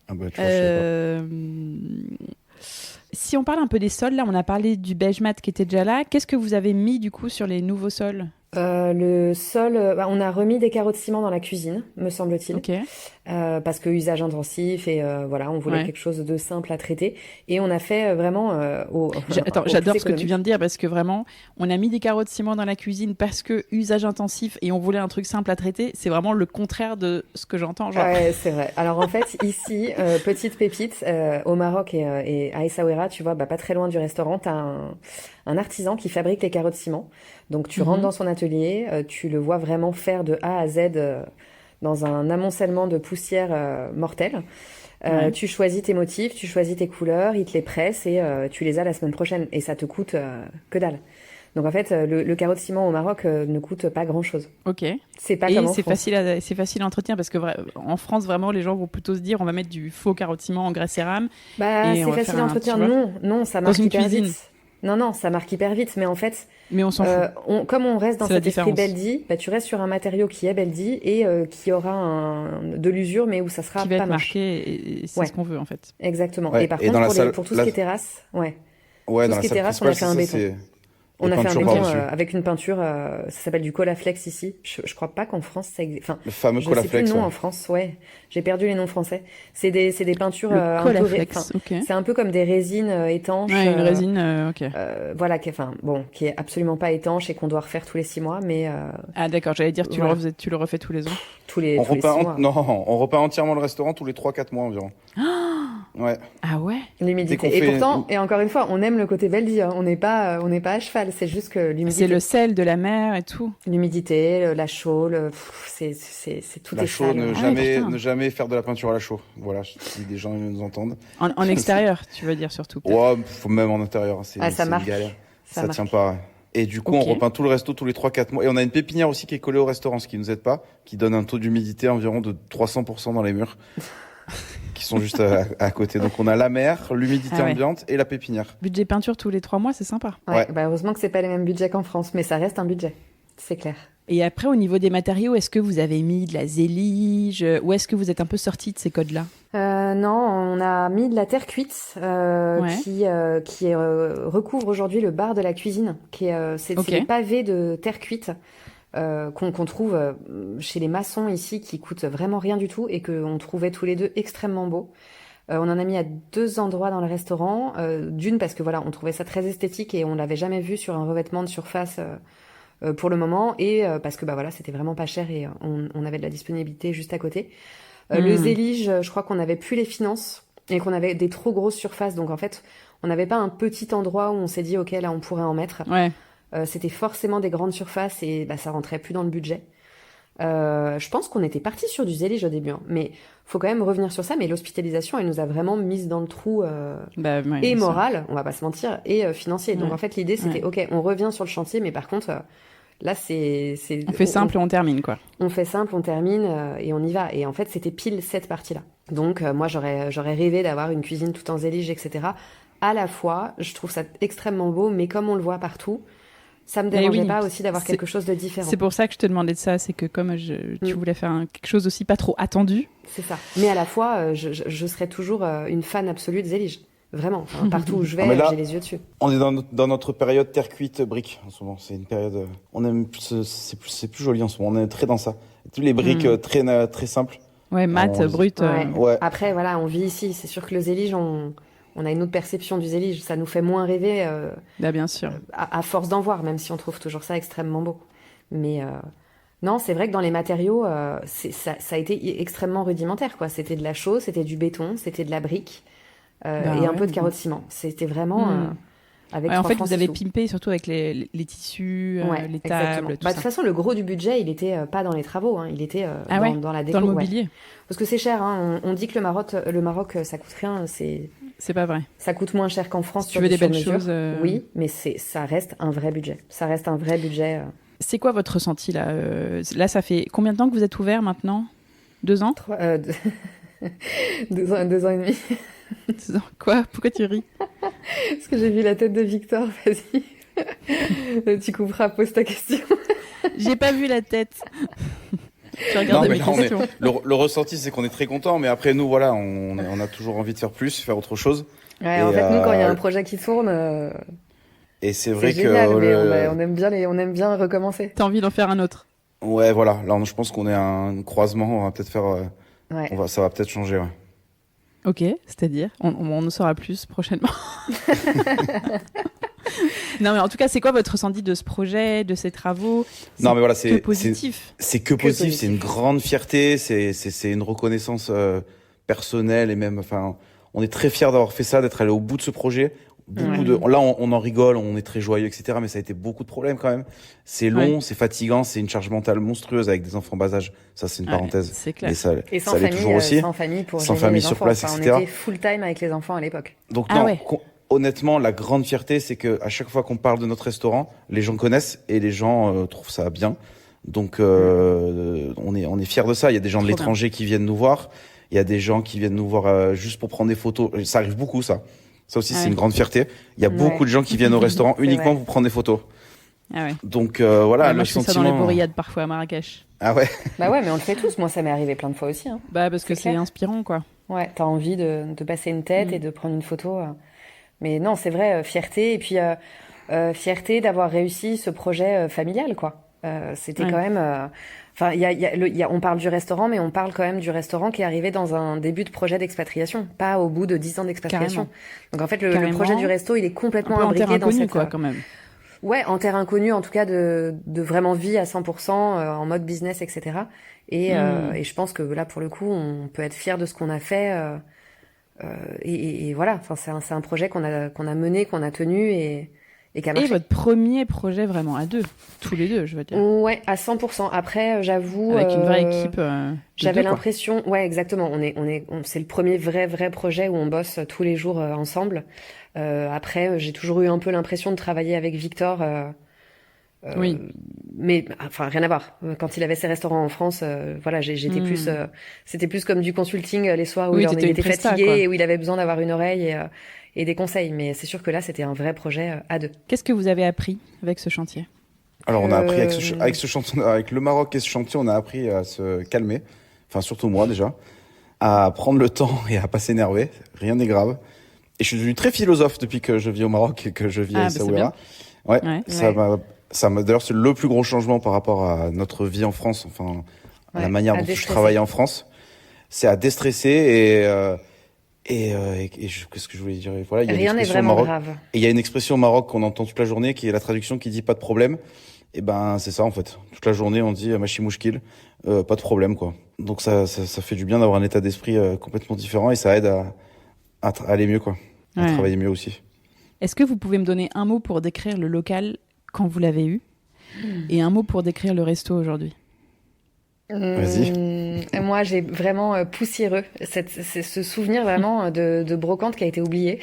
[SPEAKER 3] Ah bah, tu vois,
[SPEAKER 1] si on parle un peu des sols, là, on a parlé du beige mat qui était déjà là. Qu'est-ce que vous avez mis du coup sur les nouveaux sols ?
[SPEAKER 2] Le sol, on a remis des carreaux de ciment dans la cuisine, me semble-t-il, parce que usage intensif et voilà, on voulait quelque chose de simple à traiter. Et on a fait vraiment.
[SPEAKER 1] J'adore ce que tu viens de dire parce que vraiment, on a mis des carreaux de ciment dans la cuisine parce que usage intensif et on voulait un truc simple à traiter. C'est vraiment le contraire de ce que j'entends. Genre.
[SPEAKER 2] Ouais, c'est vrai. Alors en fait, ici, petite pépite, au Maroc et à Essaouira, tu vois, pas très loin du restaurant, t'as un artisan qui fabrique les carreaux de ciment. Donc tu rentres dans son atelier, tu le vois vraiment faire de A à Z dans un amoncellement de poussière mortelle. Tu choisis tes motifs, tu choisis tes couleurs, il te les presse et tu les as la semaine prochaine. Et ça te coûte que dalle. Donc en fait, le carreau de ciment au Maroc ne coûte pas grand-chose.
[SPEAKER 1] Ok.
[SPEAKER 2] C'est pas comme en
[SPEAKER 1] c'est
[SPEAKER 2] France.
[SPEAKER 1] c'est facile à entretenir parce que en France, vraiment, les gens vont plutôt se dire on va mettre du faux carreau de ciment en grès cérame.
[SPEAKER 2] C'est facile à entretenir. Non, ça marche hyper vite. Non, ça marque hyper vite, mais en fait...
[SPEAKER 1] Mais on s'en fout.
[SPEAKER 2] Comme on reste dans cet esprit Beldi, tu restes sur un matériau qui est Beldi et qui aura de l'usure, mais où ça sera
[SPEAKER 1] qui va
[SPEAKER 2] pas
[SPEAKER 1] être
[SPEAKER 2] moche.
[SPEAKER 1] marqué, et c'est ce qu'on veut, en fait.
[SPEAKER 2] Exactement.
[SPEAKER 3] Ouais.
[SPEAKER 2] Et par contre, pour tout ce qui est terrasse, tout ce qui est terrasse, on a fait un béton. On a fait un béton avec une peinture, ça s'appelle du Colaflex ici. Je crois pas qu'en France ça existe. Enfin,
[SPEAKER 3] le fameux Colaflex.
[SPEAKER 2] Je sais plus le nom en France, j'ai perdu les noms français. C'est des peintures un
[SPEAKER 1] Colaflex,
[SPEAKER 2] peu c'est un peu comme des résines étanches.
[SPEAKER 1] Ouais, une résine, ok.
[SPEAKER 2] Voilà, qui est absolument pas étanche et qu'on doit refaire tous les 6 mois, mais.
[SPEAKER 1] Ah d'accord, j'allais dire tu le refais tous les ans.
[SPEAKER 2] Tous les 6 mois.
[SPEAKER 3] Non, on repeint entièrement le restaurant tous les 3-4 mois environ. Ouais.
[SPEAKER 1] Ah ouais.
[SPEAKER 2] L'humidité. Et pourtant, et encore une fois, on aime le côté Beldi. Hein. On n'est pas à cheval. C'est juste que l'humidité.
[SPEAKER 1] C'est le sel de la mer et tout.
[SPEAKER 2] L'humidité, la chaux, c'est tout
[SPEAKER 3] la
[SPEAKER 2] est
[SPEAKER 3] chaux.
[SPEAKER 2] sale.
[SPEAKER 3] Ne jamais faire de la peinture à la chaux. Voilà, si des gens nous entendent.
[SPEAKER 1] En extérieur, tu veux dire surtout.
[SPEAKER 3] Ouais, même en intérieur. C'est
[SPEAKER 2] ça marche.
[SPEAKER 3] Une galère. Ça tient pas. Et du coup, on repeint tout le resto tous les 3-4 mois. Et on a une pépinière aussi qui est collée au restaurant, ce qui nous aide pas, qui donne un taux d'humidité environ de 300% dans les murs. Qui sont juste à côté. Donc on a la mer, l'humidité ambiante et la pépinière.
[SPEAKER 1] Budget peinture tous les 3 mois, c'est sympa.
[SPEAKER 2] Ouais. Heureusement que c'est pas les mêmes budgets qu'en France, mais ça reste un budget, c'est clair.
[SPEAKER 1] Et après, au niveau des matériaux, est-ce que vous avez mis de la zélige ou est-ce que vous êtes un peu sorti de ces codes-là ?
[SPEAKER 2] Non, on a mis de la terre cuite qui recouvre aujourd'hui le bar de la cuisine. C'est des pavés de terre cuite. Qu'on trouve chez les maçons ici, qui coûtent vraiment rien du tout et qu'on trouvait tous les deux extrêmement beaux. On en a mis à 2 endroits dans le restaurant. D'une parce que on trouvait ça très esthétique et on l'avait jamais vu sur un revêtement de surface pour le moment, et parce que c'était vraiment pas cher et on avait de la disponibilité juste à côté. Le zélige, je crois qu'on n'avait plus les finances et qu'on avait des trop grosses surfaces, donc en fait on n'avait pas un petit endroit où on s'est dit ok, là on pourrait en mettre. C'était forcément des grandes surfaces et ça rentrait plus dans le budget. Je pense qu'on était parti sur du zélige au début, mais faut quand même revenir sur ça. Mais l'hospitalisation, elle nous a vraiment mise dans le trou et moral, on va pas se mentir, et financier. Donc en fait, l'idée c'était ok, on revient sur le chantier, mais par contre là c'est
[SPEAKER 1] on fait simple et on termine quoi.
[SPEAKER 2] On fait simple, on termine et on y va. Et en fait, c'était pile cette partie-là. Donc moi j'aurais rêvé d'avoir une cuisine tout en zélige, etc. à la fois, je trouve ça extrêmement beau, mais comme on le voit partout, ça me dérangeait pas aussi d'avoir quelque chose de différent.
[SPEAKER 1] C'est pour ça que je te demandais de ça, c'est que comme tu voulais faire quelque chose aussi pas trop attendu.
[SPEAKER 2] C'est ça. Mais à la fois, je serai toujours une fan absolue de Zélige. Vraiment. Enfin, partout où je vais, j'ai les yeux dessus.
[SPEAKER 3] On est dans notre période terre cuite briques en ce moment. C'est une période. On aime plus, c'est plus joli en ce moment. On est très dans ça. Tous les briques très simples.
[SPEAKER 1] Ouais, mat, brut.
[SPEAKER 2] Ouais. Après, voilà, on vit ici. C'est sûr que le Zélige, on a une autre perception du Zélige. Ça nous fait moins rêver.
[SPEAKER 1] Bien sûr.
[SPEAKER 2] À force d'en voir, même si on trouve toujours ça extrêmement beau. Mais non, c'est vrai que dans les matériaux, ça a été extrêmement rudimentaire, quoi. C'était de la chaux, c'était du béton, c'était de la brique. Et un peu de carreau de ciment. C'était vraiment avec
[SPEAKER 1] en fait, vous avez pimpé surtout avec les tissus, les tables, tout ça.
[SPEAKER 2] De toute façon, le gros du budget, il était pas dans les travaux, il était dans la déco.
[SPEAKER 1] Dans le mobilier.
[SPEAKER 2] Parce que c'est cher. On dit que le Maroc, ça coûte rien.
[SPEAKER 1] C'est pas vrai.
[SPEAKER 2] Ça coûte moins cher qu'en France.
[SPEAKER 1] Si tu veux des belles choses.
[SPEAKER 2] Oui, mais ça reste un vrai budget. Ça reste un vrai budget.
[SPEAKER 1] C'est quoi votre ressenti là Là, ça fait combien de temps que vous êtes ouvert maintenant 2 ans
[SPEAKER 2] 2 ans et demi.
[SPEAKER 1] Quoi? Pourquoi tu ris?
[SPEAKER 2] Parce que j'ai vu la tête de Victor, vas-y. Tu couperas, pose ta question.
[SPEAKER 1] J'ai pas vu la tête. Je regarde mes questions.
[SPEAKER 3] Le ressenti, c'est qu'on est très content, mais après nous, voilà, on a toujours envie de faire plus, faire autre chose.
[SPEAKER 2] Ouais, en fait, nous, quand il y a un projet qui tourne,
[SPEAKER 3] et c'est vrai
[SPEAKER 2] génial,
[SPEAKER 3] que
[SPEAKER 2] mais on aime bien recommencer.
[SPEAKER 1] T'as envie d'en faire un autre?
[SPEAKER 3] Ouais, voilà. Là, je pense qu'on est à un croisement. On va peut-être faire. Ça va peut-être changer. Ouais.
[SPEAKER 1] Ok, c'est-à-dire on en saura plus prochainement. Non, mais en tout cas, c'est quoi votre ressenti de ce projet, de ces travaux?
[SPEAKER 3] Non, mais voilà,
[SPEAKER 1] c'est positif.
[SPEAKER 3] C'est que positif. C'est une grande fierté. C'est une reconnaissance personnelle et même. Enfin, on est très fiers d'avoir fait ça, d'être allé au bout de ce projet. Là, on en rigole, on est très joyeux, etc. Mais ça a été beaucoup de problèmes quand même. C'est long, c'est fatigant, c'est une charge mentale monstrueuse avec des enfants bas âge. Ça, c'est une parenthèse.
[SPEAKER 1] C'est clair.
[SPEAKER 3] Mais ça
[SPEAKER 2] et sans
[SPEAKER 3] ça l'est
[SPEAKER 2] famille,
[SPEAKER 3] toujours aussi.
[SPEAKER 2] Sans famille pour
[SPEAKER 3] sans
[SPEAKER 2] gérer
[SPEAKER 3] famille
[SPEAKER 2] les
[SPEAKER 3] sur
[SPEAKER 2] enfants.
[SPEAKER 3] place,
[SPEAKER 2] enfin,
[SPEAKER 3] etc.
[SPEAKER 2] On était full time avec les enfants à l'époque.
[SPEAKER 3] Donc
[SPEAKER 1] ouais.
[SPEAKER 3] Honnêtement, la grande fierté, c'est que à chaque fois qu'on parle de notre restaurant, les gens connaissent et les gens trouvent ça bien. Donc on est fiers de ça. Il y a des gens de l'étranger qui viennent nous voir. Il y a des gens qui viennent nous voir juste pour prendre des photos. Ça arrive beaucoup, ça. Ça aussi, c'est une grande fierté. Il y a beaucoup de gens qui viennent au restaurant uniquement pour prendre des photos.
[SPEAKER 1] Ah ouais.
[SPEAKER 3] Donc voilà,
[SPEAKER 1] moi,
[SPEAKER 3] le
[SPEAKER 1] je fais
[SPEAKER 3] sentiment.
[SPEAKER 1] ça dans les bourriades parfois à Marrakech.
[SPEAKER 3] Ah ouais.
[SPEAKER 2] Bah ouais, mais on le fait tous. Moi, ça m'est arrivé plein de fois aussi.
[SPEAKER 1] Parce que c'est inspirant, quoi.
[SPEAKER 2] Ouais, t'as envie de passer une tête et de prendre une photo. Mais non, c'est vrai, fierté. Et puis fierté d'avoir réussi ce projet familial, quoi. C'était quand même. Enfin, on parle du restaurant, mais on parle quand même du restaurant qui est arrivé dans un début de projet d'expatriation, pas au bout de 10 ans d'expatriation. Donc en fait, le projet du resto, il est complètement imbriqué dans cette.
[SPEAKER 1] Quoi, quand même.
[SPEAKER 2] Ouais, en terre inconnue, en tout cas de vraiment vie à 100%, en mode business, etc. Et je pense que là, pour le coup, on peut être fier de ce qu'on a fait. Et voilà, enfin, c'est un projet qu'on a mené, qu'on a tenu et qui a marché.
[SPEAKER 1] Et votre premier projet vraiment à deux, tous les deux, je veux dire.
[SPEAKER 2] Ouais, à 100%. Après, j'avoue.
[SPEAKER 1] Avec une vraie équipe.
[SPEAKER 2] J'avais l'impression, ouais, exactement. C'est le premier vrai projet où on bosse tous les jours ensemble. Après, j'ai toujours eu un peu l'impression de travailler avec Victor.
[SPEAKER 1] Oui.
[SPEAKER 2] Mais enfin, rien à voir. Quand il avait ses restaurants en France, voilà, j'étais plus. C'était plus comme du consulting les soirs où il était fatigué et où il avait besoin d'avoir une oreille et des conseils. Mais c'est sûr que là, c'était un vrai projet à deux.
[SPEAKER 1] Qu'est-ce que vous avez appris avec ce chantier?
[SPEAKER 3] Alors, on a appris avec ce chantier, avec le Maroc et ce chantier, on a appris à se calmer. Enfin, surtout moi déjà, à prendre le temps et à pas s'énerver. Rien n'est grave. Et je suis devenu très philosophe depuis que je vis au Maroc et que je vis à Essaouira. Ouais. Ça m'a d'ailleurs, c'est le plus gros changement par rapport à notre vie en France, enfin à la manière dont je travaillais en France. C'est à déstresser qu'est-ce que je voulais dire? Voilà, il y a
[SPEAKER 2] rien n'est vraiment grave.
[SPEAKER 3] Et il y a une expression au Maroc qu'on entend toute la journée qui est la traduction qui dit pas de problème. Et ben c'est ça en fait. Toute la journée on dit machi mouchkil, pas de problème quoi. Donc ça fait du bien d'avoir un état d'esprit complètement différent et ça aide à aller mieux quoi, à travailler mieux aussi.
[SPEAKER 1] Est-ce que vous pouvez me donner un mot pour décrire le local quand vous l'avez eu et un mot pour décrire le resto aujourd'hui?
[SPEAKER 3] Vas-y.
[SPEAKER 2] Moi, j'ai vraiment poussiéreux. C'est ce souvenir vraiment de brocante qui a été oublié.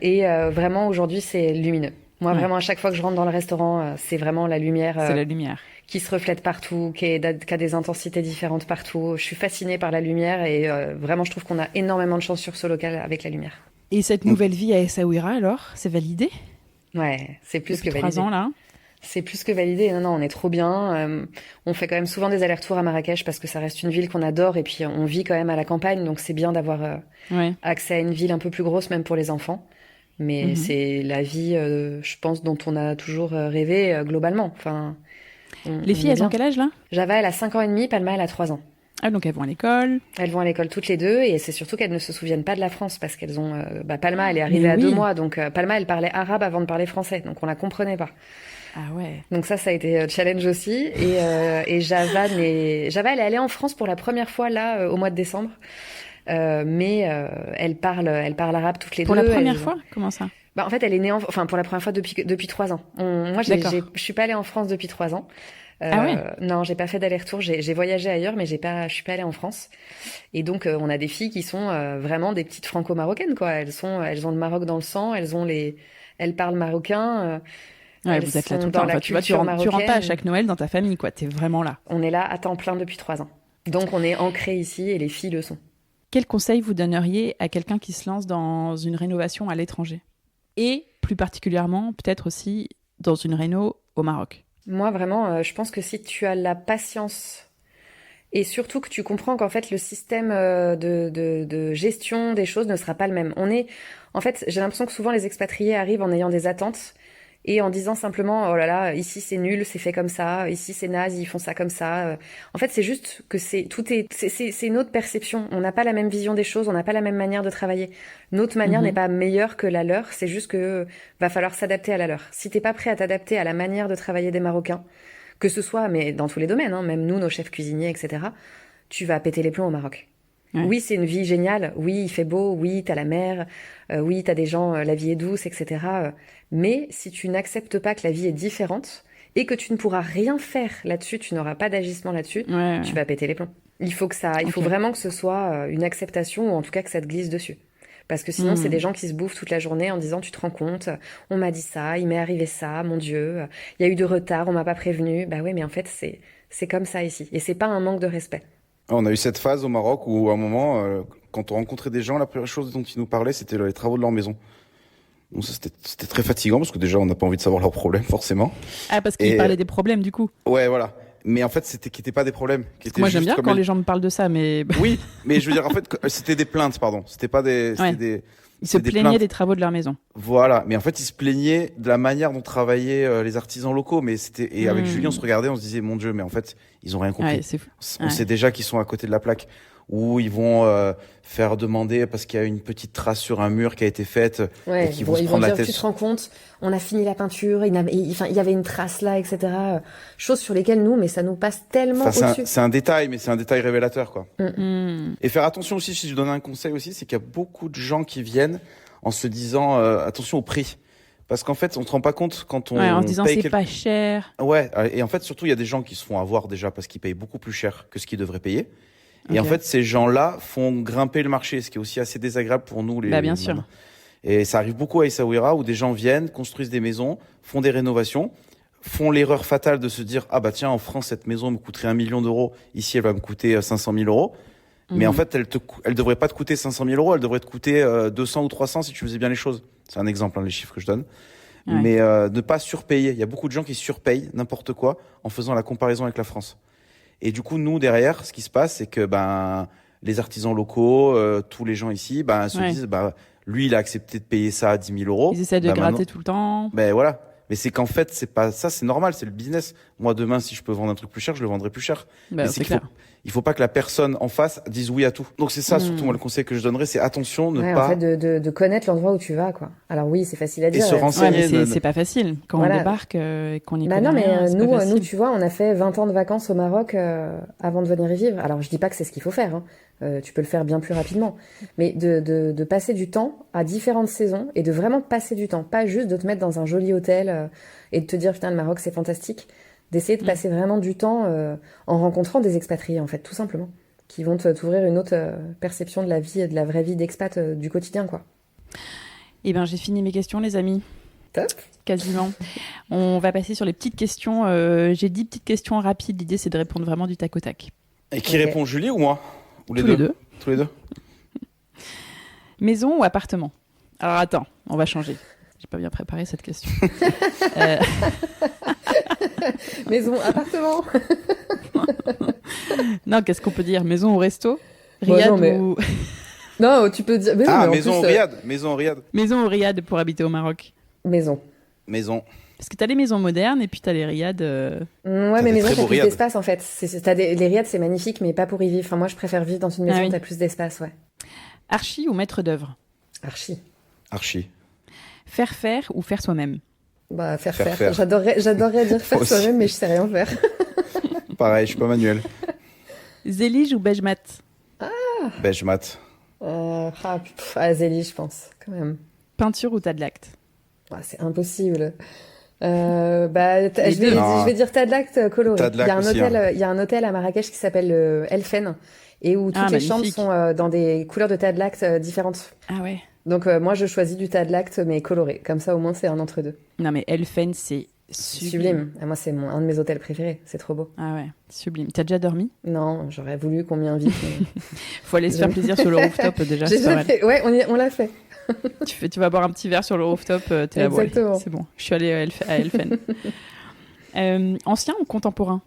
[SPEAKER 2] Et vraiment, aujourd'hui, c'est lumineux. Moi, vraiment, à chaque fois que je rentre dans le restaurant, c'est vraiment la lumière.
[SPEAKER 1] C'est la lumière.
[SPEAKER 2] Qui se reflète partout, qui a des intensités différentes partout. Je suis fascinée par la lumière et vraiment, je trouve qu'on a énormément de chance sur ce local avec la lumière.
[SPEAKER 1] Et cette nouvelle vie à Essaouira, alors, c'est validé?
[SPEAKER 2] Ouais, c'est plus
[SPEAKER 1] Depuis
[SPEAKER 2] que validé.
[SPEAKER 1] 3 ans, là.
[SPEAKER 2] C'est plus que validé. Non, on est trop bien. On fait quand même souvent des allers-retours à Marrakech parce que ça reste une ville qu'on adore et puis on vit quand même à la campagne, donc c'est bien d'avoir accès à une ville un peu plus grosse, même pour les enfants. Mais c'est la vie, je pense, dont on a toujours rêvé globalement. Enfin,
[SPEAKER 1] les filles, elles ont quel âge, là?
[SPEAKER 2] Java, elle a 5 ans et demi, Palma, elle a 3 ans.
[SPEAKER 1] Ah, donc elles vont à l'école.
[SPEAKER 2] Elles vont à l'école toutes les deux, et c'est surtout qu'elles ne se souviennent pas de la France, parce qu'elles ont... Palma, elle est arrivée à 2 mois, donc Palma, elle parlait arabe avant de parler français, donc on la comprenait pas.
[SPEAKER 1] Ah ouais.
[SPEAKER 2] Donc ça a été challenge aussi. Et Java, Java, elle est allée en France pour la première fois, là, au mois de décembre. Mais elle parle arabe toutes les deux.
[SPEAKER 1] Pour la première fois? Comment ça?
[SPEAKER 2] En fait, elle est née pour la première fois depuis 3 ans. Moi, je suis pas allée en France depuis 3 ans.
[SPEAKER 1] Ah ouais?
[SPEAKER 2] Non, j'ai pas fait d'aller-retour. J'ai voyagé ailleurs, mais je suis pas allée en France. Et donc, on a des filles qui sont vraiment des petites franco-marocaines, quoi. Elles ont le Maroc dans le sang. Elles parlent marocain.
[SPEAKER 1] Ouais, vous êtes là tout le temps. Enfin, tu rentres pas à chaque Noël dans ta famille, quoi. T'es vraiment là.
[SPEAKER 2] On est là à temps plein depuis 3 ans. Donc, on est ancrés ici et les filles le sont.
[SPEAKER 1] Quel conseil vous donneriez à quelqu'un qui se lance dans une rénovation à l'étranger? Et plus particulièrement, peut-être aussi dans une réno au Maroc? Moi,
[SPEAKER 2] vraiment, je pense que si tu as la patience et surtout que tu comprends qu'en fait, le système de gestion des choses ne sera pas le même. En fait, j'ai l'impression que souvent les expatriés arrivent en ayant des attentes et en disant simplement, oh là là, ici c'est nul, c'est fait comme ça, ici c'est naze, ils font ça comme ça. En fait, c'est juste que c'est une autre perception. On n'a pas la même vision des choses, on n'a pas la même manière de travailler. Notre manière n'est pas meilleure que la leur, c'est juste que va falloir s'adapter à la leur. Si t'es pas prêt à t'adapter à la manière de travailler des Marocains, que ce soit, mais dans tous les domaines, hein, même nous, nos chefs cuisiniers, etc., tu vas péter les plombs au Maroc. Ouais. Oui, c'est une vie géniale. Oui, il fait beau. Oui, t'as la mer. Oui, t'as des gens, la vie est douce, etc. Mais si tu n'acceptes pas que la vie est différente et que tu ne pourras rien faire là-dessus, tu n'auras pas d'agissement là-dessus, tu vas péter les plombs. Il faut vraiment que ce soit une acceptation ou en tout cas que ça te glisse dessus. Parce que sinon, c'est des gens qui se bouffent toute la journée en disant, tu te rends compte, on m'a dit ça, il m'est arrivé ça, mon Dieu, il y a eu de retard, on m'a pas prévenu. Bah oui, mais en fait, c'est comme ça ici. Et c'est pas un manque de respect.
[SPEAKER 3] On a eu cette phase au Maroc où, à un moment, quand on rencontrait des gens, la première chose dont ils nous parlaient, c'était les travaux de leur maison. Donc ça, c'était très fatigant parce que déjà, on n'a pas envie de savoir leurs problèmes, forcément.
[SPEAKER 1] Ah, parce qu'ils parlaient des problèmes, du coup.
[SPEAKER 3] Ouais, voilà. Mais en fait, qui n'étaient pas des problèmes.
[SPEAKER 1] Moi, j'aime bien quand les gens me parlent de ça, mais...
[SPEAKER 3] Oui, mais je veux dire, en fait, c'était des plaintes, pardon. C'était pas des...
[SPEAKER 1] Ils se plaignaient des travaux de leur maison.
[SPEAKER 3] Voilà, mais en fait, ils se plaignaient de la manière dont travaillaient les artisans locaux. Mais et avec Julien, on se regardait, on se disait, mon Dieu, mais en fait, ils ont rien compris.
[SPEAKER 1] Ouais, c'est fou.
[SPEAKER 3] On sait déjà qu'ils sont à côté de la plaque. Ou ils vont faire demander parce qu'il y a une petite trace sur un mur qui a été faite et qu'ils vont se prendre la tête.
[SPEAKER 2] Tu te rends compte, on a fini la peinture, il y avait une trace là, etc. Choses sur lesquelles mais ça nous passe tellement au-dessus.
[SPEAKER 3] C'est un détail, mais c'est un détail révélateur, quoi. Et faire attention aussi, si je donne un conseil aussi, c'est qu'il y a beaucoup de gens qui viennent en se disant attention au prix. Parce qu'en fait, on se rend pas compte quand on
[SPEAKER 1] en se disant c'est pas cher.
[SPEAKER 3] Ouais, et en fait, surtout, il y a des gens qui se font avoir déjà parce qu'ils payent beaucoup plus cher que ce qu'ils devraient payer. Et en fait, ces gens-là font grimper le marché, ce qui est aussi assez désagréable pour nous.
[SPEAKER 1] Bien sûr.
[SPEAKER 3] Et ça arrive beaucoup à Essaouira où des gens viennent, construisent des maisons, font des rénovations, font l'erreur fatale de se dire « Ah bah tiens, en France, cette maison me coûterait 1 million d'euros. Ici, elle va me coûter 500 000 euros. » Mais en fait, elle devrait pas te coûter 500 000 euros, elle devrait te coûter 200 ou 300 si tu faisais bien les choses. C'est un exemple, les chiffres que je donne. Ouais. Mais ne pas surpayer. Il y a beaucoup de gens qui surpayent n'importe quoi en faisant la comparaison avec la France. Et du coup, nous, derrière, ce qui se passe, c'est que les artisans locaux, tous les gens ici, se disent, lui, il a accepté de payer ça à 10 000 euros.
[SPEAKER 1] Ils essaient de gratter tout le temps.
[SPEAKER 3] Voilà. Mais c'est qu'en fait, c'est pas ça, c'est normal, c'est le business. Moi, demain, si je peux vendre un truc plus cher, je le vendrai plus cher.
[SPEAKER 1] C'est clair.
[SPEAKER 3] Il faut pas que la personne en face dise oui à tout. Donc c'est ça, surtout, moi, le conseil que je donnerais, c'est attention, pas...
[SPEAKER 2] En fait, de connaître l'endroit où tu vas, quoi. Alors oui, c'est facile à dire.
[SPEAKER 3] Et se renseigner.
[SPEAKER 1] Mais c'est pas facile quand on débarque et qu'on y connaît
[SPEAKER 2] non, mais
[SPEAKER 1] rien,
[SPEAKER 2] nous, tu vois, on a fait 20 ans de vacances au Maroc avant de venir y vivre. Alors je dis pas que c'est ce qu'il faut faire, hein. Tu peux le faire bien plus rapidement. Mais de passer du temps à différentes saisons et de vraiment passer du temps. Pas juste de te mettre dans un joli hôtel et de te dire, putain, le Maroc, c'est fantastique. D'essayer de passer vraiment du temps en rencontrant des expatriés, en fait, tout simplement, qui vont t'ouvrir une autre perception de la vie et de la vraie vie d'expat du quotidien, quoi.
[SPEAKER 1] Eh bien, j'ai fini mes questions, les amis.
[SPEAKER 2] Top.
[SPEAKER 1] Quasiment. On va passer sur les petites questions. J'ai 10 petites questions rapides. L'idée, c'est de répondre vraiment du tac au tac.
[SPEAKER 3] Et qui répond, Julie ou moi? Ou
[SPEAKER 1] les deux.
[SPEAKER 3] Tous les deux.
[SPEAKER 1] Maison ou appartement? Alors attends, on va changer. J'ai pas bien préparé cette question.
[SPEAKER 2] Maison, appartement.
[SPEAKER 1] Non, qu'est-ce qu'on peut dire? Maison ou resto? Riad ou...
[SPEAKER 2] Non, tu peux dire... Mais
[SPEAKER 3] Ah,
[SPEAKER 2] mais
[SPEAKER 3] maison
[SPEAKER 2] plus,
[SPEAKER 3] au Riad. Maison au Riad.
[SPEAKER 1] Maison ou riad pour habiter au Maroc?
[SPEAKER 2] Maison.
[SPEAKER 3] Maison.
[SPEAKER 1] Parce que t'as les maisons modernes et puis t'as les riads...
[SPEAKER 2] Ouais,
[SPEAKER 3] T'as
[SPEAKER 2] mais
[SPEAKER 3] des
[SPEAKER 2] maison,
[SPEAKER 3] très
[SPEAKER 2] t'as
[SPEAKER 3] beaux
[SPEAKER 2] plus
[SPEAKER 3] riads.
[SPEAKER 2] d'espace, en fait. Les riads, c'est magnifique, mais pas pour y vivre. Enfin, moi, je préfère vivre dans une maison où t'as plus d'espace, ouais.
[SPEAKER 1] Archi ou maître d'œuvre?
[SPEAKER 2] Archi.
[SPEAKER 3] Archi.
[SPEAKER 1] Faire ou faire soi-même?
[SPEAKER 2] Bah, faire.
[SPEAKER 3] Faire.
[SPEAKER 2] J'adorerais dire faire
[SPEAKER 3] Aussi.
[SPEAKER 2] soi-même, mais je sais rien faire.
[SPEAKER 3] Pareil, je suis pas manuel.
[SPEAKER 1] Zélige ou beige mat?
[SPEAKER 3] Beige mat.
[SPEAKER 2] Zélie, je pense, quand même.
[SPEAKER 1] Peinture ou tas de l'acte?
[SPEAKER 2] C'est impossible.
[SPEAKER 1] Les
[SPEAKER 2] Je
[SPEAKER 1] deux.
[SPEAKER 2] vais dire tas de l'acte coloré.
[SPEAKER 3] Tadlac
[SPEAKER 2] Il y a un
[SPEAKER 3] aussi,
[SPEAKER 2] hôtel, il y a un hôtel à Marrakech qui s'appelle Elfen et où toutes les chambres
[SPEAKER 1] magnifique.
[SPEAKER 2] sont dans des couleurs de tas de l'acte différentes.
[SPEAKER 1] Ah ouais.
[SPEAKER 2] Donc moi je choisis du tas de l'acte mais coloré. Comme ça au moins c'est un entre deux.
[SPEAKER 1] Non mais Elfen, c'est sublime.
[SPEAKER 2] Et moi c'est un de mes hôtels préférés. C'est trop beau.
[SPEAKER 1] Ah ouais, sublime. T'as déjà dormi?
[SPEAKER 2] Non, j'aurais voulu qu'on m'y invite. Mais...
[SPEAKER 1] Faut aller se faire plaisir sur le rooftop déjà.
[SPEAKER 2] J'ai
[SPEAKER 1] c'est pas
[SPEAKER 2] déjà
[SPEAKER 1] mal.
[SPEAKER 2] fait. Ouais, on l'a fait.
[SPEAKER 1] Tu vas boire un petit verre sur le rooftop, t'es là, bon, allez,
[SPEAKER 2] Exactement.
[SPEAKER 1] c'est bon. Je suis allée à Elfen. Ancien ou contemporain?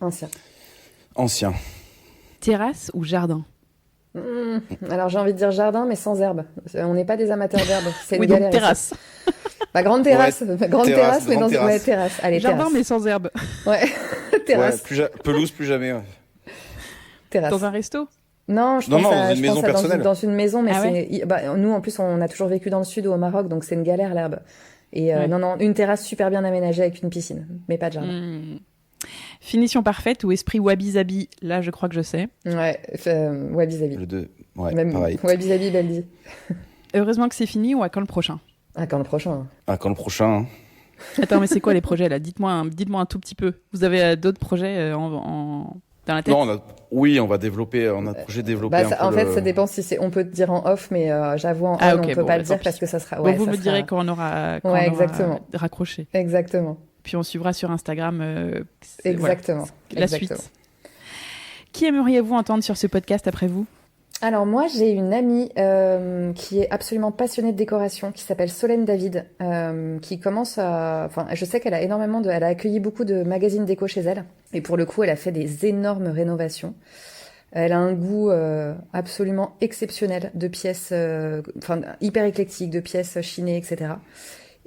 [SPEAKER 2] Ancien.
[SPEAKER 3] Ancien.
[SPEAKER 1] Terrasse ou jardin?
[SPEAKER 2] Alors j'ai envie de dire jardin mais sans herbe. On n'est pas des amateurs d'herbe. C'est une
[SPEAKER 1] Oui,
[SPEAKER 2] galère.
[SPEAKER 1] donc terrasse.
[SPEAKER 2] Grande terrasse, grande terrasse, mais
[SPEAKER 3] grande
[SPEAKER 2] dans
[SPEAKER 3] terrasse.
[SPEAKER 2] ouais, terrasse. Allez,
[SPEAKER 1] Jardin
[SPEAKER 2] terrasse.
[SPEAKER 1] mais sans herbe.
[SPEAKER 2] Ouais, terrasse.
[SPEAKER 3] Ouais, pelouse, plus jamais. Ouais.
[SPEAKER 2] Terrasse.
[SPEAKER 1] Dans un resto?
[SPEAKER 2] Non, je
[SPEAKER 3] Non,
[SPEAKER 2] pense
[SPEAKER 3] non,
[SPEAKER 2] à,
[SPEAKER 3] dans une
[SPEAKER 2] je
[SPEAKER 3] maison
[SPEAKER 2] pense à
[SPEAKER 3] personnelle.
[SPEAKER 2] dans une maison, mais
[SPEAKER 1] Ah
[SPEAKER 2] nous en plus on a toujours vécu dans le sud ou au Maroc, donc c'est une galère l'herbe. Et
[SPEAKER 1] Ouais.
[SPEAKER 2] non, une terrasse super bien aménagée avec une piscine, mais pas de jardin.
[SPEAKER 1] Finition parfaite ou esprit wabi-sabi? Là, je crois que je sais.
[SPEAKER 2] Ouais, wabi-sabi.
[SPEAKER 3] Le 2. Ouais,
[SPEAKER 2] Même
[SPEAKER 3] pareil.
[SPEAKER 2] wabi-sabi, Baldi.
[SPEAKER 1] Heureusement que c'est fini ou à quand le prochain?
[SPEAKER 2] Ah, quand le prochain.
[SPEAKER 3] Ah, quand le prochain. Hein.
[SPEAKER 1] Attends, mais c'est quoi les projets là? Dites-moi un tout petit peu. Vous avez d'autres projets dans la tête?
[SPEAKER 3] Non, on va développer, on a un projet de développer un peu
[SPEAKER 2] En fait, ça dépend si c'est. On peut te dire en off, mais j'avoue en on
[SPEAKER 1] ok,
[SPEAKER 2] peut
[SPEAKER 1] bon,
[SPEAKER 2] pas
[SPEAKER 1] bah,
[SPEAKER 2] le
[SPEAKER 1] tant
[SPEAKER 2] dire
[SPEAKER 1] pis.
[SPEAKER 2] parce que ça sera.
[SPEAKER 1] Bon,
[SPEAKER 2] Ouais,
[SPEAKER 1] vous
[SPEAKER 2] ça
[SPEAKER 1] me
[SPEAKER 2] sera-
[SPEAKER 1] direz quand on aura
[SPEAKER 2] exactement.
[SPEAKER 1] raccroché.
[SPEAKER 2] Exactement.
[SPEAKER 1] Puis on suivra sur Instagram
[SPEAKER 2] Exactement.
[SPEAKER 1] la
[SPEAKER 2] Exactement.
[SPEAKER 1] suite. Qui aimeriez-vous entendre sur ce podcast après vous?
[SPEAKER 2] Alors moi, j'ai une amie qui est absolument passionnée de décoration, qui s'appelle Solène David, qui commence à... Enfin, je sais qu'elle a elle a accueilli beaucoup de magazines déco chez elle, et pour le coup, elle a fait des énormes rénovations. Elle a un goût absolument exceptionnel de pièces, hyper éclectique, de pièces chinées, etc.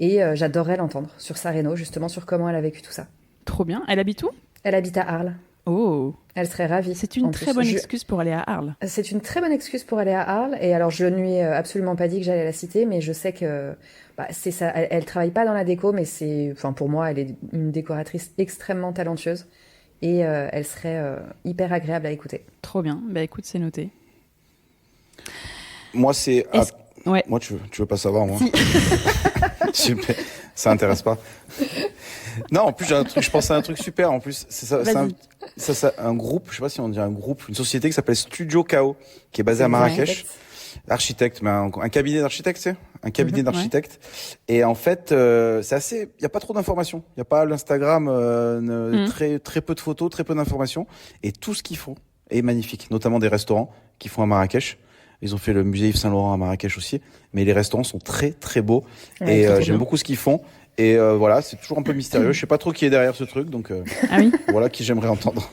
[SPEAKER 2] Et j'adorerais l'entendre sur sa réno, justement, sur comment elle a vécu tout ça.
[SPEAKER 1] Trop bien. Elle habite où?
[SPEAKER 2] Elle habite à Arles.
[SPEAKER 1] Oh,
[SPEAKER 2] Elle serait ravie.
[SPEAKER 1] c'est une
[SPEAKER 2] En
[SPEAKER 1] très
[SPEAKER 2] plus.
[SPEAKER 1] bonne excuse pour aller à Arles.
[SPEAKER 2] C'est une très bonne excuse pour aller à Arles. Et alors, je ne lui ai absolument pas dit que j'allais la citer, mais je sais que c'est ça. Elle travaille pas dans la déco, mais pour moi, elle est une décoratrice extrêmement talentueuse. Et elle serait hyper agréable à écouter.
[SPEAKER 1] Trop bien. Bah écoute, c'est noté.
[SPEAKER 3] Moi, c'est.
[SPEAKER 1] Ouais.
[SPEAKER 3] Moi, tu veux pas savoir, moi.
[SPEAKER 1] Si.
[SPEAKER 3] Super. Ça intéresse pas. Non, en plus, je pense à un truc super. En plus, c'est ça,
[SPEAKER 1] Vas-y.
[SPEAKER 3] c'est un groupe, je sais pas si on dit un groupe, une société qui s'appelle Studio Kao, qui est basée à Marrakech. Architecte, mais un cabinet d'architectes, tu sais, un cabinet d'architectes. Et en fait, c'est assez, il y a pas trop d'informations. Il y a pas l'Instagram, très très peu de photos, très peu d'informations. Et tout ce qu'ils font est magnifique, notamment des restaurants qu'ils font à Marrakech. Ils ont fait le musée Yves Saint Laurent à Marrakech aussi, mais les restaurants sont très très beaux.
[SPEAKER 2] Ouais,
[SPEAKER 3] et
[SPEAKER 2] trop
[SPEAKER 3] j'aime
[SPEAKER 2] bien.
[SPEAKER 3] beaucoup ce qu'ils font. Et voilà, c'est toujours un peu mystérieux. Je sais pas trop qui est derrière ce truc, donc
[SPEAKER 1] Ah oui.
[SPEAKER 3] voilà qui j'aimerais entendre.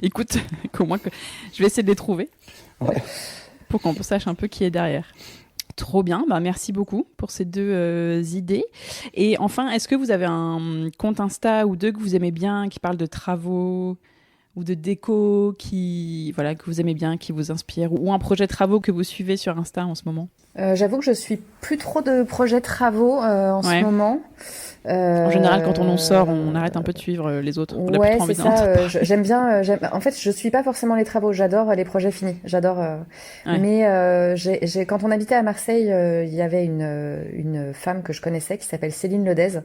[SPEAKER 1] Écoute, qu'au moins je vais essayer de les trouver.
[SPEAKER 3] Ouais.
[SPEAKER 1] Pour qu'on sache un peu qui est derrière. Trop bien, bah merci beaucoup pour ces deux idées. Et enfin, est-ce que vous avez un compte Insta ou deux que vous aimez bien, qui parle de travaux ou de déco, que vous aimez bien, qui vous inspire, ou un projet de travaux que vous suivez sur Insta en ce moment?
[SPEAKER 2] J'avoue que je suis plus trop de projets travaux en
[SPEAKER 1] Ouais.
[SPEAKER 2] ce moment.
[SPEAKER 1] En général, quand on en sort, on arrête un peu de suivre les autres. On a plus
[SPEAKER 2] Ouais,
[SPEAKER 1] trop envie
[SPEAKER 2] c'est
[SPEAKER 1] d'en
[SPEAKER 2] ça.
[SPEAKER 1] entendre.
[SPEAKER 2] J'aime bien. En fait, je suis pas forcément les travaux. J'adore les projets finis. J'adore.
[SPEAKER 1] Ouais.
[SPEAKER 2] Mais quand on habitait à Marseille, il y avait une femme que je connaissais qui s'appelle Céline Ledez,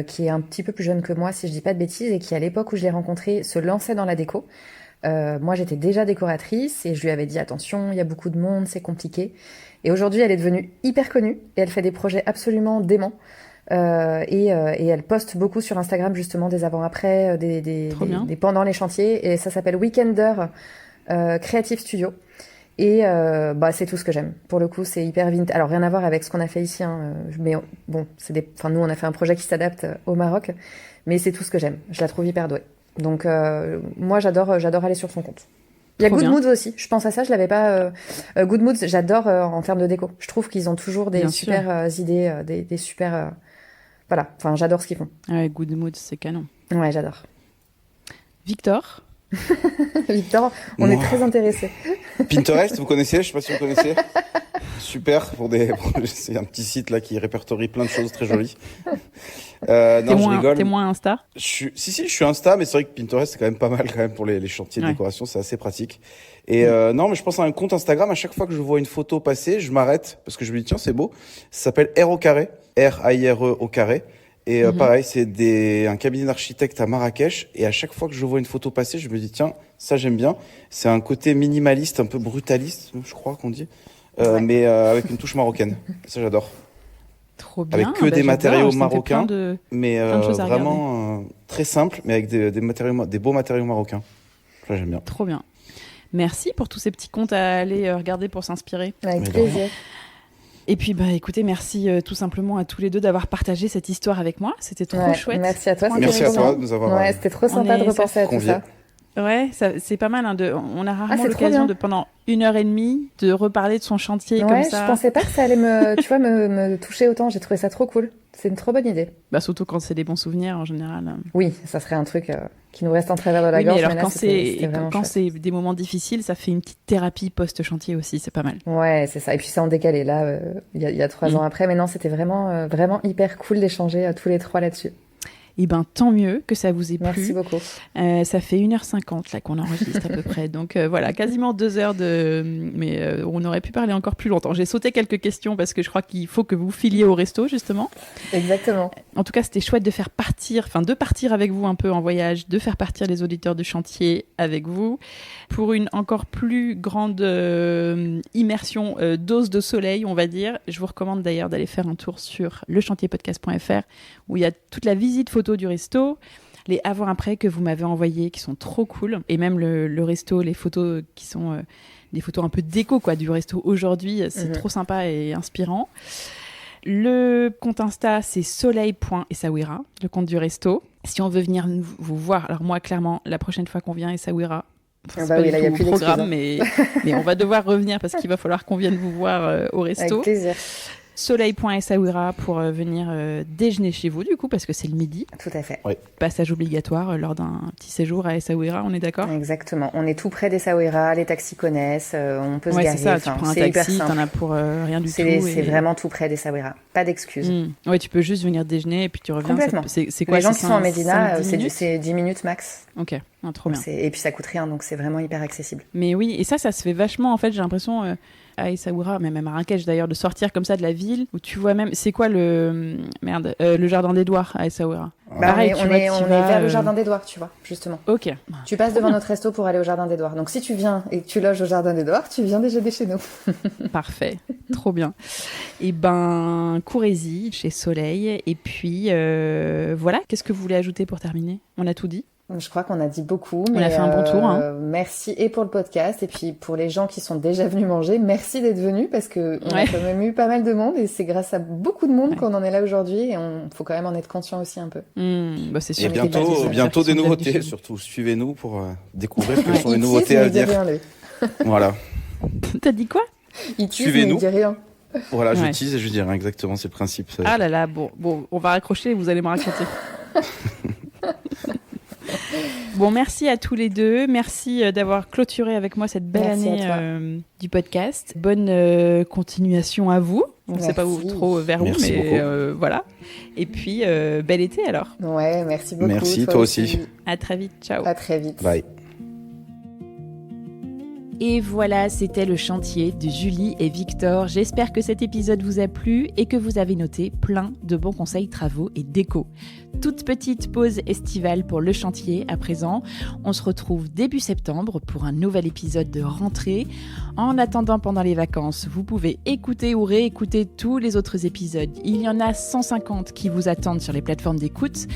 [SPEAKER 2] qui est un petit peu plus jeune que moi, si je dis pas de bêtises, et qui à l'époque où je l'ai rencontrée se lançait dans la déco. Moi, j'étais déjà décoratrice et je lui avais dit attention, il y a beaucoup de monde, c'est compliqué. Et aujourd'hui, elle est devenue hyper connue et elle fait des projets absolument déments. Et elle poste beaucoup sur Instagram justement des avant-après, des
[SPEAKER 1] Trop bien.
[SPEAKER 2] pendant les chantiers. Et ça s'appelle Weekender Creative Studio. Et c'est tout ce que j'aime. Pour le coup, c'est hyper vintage. Alors rien à voir avec ce qu'on a fait ici, hein. Mais bon, nous on a fait un projet qui s'adapte au Maroc, mais c'est tout ce que j'aime. Je la trouve hyper douée. Donc moi j'adore aller sur son compte. Il y a Good Moods aussi. Je pense à ça, je l'avais pas. Good Moods, j'adore en termes de déco. Je trouve qu'ils ont toujours des super idées, des super. Voilà. Enfin, j'adore ce qu'ils font.
[SPEAKER 1] Ouais, Good Moods, c'est canon.
[SPEAKER 2] Ouais, j'adore.
[SPEAKER 1] Victor.
[SPEAKER 2] Victor, on est très intéressés.
[SPEAKER 3] Pinterest, vous connaissez? Je sais pas si vous connaissez. Super c'est un petit site là qui répertorie plein de choses très jolies. Non, je rigole.
[SPEAKER 1] T'es moins Insta?
[SPEAKER 3] Si, je suis Insta, mais c'est vrai que Pinterest c'est quand même pas mal quand même pour les chantiers de décoration, c'est assez pratique. Et non, mais je pense à un compte Instagram. À chaque fois que je vois une photo passer, je m'arrête parce que je me dis tiens c'est beau. Ça s'appelle R au carré, R-A-I-R-E au carré. Et pareil, c'est un cabinet d'architectes à Marrakech. Et à chaque fois que je vois une photo passer, je me dis tiens ça j'aime bien. C'est un côté minimaliste, un peu brutaliste, je crois qu'on dit. Mais avec une touche marocaine. Ça, j'adore.
[SPEAKER 1] Trop bien.
[SPEAKER 3] Avec que des matériaux marocains, mais
[SPEAKER 1] vraiment
[SPEAKER 3] très simple, mais avec des beaux matériaux marocains. Ça, j'aime bien.
[SPEAKER 1] Trop bien. Merci pour tous ces petits comptes à aller regarder pour s'inspirer.
[SPEAKER 2] Avec plaisir.
[SPEAKER 1] Et puis, écoutez, merci tout simplement à tous les deux d'avoir partagé cette histoire avec moi. C'était trop chouette.
[SPEAKER 2] Merci à toi.
[SPEAKER 3] Merci à toi de nous avoir.
[SPEAKER 2] Ouais, c'était trop sympa de repenser à tout ça.
[SPEAKER 1] Ouais, c'est pas mal. On a rarement l'occasion de, pendant 1h30, de reparler de son chantier comme ça.
[SPEAKER 2] Je pensais pas que ça allait me toucher autant. J'ai trouvé ça trop cool. C'est une trop bonne idée.
[SPEAKER 1] Surtout quand c'est des bons souvenirs, en général.
[SPEAKER 2] Oui, ça serait un truc qui nous reste en travers de la gorge.
[SPEAKER 1] Mais alors, quand c'est des moments difficiles, ça fait une petite thérapie post-chantier aussi. C'est pas mal.
[SPEAKER 2] Ouais, c'est ça. Et puis ça en décalé. Là, il y a 3 ans après. Mais non, c'était vraiment hyper cool d'échanger tous les 3 là-dessus.
[SPEAKER 1] Eh ben, tant mieux que ça vous ait plu.
[SPEAKER 2] Merci beaucoup.
[SPEAKER 1] Ça fait 1h50 là qu'on enregistre à peu près. Donc voilà, quasiment 2 heures mais on aurait pu parler encore plus longtemps. J'ai sauté quelques questions parce que je crois qu'il faut que vous filiez au resto, justement.
[SPEAKER 2] Exactement.
[SPEAKER 1] En tout cas, c'était chouette de partir avec vous un peu en voyage, de faire partir les auditeurs du chantier avec vous pour une encore plus grande immersion, dose de soleil, on va dire. Je vous recommande d'ailleurs d'aller faire un tour sur lechantierpodcast.fr où il y a toute la visite photo du resto, les avant-après que vous m'avez envoyés qui sont trop cool, et même le resto, les photos qui sont des photos un peu déco du resto aujourd'hui, c'est trop sympa et inspirant. Le compte Insta, c'est soleil.essaouira, le compte du resto. Si on veut venir vous voir, alors moi clairement la prochaine fois qu'on vient à Essaouira, c'est pas du tout mon programme, mais on va devoir revenir parce qu'il va falloir qu'on vienne vous voir au resto.
[SPEAKER 2] Avec plaisir.
[SPEAKER 1] Soleil.essaouira pour venir déjeuner chez vous, du coup, parce que c'est le midi.
[SPEAKER 2] Tout à fait.
[SPEAKER 3] Oui.
[SPEAKER 1] Passage obligatoire lors d'un petit séjour à Essaouira, on est d'accord?
[SPEAKER 2] Exactement. On est tout près d'Essaouira, les taxis connaissent, on peut se garer.
[SPEAKER 1] C'est ça, tu prends un taxi, t'en as pour rien du tout.
[SPEAKER 2] C'est vraiment tout près d'Essaouira. Pas d'excuses.
[SPEAKER 1] Ouais, tu peux juste venir déjeuner et puis tu reviens.
[SPEAKER 2] Complètement.
[SPEAKER 1] C'est quoi,
[SPEAKER 2] les gens qui sont en Médina,
[SPEAKER 1] c'est
[SPEAKER 2] 10 minutes max.
[SPEAKER 1] Ok, trop bien.
[SPEAKER 2] Et puis ça coûte rien, donc c'est vraiment hyper accessible.
[SPEAKER 1] Mais oui, et ça se fait vachement, en fait, j'ai l'impression... à Essaouira, même à Marrakech d'ailleurs, de sortir comme ça de la ville, où tu vois même, c'est quoi le jardin des Douars à Essaouira?
[SPEAKER 2] Pareil, on est vers le jardin des Douars, tu vois, justement.
[SPEAKER 1] Ok.
[SPEAKER 2] Tu passes devant notre resto pour aller au jardin des Douars. Donc si tu viens et que tu loges au jardin des Douars, tu viens déjeuner chez nous.
[SPEAKER 1] Parfait, trop bien. Et courez-y chez Soleil. Et puis voilà, qu'est-ce que vous voulez ajouter pour terminer? On a tout dit?
[SPEAKER 2] Je crois qu'on a dit beaucoup.
[SPEAKER 1] On a fait un bon tour.
[SPEAKER 2] Merci et pour le podcast et puis pour les gens qui sont déjà venus manger, merci d'être venus parce que on a quand même eu pas mal de monde et c'est grâce à beaucoup de monde qu'on en est là aujourd'hui et faut quand même en être conscient aussi un peu.
[SPEAKER 1] C'est sûr.
[SPEAKER 3] Et bientôt des nouveautés, surtout suivez-nous pour découvrir quelles sont les nouveautés à dire. Voilà.
[SPEAKER 1] T'as dit quoi?
[SPEAKER 3] Suivez-nous.
[SPEAKER 2] Il dit rien.
[SPEAKER 3] Voilà, je tease et je dis rien exactement, c'est le principe.
[SPEAKER 1] Ah là là, bon, on va raccrocher et vous allez me raconter. Bon, merci à tous les deux. Merci d'avoir clôturé avec moi cette belle année du podcast. Bonne continuation à vous. On ne sait pas vers où, mais voilà. Et puis, bel été alors.
[SPEAKER 2] Ouais, merci beaucoup.
[SPEAKER 3] Merci, toi aussi.
[SPEAKER 1] À très vite. Ciao.
[SPEAKER 2] À très vite.
[SPEAKER 3] Bye.
[SPEAKER 1] Et voilà, c'était le chantier de Julie et Victor. J'espère que cet épisode vous a plu et que vous avez noté plein de bons conseils, travaux et déco. Toute petite pause estivale pour le chantier à présent. On se retrouve début septembre pour un nouvel épisode de rentrée. En attendant, pendant les vacances, vous pouvez écouter ou réécouter tous les autres épisodes. Il y en a 150 qui vous attendent sur les plateformes d'écoute.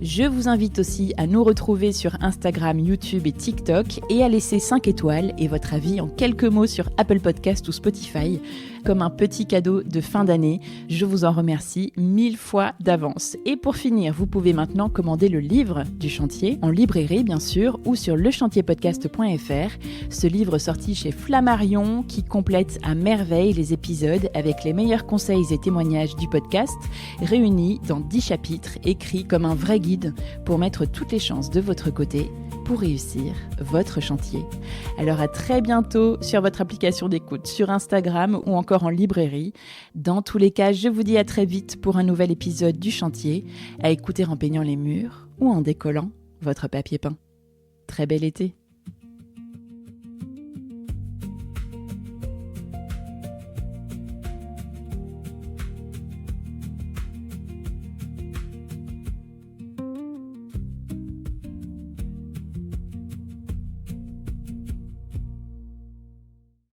[SPEAKER 1] Je vous invite aussi à nous retrouver sur Instagram, YouTube et TikTok et à laisser 5 étoiles et votre votre avis en quelques mots sur Apple Podcast ou Spotify comme un petit cadeau de fin d'année. Je vous en remercie 1000 fois d'avance. Et pour finir, vous pouvez maintenant commander le livre du chantier en librairie bien sûr ou sur lechantierpodcast.fr. Ce livre sorti chez Flammarion qui complète à merveille les épisodes avec les meilleurs conseils et témoignages du podcast réunis dans 10 chapitres écrits comme un vrai guide pour mettre toutes les chances de votre côté pour réussir votre chantier. Alors à très bientôt sur votre application d'écoute, sur Instagram ou encore en librairie. Dans tous les cas, je vous dis à très vite pour un nouvel épisode du chantier, à écouter en peignant les murs ou en décollant votre papier peint. Très bel été!